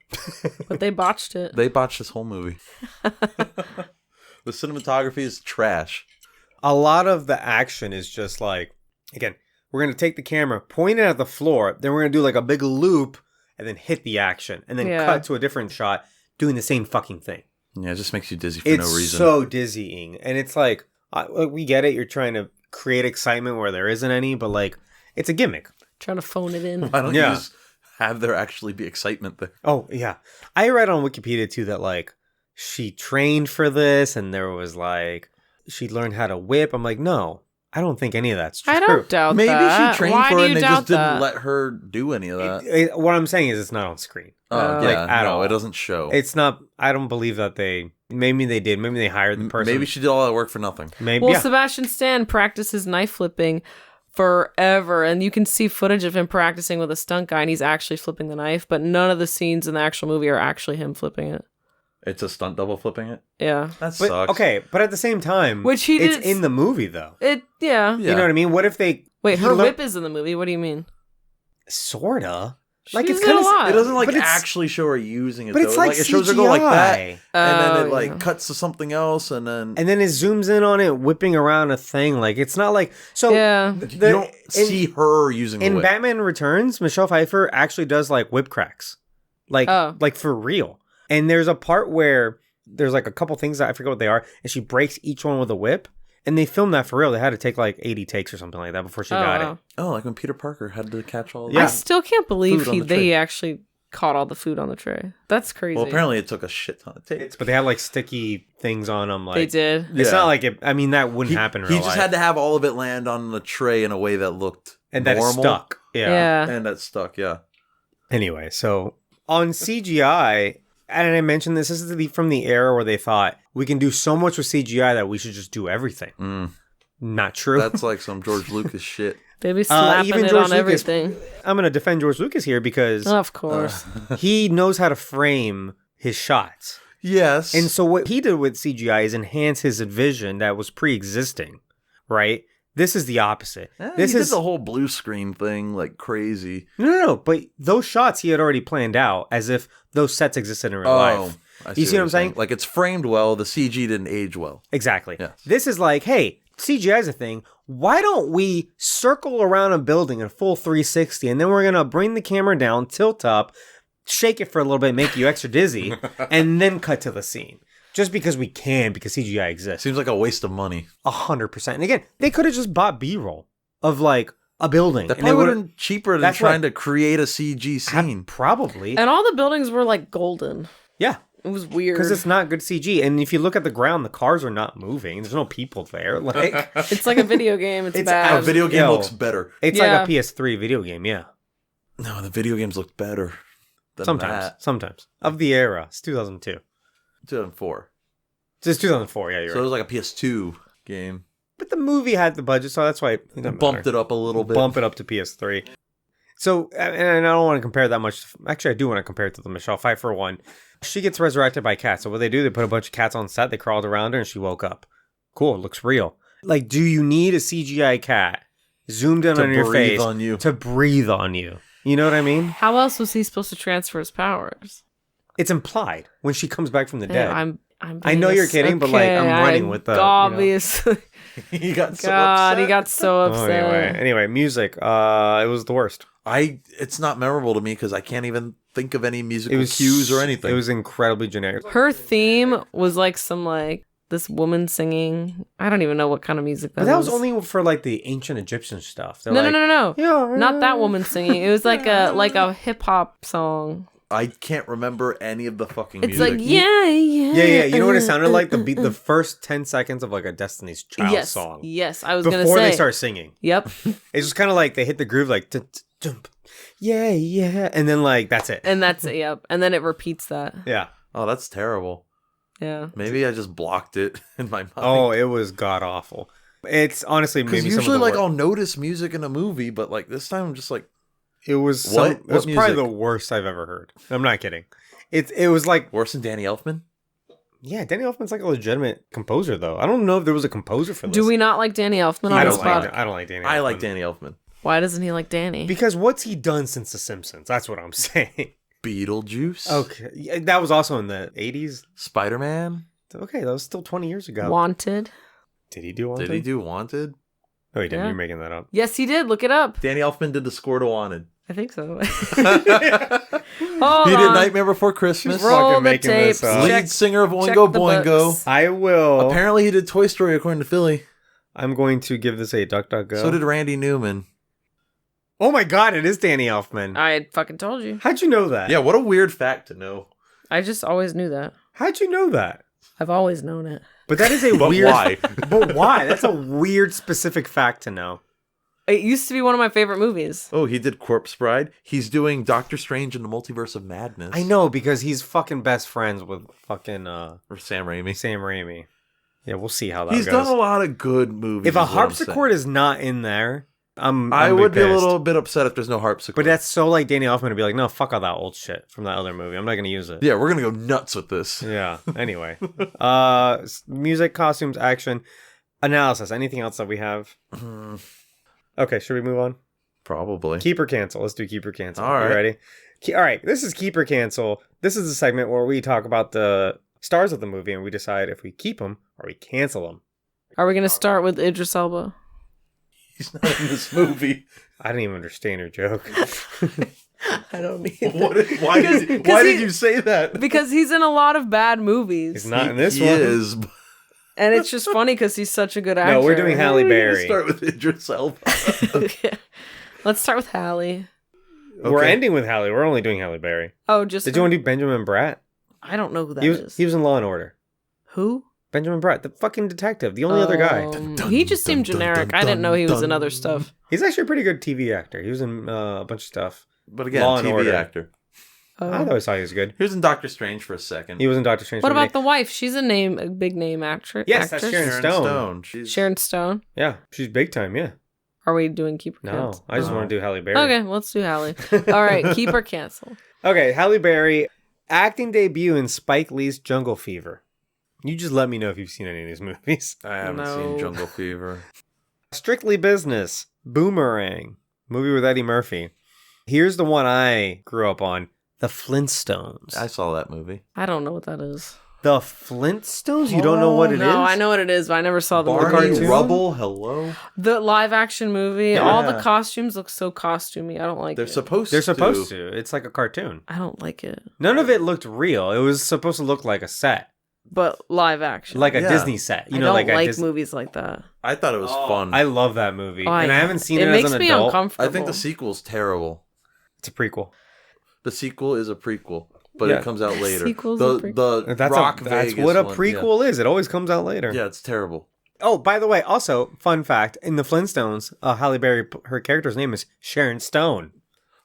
But they botched it. They botched this whole movie. The cinematography is trash. A lot of the action is just like, again, we're going to take the camera, point it at the floor, then we're going to do like a big loop and then hit the action and then cut to a different shot doing the same fucking thing. Yeah, it just makes you dizzy for no reason. It's so dizzying. And it's like, we get it. You're trying to create excitement where there isn't any, but like, it's a gimmick. Trying to phone it in. Why don't you just have there actually be excitement there? Oh, yeah. I read on Wikipedia, too, that, like, she trained for this, and there was, like, she learned how to whip. I'm like, no, I don't think any of that's true. I don't doubt Maybe that. she trained Why for do it you and they doubt just didn't that? let her do any of that. What I'm saying is it's not on screen. Oh, Like, yeah. at No, all. it doesn't show. It's not, I don't believe that maybe they did. Maybe they hired the person. Maybe she did all that work for nothing. Maybe, Well, Sebastian Stan practices knife flipping forever, and you can see footage of him practicing with a stunt guy, and he's actually flipping the knife, but none of the scenes in the actual movie are actually him flipping it. It's a stunt double flipping it? Yeah. That But, sucks. okay, but at the same time, Which he it's did- in the movie, though. Yeah. You know what I mean? What if they... Wait, he her lear- whip is in the movie. What do you mean? Sorta. She's Like, it's in kind a lot. It doesn't like But it's- actually show her using it, But though. it's like it shows her go like that, CGI. and then it Oh, like yeah. cuts to something else, and then And then it zooms in on it, whipping around a thing. Like, it's not like... So, Yeah. you don't see her using the in whip. Batman Returns, Michelle Pfeiffer actually does, like, whip cracks. Like, Oh. like for real. And there's a part where there's like a couple things that I forget what they are, and she breaks each one with a whip. And they filmed that for real. They had to take like 80 takes or something like that before she got it. Oh, like when Peter Parker had to catch all. Yeah. I still can't believe Food on the they tray. actually caught all the food on the tray. That's crazy. Well, apparently it took a shit ton of takes. But they had like sticky things on them. Like they did. It's Yeah. not like it. I mean, that wouldn't happen in He real just life. had to have all of it land on the tray in a way that looked and that normal. it stuck. Yeah. And that stuck, yeah. Anyway, so on CGI, and I mentioned this is from the era where they thought we can do so much with CGI that we should just do everything. Not true. That's like some George Lucas shit. They be slapping even it George on Lucas- everything. I'm going to defend George Lucas here because Of course. he knows how to frame his shots. Yes. And so what he did with CGI is enhance his vision that was pre-existing, right? This is the opposite. This he is did the whole blue screen thing like crazy. no. But those shots he had already planned out as if those sets existed in real life. I You see what I'm saying? Like it's framed well. The CG didn't age well. Exactly. Yes. This is like, hey, CGI is a thing. Why don't we circle around a building in a full 360 and then we're going to bring the camera down, tilt up, shake it for a little bit, make you extra dizzy, and then cut to the scene. Just because we can, because CGI exists. Seems like a waste of money. 100%. And again, they could have just bought B-roll of like a building. That and they probably would would've- have been cheaper than That's trying right. to create a CG scene. Probably. And all the buildings were like golden. Yeah. It was weird. Because it's not good CG. And if you look at the ground, the cars are not moving. There's no people there. Like It's like a video game. It's It's bad. A video game Yo. looks better. it's Yeah. like a PS3 video game, yeah. No, the video games look better than Sometimes. Of the era. It's 2002. 2004. It's 2004, yeah, you're So right. it was like a PS2 game. But the movie had the budget, so that's why it doesn't Bumped matter. it up a little bit. Bump it up to PS3. So, and I don't want to compare that much. Actually, I do want to compare it to the Michelle Pfeiffer one. She gets resurrected by cats. So what they do, they put a bunch of cats on set. They crawled around her and she woke up. Cool. It looks real. Like, do you need a CGI cat zoomed in To on your breathe face on you. to breathe on you? You know what I mean? How else was he supposed to transfer his powers? It's implied when she comes back from the dead. I'm I know you're kidding, but, like, I'm running with the, you know. obviously. He got so God, upset. he got so Oh, upset. anyway, music. It was the worst. It's not memorable to me because I can't even think of any It musical was cues or anything. It was incredibly generic. Her theme was like some like this woman singing. I don't even know what kind of music that But that was. was only for like the ancient Egyptian stuff. They're No, like, no. Yeah, Not that woman singing. It was like a hip hop song. I can't remember any of the fucking It's music. like yeah. Yeah. You know what it sounded like? The first 10 seconds of like a Destiny's Child Yes, song. yes. I was gonna Before say. they start singing. Yep. It's just kind of like they hit the groove like, jump. Yeah. And then like, that's it. And that's it. Yep. And then it repeats that. Yeah. Oh, that's terrible. Yeah. Maybe I just blocked it in my mind. Oh, it was god awful. It's honestly because maybe usually some of the like wor- I'll notice music in a movie, but like this time I'm just like, it was What? it was What probably music? the worst I've ever heard. I'm not kidding. It was like, worse than Danny Elfman. yeah, Danny Elfman's like a legitimate composer though. I don't know if there was a composer for this. Do we not like Danny Elfman I on don't this spot? like. I don't like Danny. I like Elfman. Danny Elfman. Why doesn't he like Danny? Because what's he done since The Simpsons? That's what I'm saying. Beetlejuice. Okay, yeah, that was also in the 80s. Spider-Man. Okay, that was still 20 years ago. Wanted. Did he do one? Did he do Wanted? Oh, he didn't. Yeah. You're making that up. Yes, he did. Look it up. Danny Elfman did the score to Wanted. I think so. He Hold did on. Nightmare Before Christmas. Roll Roll the making this tapes. up. Lead Check, singer of check Oingo the Boingo. books. I will. Apparently he did Toy Story according to Philly. I'm going to give this a DuckDuckGo. So did Randy Newman. Oh my god, it is Danny Elfman. I fucking told you. How'd you know that? Yeah, what a weird fact to know. I just always knew that. How'd you know that? I've always known it. But that is a But weird. why? But why? That's a weird specific fact to know. It used to be one of my favorite movies. Oh, he did Corpse Bride. He's doing Doctor Strange in the Multiverse of Madness. I know because he's fucking best friends with fucking Or Sam Raimi. Sam Raimi. Yeah, we'll see how that He's goes. done a lot of good movies. If a is what I'm harpsichord is not in there, I'm I gonna would be a pissed. little bit upset if there's no harpsichord. But that's so like Danny Elfman to be like, no, fuck all that old shit from that other movie. I'm not gonna use it. yeah, we're gonna go nuts with this. Yeah. Anyway, music, costumes, action, analysis. Anything else that we have? Okay, should we move on? Probably. Keep or cancel. Let's do keep or cancel. All right. You ready? All right. This is keep or cancel. This is a segment where we talk about the stars of the movie and we decide if we keep them or we cancel them. Are we going to start with Idris Elba? He's not in this movie. I didn't even understand your joke. I don't either. Why did you say that? Because he's in a lot of bad movies. He's not in this He one. is. And it's just funny because he's such a good actor. No, we're doing Halle Berry. Start with Idris Elba. Okay. Let's start with Halle. We're Okay. ending with Halle. We're only doing Halle Berry. Oh, just Did you want to do Benjamin Bratt? I don't know who that is. He was in Law and Order. Who? Benjamin Bratt, the fucking detective, the only other guy. He just seemed generic. I didn't know he was in other stuff. He's actually a pretty good TV actor. He was in a bunch of stuff. But again, Law and TV Order. actor. I always thought he was good. He was in Doctor Strange for a second. He was in Doctor Strange. What for about a the wife? She's a big name actress. Yes, that's actress? Sharon Stone. Sharon Stone. Yeah, she's big time, yeah. Are we doing keep or No, cancel? I just want to do Halle Berry. Okay, let's do Halle. All right, keep or cancel. Okay, Halle Berry, acting debut in Spike Lee's Jungle Fever. You just let me know if you've seen any of these movies. I haven't seen Jungle Fever. Strictly Business, Boomerang, movie with Eddie Murphy. Here's the one I grew up on, The Flintstones. I saw that movie. I don't know what that is. The Flintstones? You don't know what it is? No, I know what it is, but I never saw the movie. cartoon? Rubble, hello? The live action movie. Yeah. All the costumes look so costumey. I don't like They're it. supposed They're supposed to. It's like a cartoon. I don't like it. None of it looked real. It was supposed to look like a set. But live action. Like a Yeah. Disney set. You I know, don't like a like Disney. movies like that. I thought it was fun. I love that movie. Oh, and I haven't seen it makes as an me adult. uncomfortable. I think the sequel's terrible. It's a prequel. The sequel is a prequel, but Yeah. it comes out later. Sequel's the a prequel. the That's, Rock that's Vegas what a one, prequel is. It always comes out later. Yeah, it's terrible. Oh, by the way, also, fun fact, in the Flintstones, Halle Berry, her character's name is Sharon Stone.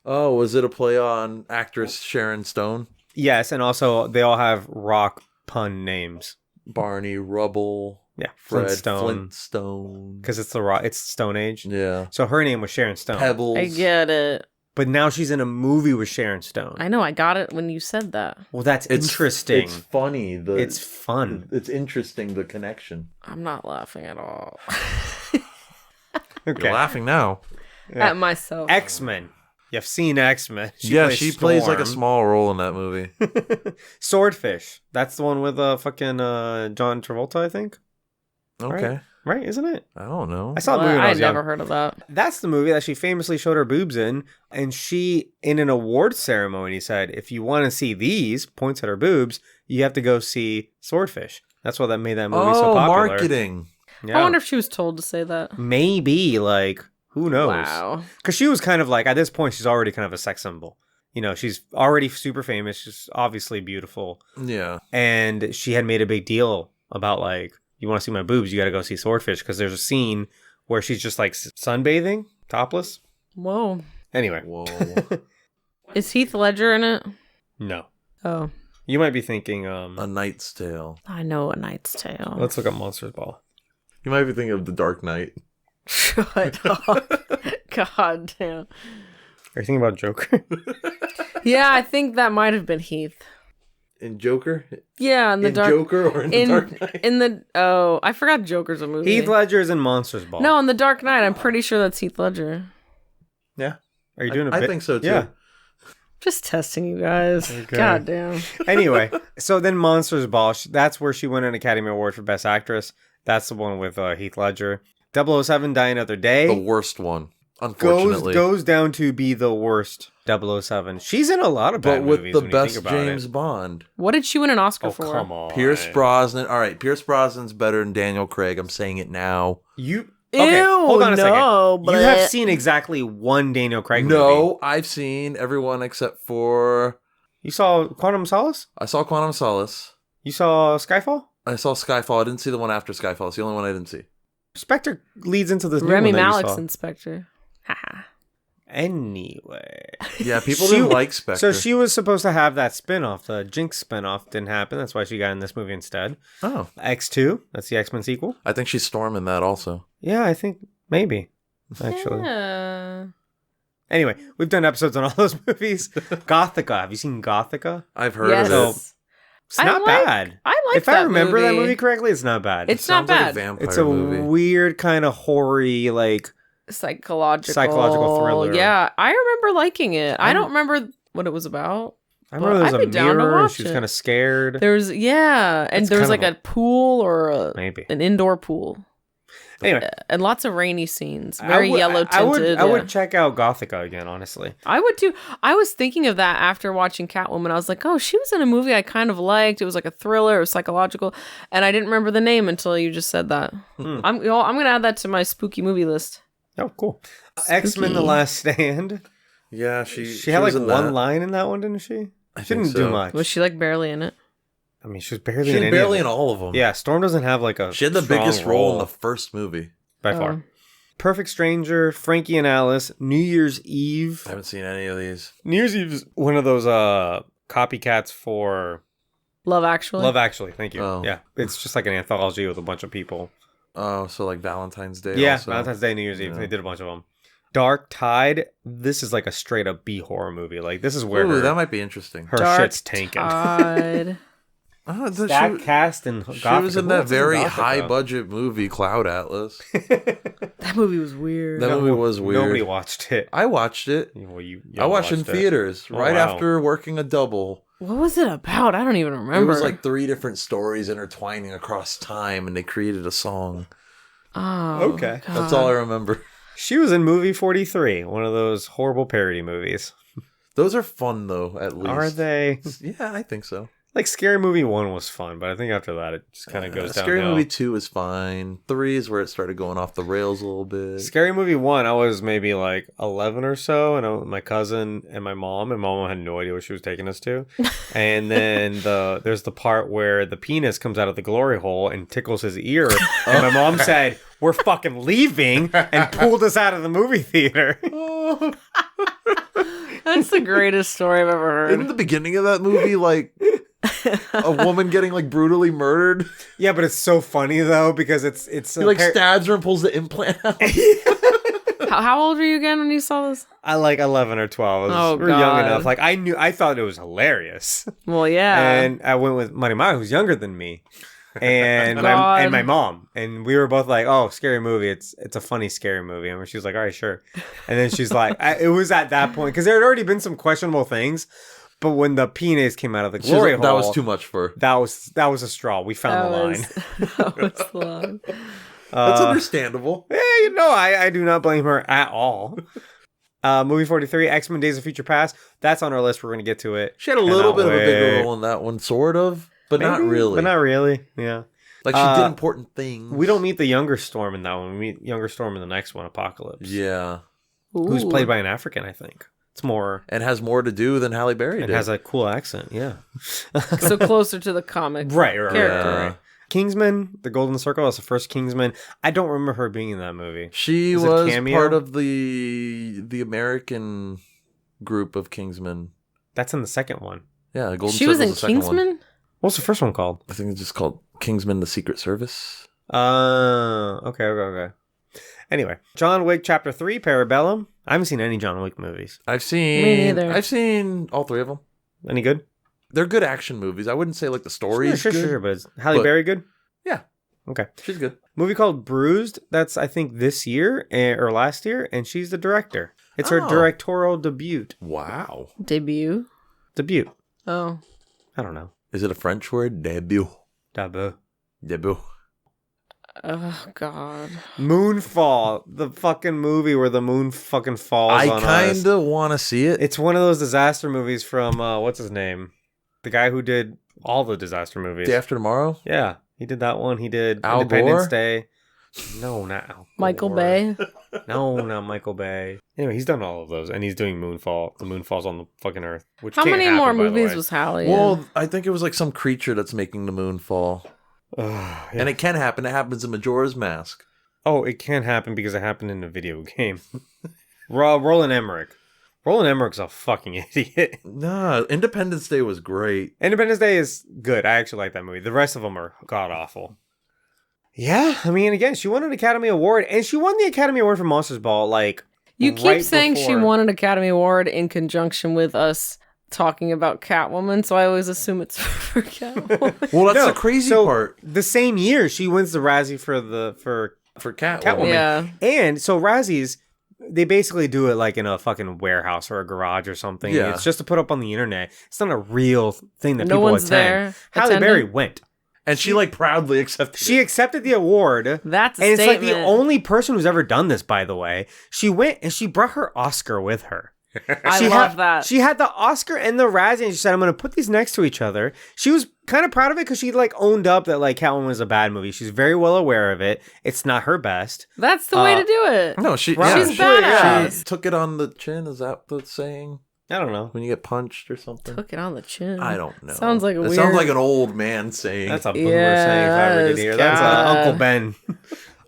Oh, was it a play on actress Sharon Stone? Yes, and also they all have rock pun names. Barney Rubble. Yeah, Fred Flintstone. Flintstone. Because it's the rock, it's Stone Age. Yeah. So her name was Sharon Stone. Pebbles. I get it. But now she's in a movie with Sharon Stone. I know. I got it when you said that. Well, that's It's interesting. It's funny. It's fun. It's interesting, the connection. I'm not laughing at all. Okay. You're laughing now. Yeah. At myself. X-Men. You've seen X-Men. She plays like a Storm. small role in that movie. Swordfish. That's the one with fucking John Travolta, I think. Okay. Right, isn't it? I don't know. I saw the movie when I was young. never heard of that. That's the movie that she famously showed her boobs in. And she, in an award ceremony, said, if you want to see these, points at her boobs, you have to go see Swordfish. That's what that made that movie so popular. Marketing. Yeah. I wonder if she was told to say that. Maybe, like, who knows? Wow. Because she was kind of like, at this point, she's already kind of a sex symbol. You know, she's already super famous. She's obviously beautiful. Yeah. And she had made a big deal about, like, you want to see my boobs, you got to go see Swordfish. Because there's a scene where she's just, like, sunbathing, topless. Whoa. Anyway. Whoa. Is Heath Ledger in it? No. Oh. You might be thinking, A Knight's Tale. I know A Knight's Tale. let's look up Monsters Ball. You might be thinking of The Dark Knight. Shut up. God damn. Are you thinking about Joker? Yeah, I think that might have been Heath. In Joker? Yeah, in the dark. Joker or in The Dark Knight? In the I forgot Joker's a movie. Heath Ledger is in Monsters Ball. No, in the Dark Knight. I'm pretty sure that's Heath Ledger. Yeah. Are you doing a I bit? think so, too. Yeah. Just testing you guys. Okay. God damn. Anyway, so then Monsters Ball, that's where she won an Academy Award for Best Actress. That's the one with Heath Ledger. 007 Die Another Day. The worst one, unfortunately. Goes down to be the worst 007. She's in a lot of but bad with movies the when you best think about James it. Bond. What did she win an Oscar Oh, for? come on. Pierce Brosnan. All right, Pierce Brosnan's better than Daniel Craig. I'm saying it now. You... Ew, Okay, hold on a no, second. You have bleh. seen exactly one Daniel Craig movie. No, I've seen everyone except for... You saw Quantum of Solace? I saw Quantum of Solace. You saw Skyfall? I saw Skyfall. I didn't see the one after Skyfall. It's the only one I didn't see. Spectre leads into this new Remy one that you Malek's saw. Inspector. Haha. Anyway. Yeah, people She- didn't like Spectre. So she was supposed to have that spin-off. The Jinx spin-off didn't happen. That's why she got in this movie instead. Oh. X2, that's the X-Men sequel. I think she's storming that also. Yeah, I think maybe, actually. Yeah. Anyway, we've done episodes on all those movies. Gothica. Have you seen Gothica? I've heard Yes. of it. It's not bad. I like If I remember that movie correctly, it's not bad. It's not Sounds like a bad. vampire It's a movie. weird kind of hoary, like... Psychological thriller. Yeah, I remember liking it. I don't remember what it was about. I remember I'd there be was a down to mirror. watch She was it. kind of scared. There was and That's there was kind like of a pool or Maybe. an indoor pool. Anyway, And lots of rainy scenes. Very yellow I tinted. would check out Gothica again, honestly. I would too. I was thinking of that after watching Catwoman. I was like, oh, she was in a movie I kind of liked. It was like a thriller, it was psychological, and I didn't remember the name until you just said that. I'm gonna add that to my spooky movie list. Oh, cool. X-Men: The Last Stand. Yeah, She had like one line in that one, didn't she? She didn't do much. Was she like barely in it? I mean, she was barely in all of them. Yeah, Storm doesn't have like a She had the biggest role in the first movie. by far. Perfect Stranger, Frankie and Alice, New Year's Eve. I haven't seen any of these. New Year's Eve is one of those copycats for Love Actually. Love Actually, thank you. Oh. Yeah, it's just like an anthology with a bunch of people. Oh, so like Valentine's Day. Yeah, also. Valentine's Day, New Year's Eve. They did a bunch of them. Dark Tide. This is like a straight up B horror movie. Like this is where that might be interesting. her Dark shit's tanking. Tide. That cast and she was in that very high budget movie, Cloud Atlas. That movie was weird. That movie was weird. Nobody watched it. I watched it. Well, I watched it in theaters right after working a double. What was it about? I don't even remember. It was like 3 different stories intertwining across time, and they created a song. Oh, okay. God. That's all I remember. She was in Movie 43, one of those horrible parody movies. Those are fun, though, at least. Are they? Yeah, I think so. Like Scary Movie 1 was fun, but I think after that it just kind of goes downhill. Scary Movie 2 is fine. 3 is where it started going off the rails a little bit. Scary Movie 1, I was maybe like 11 or so, and I went with my cousin and my mom, and my mom had no idea where she was taking us to. And then there's the part where the penis comes out of the glory hole and tickles his ear, and my mom said, "We're fucking leaving," and pulled us out of the movie theater. That's the greatest story I've ever heard. In the beginning of that movie, like, a woman getting like brutally murdered. Yeah, but it's so funny though because it's he like stabs her and pulls the implant out. How old were you again when you saw this? I like 11 or 12. Oh, we were young God. enough. Like I thought it was hilarious. Well, yeah. And I went with Money Ma, who's younger than me, and God. my mom, and we were both like, "Oh, scary movie! It's a funny scary movie." And she was like, "All right, sure." And then she's like, it was at that point because there had already been some questionable things, but when the penis came out of the glory hole, that was too much for her. That was a straw. We found the line. That was the line. That's understandable. Yeah, I do not blame her at all. Movie 43, X-Men: Days of Future Past. That's on our list. We're going to get to it. She had a little bit of a bigger role in that one, sort of, but not really. But not really, yeah. Like, she did important things. We don't meet the younger Storm in that one. We meet younger Storm in the next one, Apocalypse. Yeah. Who's Ooh. played by an African, I think. It's more... And has more to do than Halle Berry did. And has a cool accent, yeah. So closer to the comic Right. character. Right. Kingsman, The Golden Circle, that's the first Kingsman. I don't remember her being in that movie. She Is it was cameo? part of the American group of Kingsmen. That's in the second one. Yeah, Golden She was in Circle's the second one. Kingsman? What's the first one called? I think it's just called Kingsman: The Secret Service. Okay. Anyway, John Wick Chapter 3, Parabellum. I haven't seen any John Wick movies. I've seen. Me neither. I've seen all 3 of them. Any good? They're good action movies. I wouldn't say like the story is good. Sure. But is Halle Berry good? Yeah. Okay. She's good. Movie called Bruised. That's, I think, this year or last year, and she's the director. It's her Oh. directorial debut. Wow. Debut? Debut. Oh. I don't know. Is it a French word? Debut. Debut. Debut. Oh, God. Moonfall. The fucking movie where the moon fucking falls I on us. kind of want to see it. It's one of those disaster movies from, what's his name? The guy who did all the disaster movies. Day After Tomorrow? Yeah. He did that one. He did Al Independence Gore? Day. No, not Al Gore. Michael Bay? No, not Michael Bay. Anyway, he's done all of those, and he's doing Moonfall. The moon falls on the fucking earth. Which How can't many happen, more by the movies way. was Halle in? Well, I think it was like some creature that's making the moon fall. Yeah. And it can happen. It happens in Majora's Mask. Oh, it can't happen because it happened in a video game. Roland Emmerich. Roland Emmerich's a fucking idiot. Nah, Independence Day was great. Independence Day is good. I actually like that movie. The rest of them are god awful. Yeah, I mean, again, she won an Academy Award, and she won the Academy Award for Monsters Ball, like, You keep right saying she before- won an Academy Award in conjunction with us talking about Catwoman, so I always assume it's for Catwoman. Well, that's No, the crazy so part The same year, she wins the Razzie for for Catwoman. Catwoman. Yeah. And so Razzies, they basically do it like in a fucking warehouse or a garage or something. Yeah. It's just to put up on the internet. It's not a real thing that No people one's attend. there Halle attending? Berry went. And she like proudly accepted She it. accepted the award. That's a and it's like statement. the only person who's ever done this, by the way. She went and she brought her Oscar with her. I love that. She had the Oscar and the Razzie, and she said, I'm going to put these next to each other. She was kind of proud of it because she like owned up that like Catwoman was a bad movie. She's very well aware of it. It's not her best. That's the way to do it. No, she She's sure, badass. She took it on the chin. Is that the saying? I don't know. When you get punched or something? Took it on the chin. I don't know. Sounds like a it weird... sounds like an old man saying. That's a boomer saying if I ever did Yes, hear. That's God. Uncle Ben.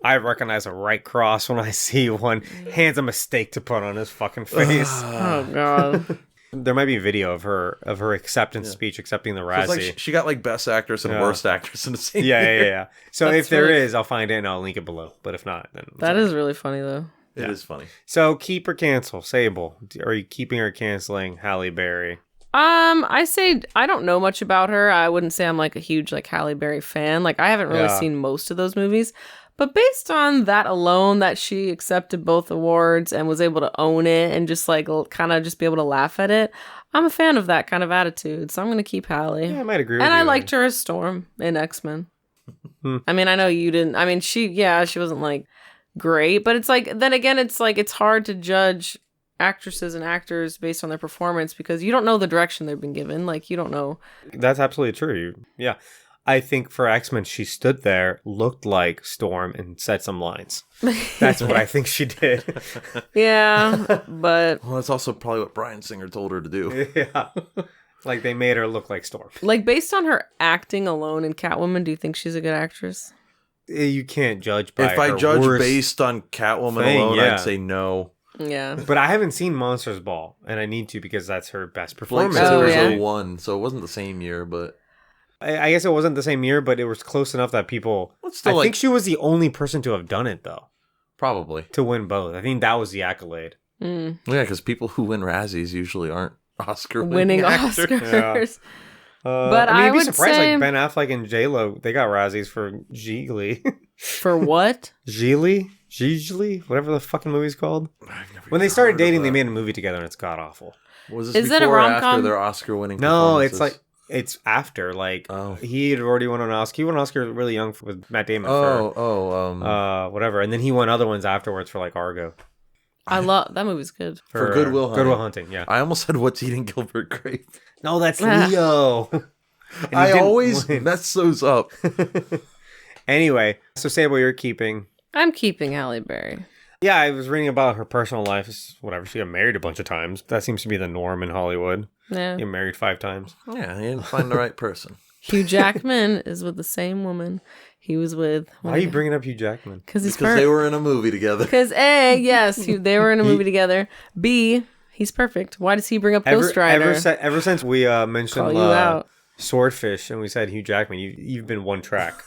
I recognize a right cross when I see one. Hands him a steak to put on his fucking face. Oh, God. There might be a video of her acceptance speech accepting the It's Razzie. like she got like best actress and worst actress in the same. Yeah. So That's if there really- is, I'll find it and I'll link it below. But if not, then That is really funny, though. It is funny. So keep or cancel, Sabel. Are you keeping or canceling Halle Berry? I say I don't know much about her. I wouldn't say I'm like a huge like Halle Berry fan. Like I haven't really seen most of those movies. But based on that alone, that she accepted both awards and was able to own it and just like kind of just be able to laugh at it, I'm a fan of that kind of attitude. So I'm going to keep Halle. Yeah, I might agree with and you. I liked her as Storm in X-Men. I mean, I know you didn't. I mean, she wasn't like great, but it's like, then again, it's like, it's hard to judge actresses and actors based on their performance because you don't know the direction they've been given. Like, you don't know. That's absolutely true. Yeah. I think for X-Men, she stood there, looked like Storm, and said some lines. That's what I think she did. Yeah, but Well, that's also probably what Bryan Singer told her to do. Yeah. Like they made her look like Storm. like based on her acting alone in Catwoman, do you think she's a good actress? You can't judge by If I her judge worst based on Catwoman thing, alone, yeah. I'd say no. Yeah. But I haven't seen Monsters Ball, and I need to because that's her best Blake performance. said Oh, it was yeah. 01, so it wasn't the same year, but I guess it wasn't the same year, but it was close enough that people... It's still I like- think she was the only person to have done it, though, probably. to win both. I think that was the accolade. Mm. Yeah, because people who win Razzies usually aren't Oscar Winning actors. Oscars. Yeah. But I mean, I you'd be would surprised, say- like Ben Affleck and J-Lo, they got Razzies for Gigli. For what? Gigli? Whatever the fucking movie's called. When they started dating, they made a movie together, and it's god-awful. Was this Is that a before or after rom-com? their Oscar-winning No, it's performances? like... It's after, like, Oh. he had already won an Oscar. He won an Oscar really young with Matt Damon whatever. And then he won other ones afterwards for, like, Argo. I love that movie's good. For Good Will Hunting. Good Will Hunting, yeah. I almost said What's Eating Gilbert Grape. No, that's Leo. And he I didn't always win. mess those up. Anyway, so Sable, you're keeping. I'm keeping Halle Berry. Yeah, I was reading about her personal life. It's whatever. She got married a bunch of times. That seems to be the norm in Hollywood. Yeah. Get married 5 times. Yeah, he didn't find the right person. Hugh Jackman is with the same woman he was with. Why are you bringing up Hugh Jackman? Because he's Because they were in a movie together. Because A, yes, they were in a movie together. B, he's perfect. Why does he bring up Ghost Rider? Ever since we mentioned Call you out. Swordfish and we said Hugh Jackman, you've been one track.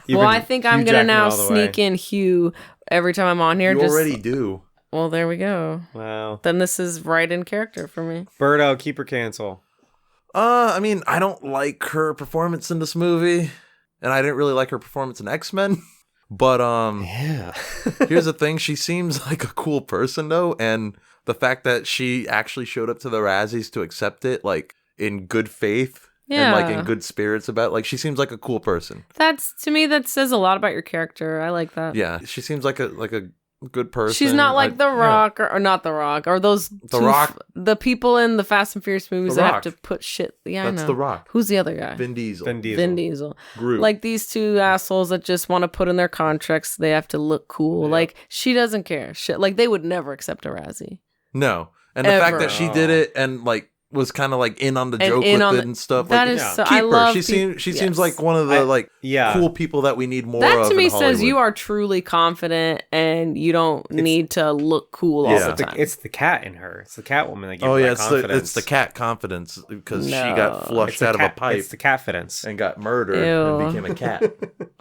You've Well, been I think Hugh I'm gonna Jackman now all the way. sneak in Hugh every time I'm on here. You already do. Well, there we go. Wow. Then this is right in character for me. Birdo, keep or cancel. I mean, I don't like her performance in this movie, and I didn't really like her performance in X-Men. But Yeah. here's the thing: she seems like a cool person, though, and the fact that she actually showed up to the Razzies to accept it, like in good faith and like Yeah. in good spirits about, like she seems like a cool person. That's to me that says a lot about your character. I like that. Yeah, she seems like a good person. She's not like The yeah. Rock or not The Rock or those Rock. the people in the Fast and Furious movies The that Rock. have to put shit. Yeah, That's I know. The Rock. Who's the other guy? Vin Diesel. Vin Diesel. Vin Diesel. Groot. Like these two assholes that just want to put in their contracts they have to look cool. Like she doesn't care. Shit. Like they would never accept a Razzie. No, and the fact Ever. that she did it and like was kind of like in on the And joke in with on it the- and stuff. That like, is yeah. so. keep I her. love. She seems yes. like one of the like yeah. cool people that we need more That of to me in Hollywood. says you are truly confident and you don't need to look cool all Yeah. the time. It's the cat in her. It's the Catwoman that gives Oh her yeah, that it's confidence. the cat confidence because she No. got flushed It's the out of a pipe It's the catfidence. and got murdered Ew. and became a cat.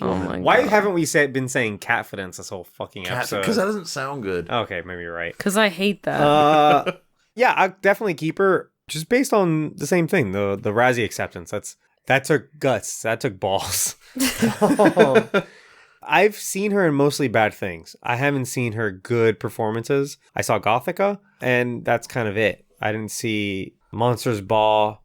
oh my Why god. haven't we been saying catfidence this whole fucking episode? Because that doesn't sound good. Okay, maybe you're right. Because I hate that. Yeah, I'll definitely keep her just based on the same thing, the Razzie acceptance. That took guts. That took balls. I've seen her in mostly bad things. I haven't seen her good performances. I saw Gothica, and that's kind of it. I didn't see Monsters Ball.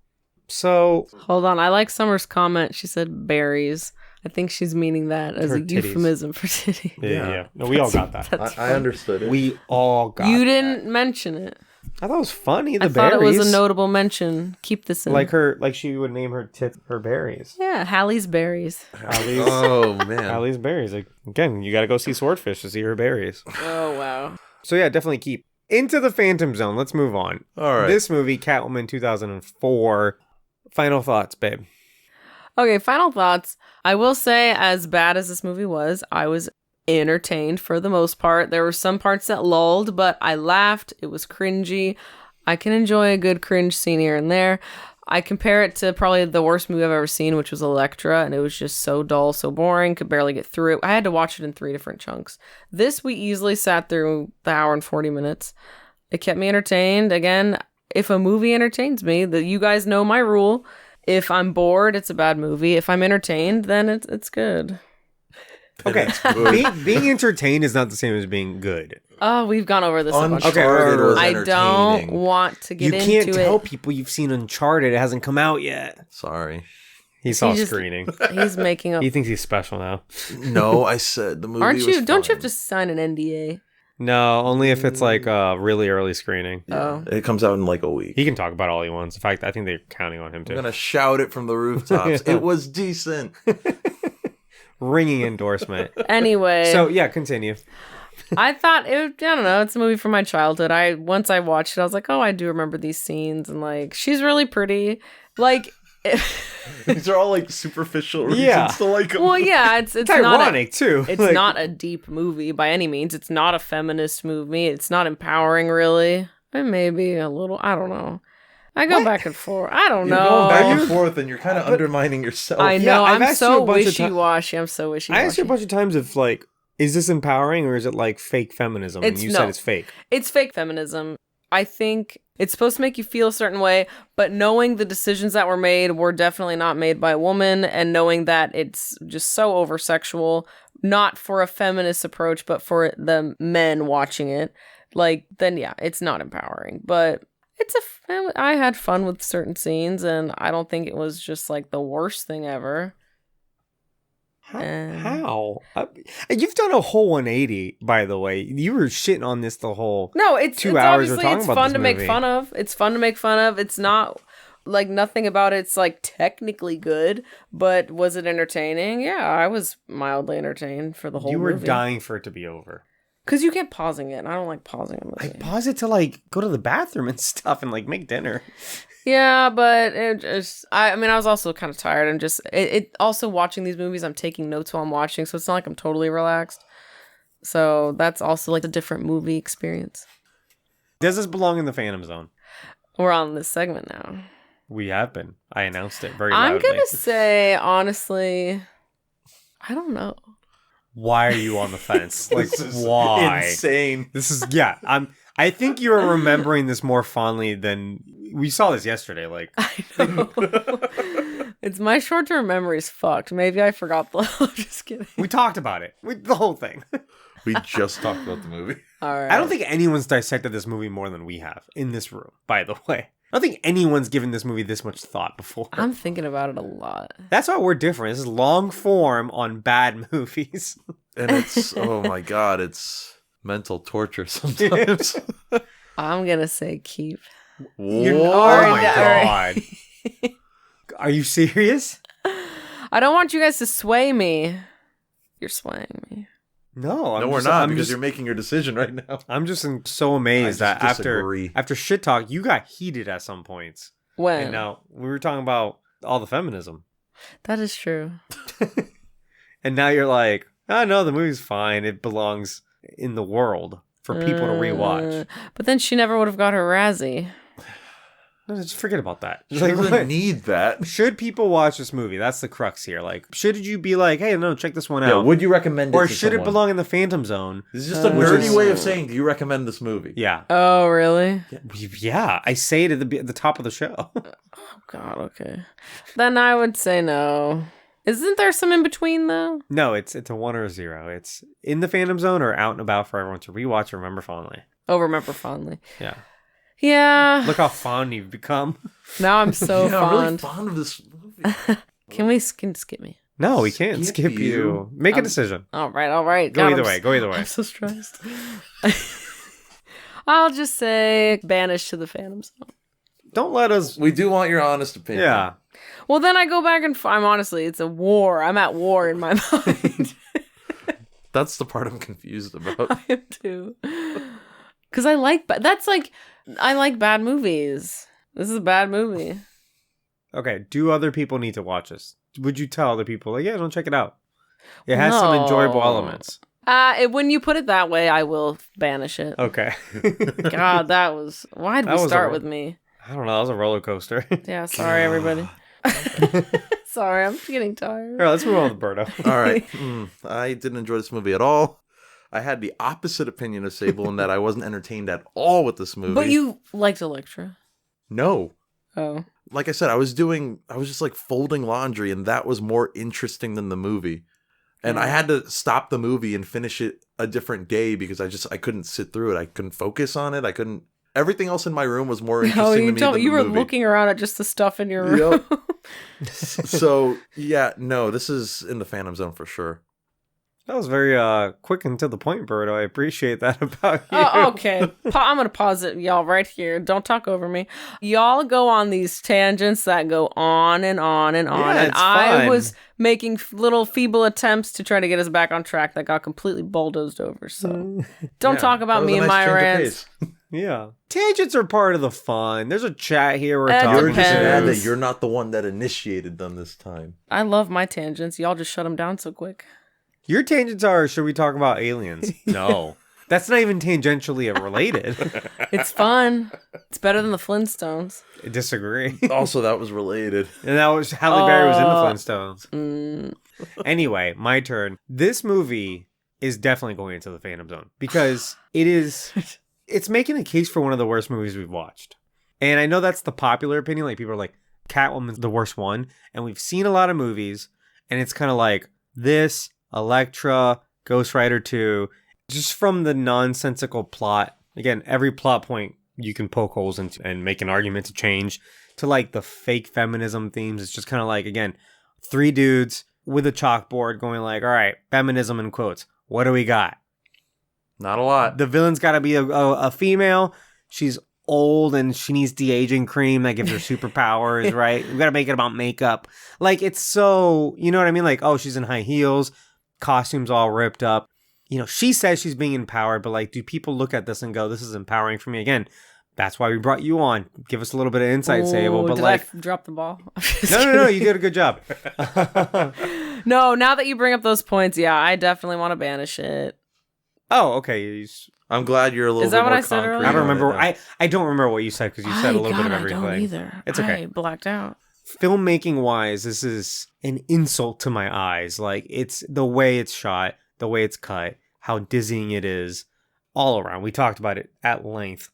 So, Hold on. I like Summer's comment. She said berries. I think she's meaning that as Her a titties. euphemism for titty. Yeah. No, we all got that. That's I understood it. We all got You that. didn't mention it. I thought it was funny. The I thought berries. it was a notable mention. Keep this in. Like she would name her her berries. Yeah, Halle's berries. Hallie's, Oh man. Hallie's berries. Like, again, you got to go see Swordfish to see her berries. Oh, wow. So yeah, definitely keep Into the Phantom Zone. Let's move on. All right. This movie, Catwoman 2004. Final thoughts, babe. Okay, final thoughts. I will say, as bad as this movie was, I was entertained for the most part. There were some parts that lulled, but I laughed. It was cringy. I can enjoy a good cringe scene here and there. I compare it to probably the worst movie I've ever seen, which was Elektra, and it was just so dull, so boring, could barely get through it. I had to watch it in 3 different chunks. This, we easily sat through the hour and 40 minutes. It kept me entertained. Again, if a movie entertains me, you guys know my rule. If I'm bored, it's a bad movie. If I'm entertained, then it's good. Okay, being entertained is not the same as being good. Oh, we've gone over this a bunch. Uncharted was I don't entertaining. want to get You into can't it. tell people you've seen Uncharted. It hasn't come out yet. Sorry. He saw just- screening. He's making a. He thinks he's special now. No, I said the movie. Aren't you? was Don't you fine. have to sign an NDA? No, only if it's like a really early screening. Oh. It comes out in like a week. He can talk about all he wants. In fact, I think they're counting on him I'm too. gonna shout it from the rooftops. Yeah. It was decent. Ringing endorsement. Anyway, So yeah, continue. I thought I don't know. It's a movie from my childhood. Once I watched it, I was like, oh, I do remember these scenes, and like, she's really pretty. Like, These are all like superficial reasons Yeah. to like them. well, yeah, it's It's not. ironic too. It's Like, not a deep movie by any means. It's not a feminist movie. It's not empowering, really. And maybe a little. I don't know. I go back and forth. I don't You're know. going back Are and forth, and you're kind of undermining yourself. I Yeah, know. I've I'm asked you so a bunch of wishy-washy. I'm so wishy-washy. I asked you a bunch of times if like, is this empowering or is it like fake feminism? And you No. said it's fake. It's fake feminism. I think it's supposed to make you feel a certain way, but knowing the decisions that were made were definitely not made by a woman, and knowing that it's just so over-sexual, not for a feminist approach, but for the men watching it, like, then yeah, it's not empowering. But I had fun with certain scenes, and I don't think it was just like the worst thing ever. How? You've done a whole 180, by the way. You were shitting on this the whole. No, it's 2 hours we're obviously talking it's about fun this to make movie. fun of. It's fun to make fun of. It's not like nothing about it's like technically good, but was it entertaining? Yeah, I was mildly entertained for the whole You were movie. dying for it to be over. Because you kept pausing it, and I don't like pausing a movie. I pause it to like go to the bathroom and stuff and like make dinner. Yeah, but it just, I mean, I was also kind of tired. I'm just, it also watching these movies, I'm taking notes while I'm watching, so it's not like I'm totally relaxed. So that's also like a different movie experience. Does this belong in the Phantom Zone? We're on this segment now. We have been. I announced it very I'm loudly. going to say, honestly, I don't know. Why are you on the fence? Like, This is why? insane. This is, yeah. I think you're remembering this more fondly than we saw this yesterday. Like, I know. It's my short-term memory's fucked. Maybe I forgot the. I'm just kidding. we talked about it. The whole thing. We just talked about the movie. All right. I don't think anyone's dissected this movie more than we have in this room, by the way. I don't think anyone's given this movie this much thought before. I'm thinking about it a lot. That's why we're different. This is long form on bad movies. And it's, oh my God, it's mental torture sometimes. I'm gonna say keep. Oh Alright, my alright. god. Are you serious? I don't want you guys to sway me. You're swaying me. No, No, we're just- not, I'm because just, you're making your decision right now. I'm just so amazed I that just disagree. after shit talk, you got heated at some points. When? And now we were talking about all the feminism. That is true. And now you're like, oh no, the movie's fine. It belongs in the world for people to rewatch. But then she never would have got her Razzie. No, just forget about that. She Like, doesn't what? need that. Should people watch this movie? That's the crux here. Like, should you be like, hey, no, check this one out? Yeah, would you recommend it Or to should it someone? belong in the Phantom Zone? This is just a Which nerdy is- way of saying, do you recommend this movie? Yeah. Oh, really? Yeah, I say it at the top of the show. Oh, God, okay. Then I would say no. Isn't there some in between, though? No, it's a 1 or a 0. It's in the Phantom Zone or out and about for everyone to rewatch and remember fondly. Oh, remember fondly. Yeah. Yeah. Look how fond you've become. Now I'm so yeah, I'm really fond. fond of this movie. Can skip me? No, we can't skip you. Make a decision. All right. Go either way. I'm so stressed. I'll just say banish to the Phantom Zone. Don't let us... We do want your honest opinion. Yeah. Well, then I go back and I'm honestly, it's a war. I'm at war in my mind. That's the part I'm confused about. I am too. Because I like bad movies. This is a bad movie. Okay, do other people need to watch this? Would you tell other people, like, yeah, don't check it out? It has some enjoyable elements. When you put it that way, I will banish it. Okay. God, why'd we start with me? I don't know, that was a roller coaster. Yeah, sorry, everybody. Sorry, I'm getting tired. All right, let's move on with Berto. All right. I didn't enjoy this movie at all. I had the opposite opinion of Sabel in that I wasn't entertained at all with this movie. But you liked Elektra. No. Oh. Like I said, I was just like folding laundry, and that was more interesting than the movie. And I had to stop the movie and finish it a different day because I couldn't sit through it. I couldn't focus on it. Everything else in my room was more interesting to me than the movie. You were looking around at just the stuff in your room. Yep. So, yeah, no, this is in the Phantom Zone for sure. That was very quick and to the point, Berto. I appreciate that about you. Oh, okay. I'm going to pause it, y'all, right here. Don't talk over me. Y'all go on these tangents that go on and on and on. Yeah, and I was making little feeble attempts to try to get us back on track that got completely bulldozed over. So don't talk about me and my rants. Yeah. Tangents are part of the fun. There's a chat here we're talking You're just mad to. that you're not the one that initiated them this time. I love my tangents. Y'all just shut them down so quick. Your tangents are, should we talk about aliens? No. That's not even tangentially related. It's fun. It's better than the Flintstones. I disagree. Also, that was related. And that was, Halle Berry was in the Flintstones. Anyway, my turn. This movie is definitely going into the Phantom Zone because it's making a case for one of the worst movies we've watched. And I know that's the popular opinion. Like, people are like, Catwoman's the worst one. And we've seen a lot of movies, and it's kind of like this, Elektra, Ghost Rider 2, just from the nonsensical plot. Again, every plot point you can poke holes into and make an argument to change, to like the fake feminism themes. It's just kind of like, again, three dudes with a chalkboard going like, all right, feminism in quotes. What do we got? Not a lot. The villain's got to be a female. She's old and she needs de-aging cream that gives her superpowers, right? We got to make it about makeup. Like, it's so, you know what I mean? Like, oh, she's in high heels, costumes all ripped up. You know, she says she's being empowered, but like, do people look at this and go, this is empowering for me? Again, that's why we brought you on. Give us a little bit of insight, Sabel. But did like, I drop the ball? No, you did a good job. No, now that you bring up those points, yeah, I definitely want to banish it. Oh, okay. I'm glad you're a little bit more concrete. earlier? I don't remember. I don't remember what you said because you said a little bit of everything. I don't either. It's okay. I blacked out. Filmmaking wise, this is an insult to my eyes. Like, it's the way it's shot, the way it's cut, how dizzying it is, all around. We talked about it at length.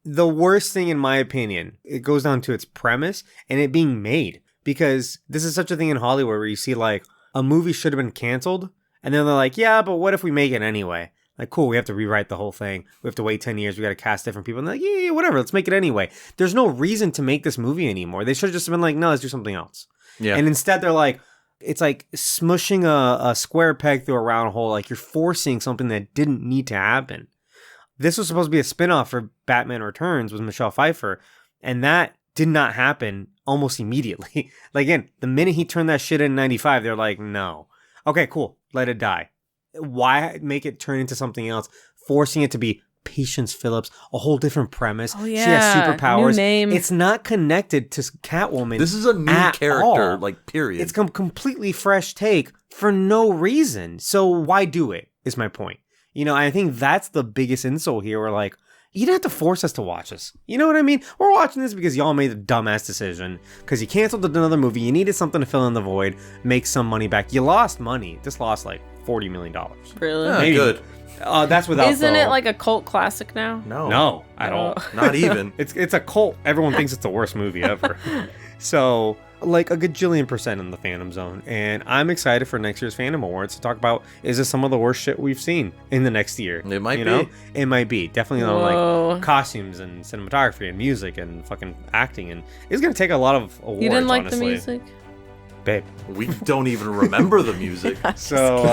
The worst thing, in my opinion, it goes down to its premise and it being made. Because this is such a thing in Hollywood where you see like a movie should have been canceled, and then they're like, yeah, but what if we make it anyway? Like, cool, we have to rewrite the whole thing. We have to wait 10 years. We got to cast different people. And they're like, yeah, whatever. Let's make it anyway. There's no reason to make this movie anymore. They should have just been like, no, let's do something else. Yeah. And instead, they're like, it's like smushing a square peg through a round hole. Like, you're forcing something that didn't need to happen. This was supposed to be a spinoff for Batman Returns with Michelle Pfeiffer. And that did not happen almost immediately. Like, again, the minute he turned that shit in 95, they're like, no. Okay, cool. Let it die. Why make it turn into something else, forcing it to be Patience Phillips, a whole different premise. Oh, yeah. She has superpowers. New name. It's not connected to Catwoman. This is a new character, all. like, period. It's a completely fresh take for no reason. So why do it, is my point. You know, I think that's the biggest insult here. We're like, you didn't have to force us to watch this. You know what I mean? We're watching this because y'all made a dumbass decision. Because you canceled another movie. You needed something to fill in the void. Make some money back. You lost money. This lost like $40 million. Really? Yeah, good. That's without. Isn't it like a cult classic now? No, at all. Not even. It's a cult. Everyone thinks it's the worst movie ever. So, like a gajillion % in the Phantom Zone. And I'm excited for next year's Phantom Awards to talk about, is this some of the worst shit we've seen in the next year? It might be. Know? It might be. Definitely on like costumes and cinematography and music and fucking acting. And it's going to take a lot of awards, You didn't like honestly. the music? Babe. We don't even remember the music. So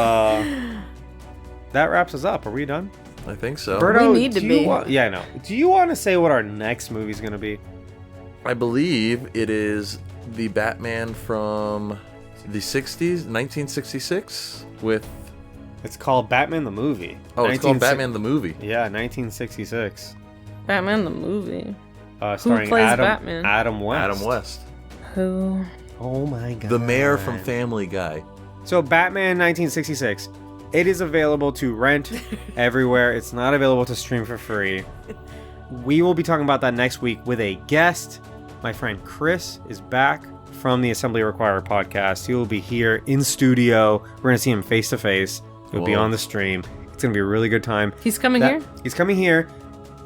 that wraps us up. Are we done? I think so. Berto, We need to be. Yeah, I know. Do you want to say what our next movie is going to be? I believe it is the Batman from the 60s, 1966, with... It's called Batman the Movie. Oh, it's called Batman the Movie. Yeah, 1966. Batman the movie. Starring plays Adam, Batman? Adam West. Adam West. Who? Oh my god. The mayor from Family Guy. So Batman 1966. It is available to rent everywhere. It's not available to stream for free. We will be talking about that next week with a guest. My friend Chris is back from the Assembly Required podcast. He will be here in studio. We're going to see him face to face. He'll be on the stream. It's going to be a really good time. He's coming here? He's coming here.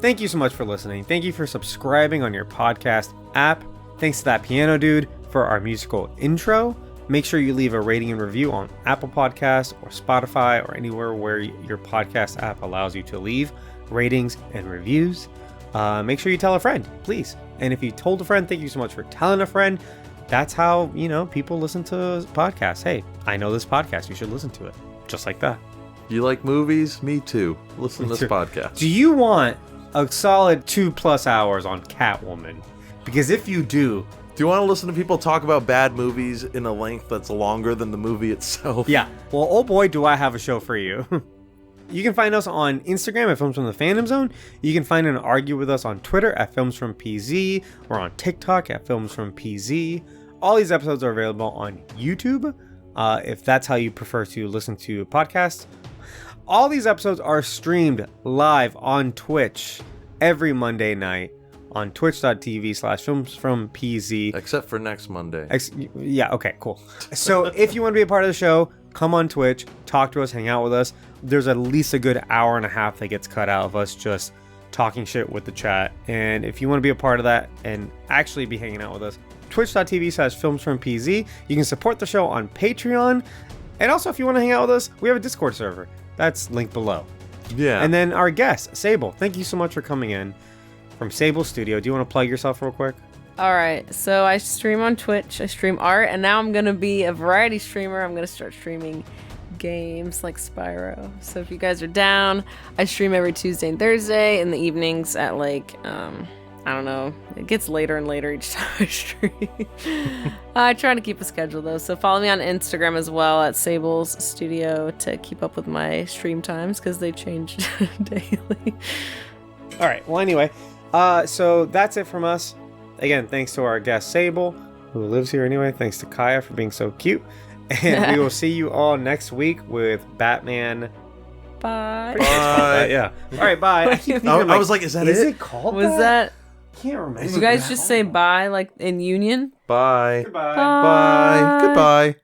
Thank you so much for listening. Thank you for subscribing on your podcast app. Thanks to that piano dude for our musical intro. Make sure you leave a rating and review on Apple Podcasts or Spotify or anywhere where your podcast app allows you to leave ratings and reviews. Make sure you tell a friend, please. And if you told a friend, thank you so much for telling a friend. That's how, people listen to podcasts. Hey, I know this podcast. You should listen to it. Just like that. You like movies? Me too. Listen to this podcast. Do you want a solid 2+ hours on Catwoman? Because if you do... Do you want to listen to people talk about bad movies in a length that's longer than the movie itself? Yeah. Well, oh boy, do I have a show for you. You can find us on Instagram at Films from the Fandom Zone. You can find and argue with us on Twitter at Films from PZ. Or on TikTok at Films from PZ. All these episodes are available on YouTube, if that's how you prefer to listen to podcasts. All these episodes are streamed live on Twitch every Monday night. On twitch.tv/filmsfrompz. Except for next Monday. Yeah, okay, cool. So if you want to be a part of the show, come on Twitch, talk to us, hang out with us. There's at least a good hour and a half that gets cut out of us just talking shit with the chat. And if you want to be a part of that and actually be hanging out with us, twitch.tv/filmsfrompz. You can support the show on Patreon. And also, if you want to hang out with us, we have a Discord server. That's linked below. Yeah. And then our guest, Sabel. Thank you so much for coming in. From Sabel Studio. Do you want to plug yourself real quick? All right. So I stream on Twitch. I stream art. And now I'm going to be a variety streamer. I'm going to start streaming games like Spyro. So if you guys are down, I stream every Tuesday and Thursday in the evenings at I don't know. It gets later and later each time I stream. I try to keep a schedule though. So follow me on Instagram as well at Sabel's Studio to keep up with my stream times because they change daily. All right. Well, anyway. So that's it from us. Again, thanks to our guest Sabel, who lives here anyway. Thanks to Kaya for being so cute. And we will see you all next week with Batman. Bye. Bye. Yeah. All right, bye. I was like, is that Is it? it called Was that? Can't remember. Did you guys just say bye like in union? Bye. Goodbye. Bye. Goodbye.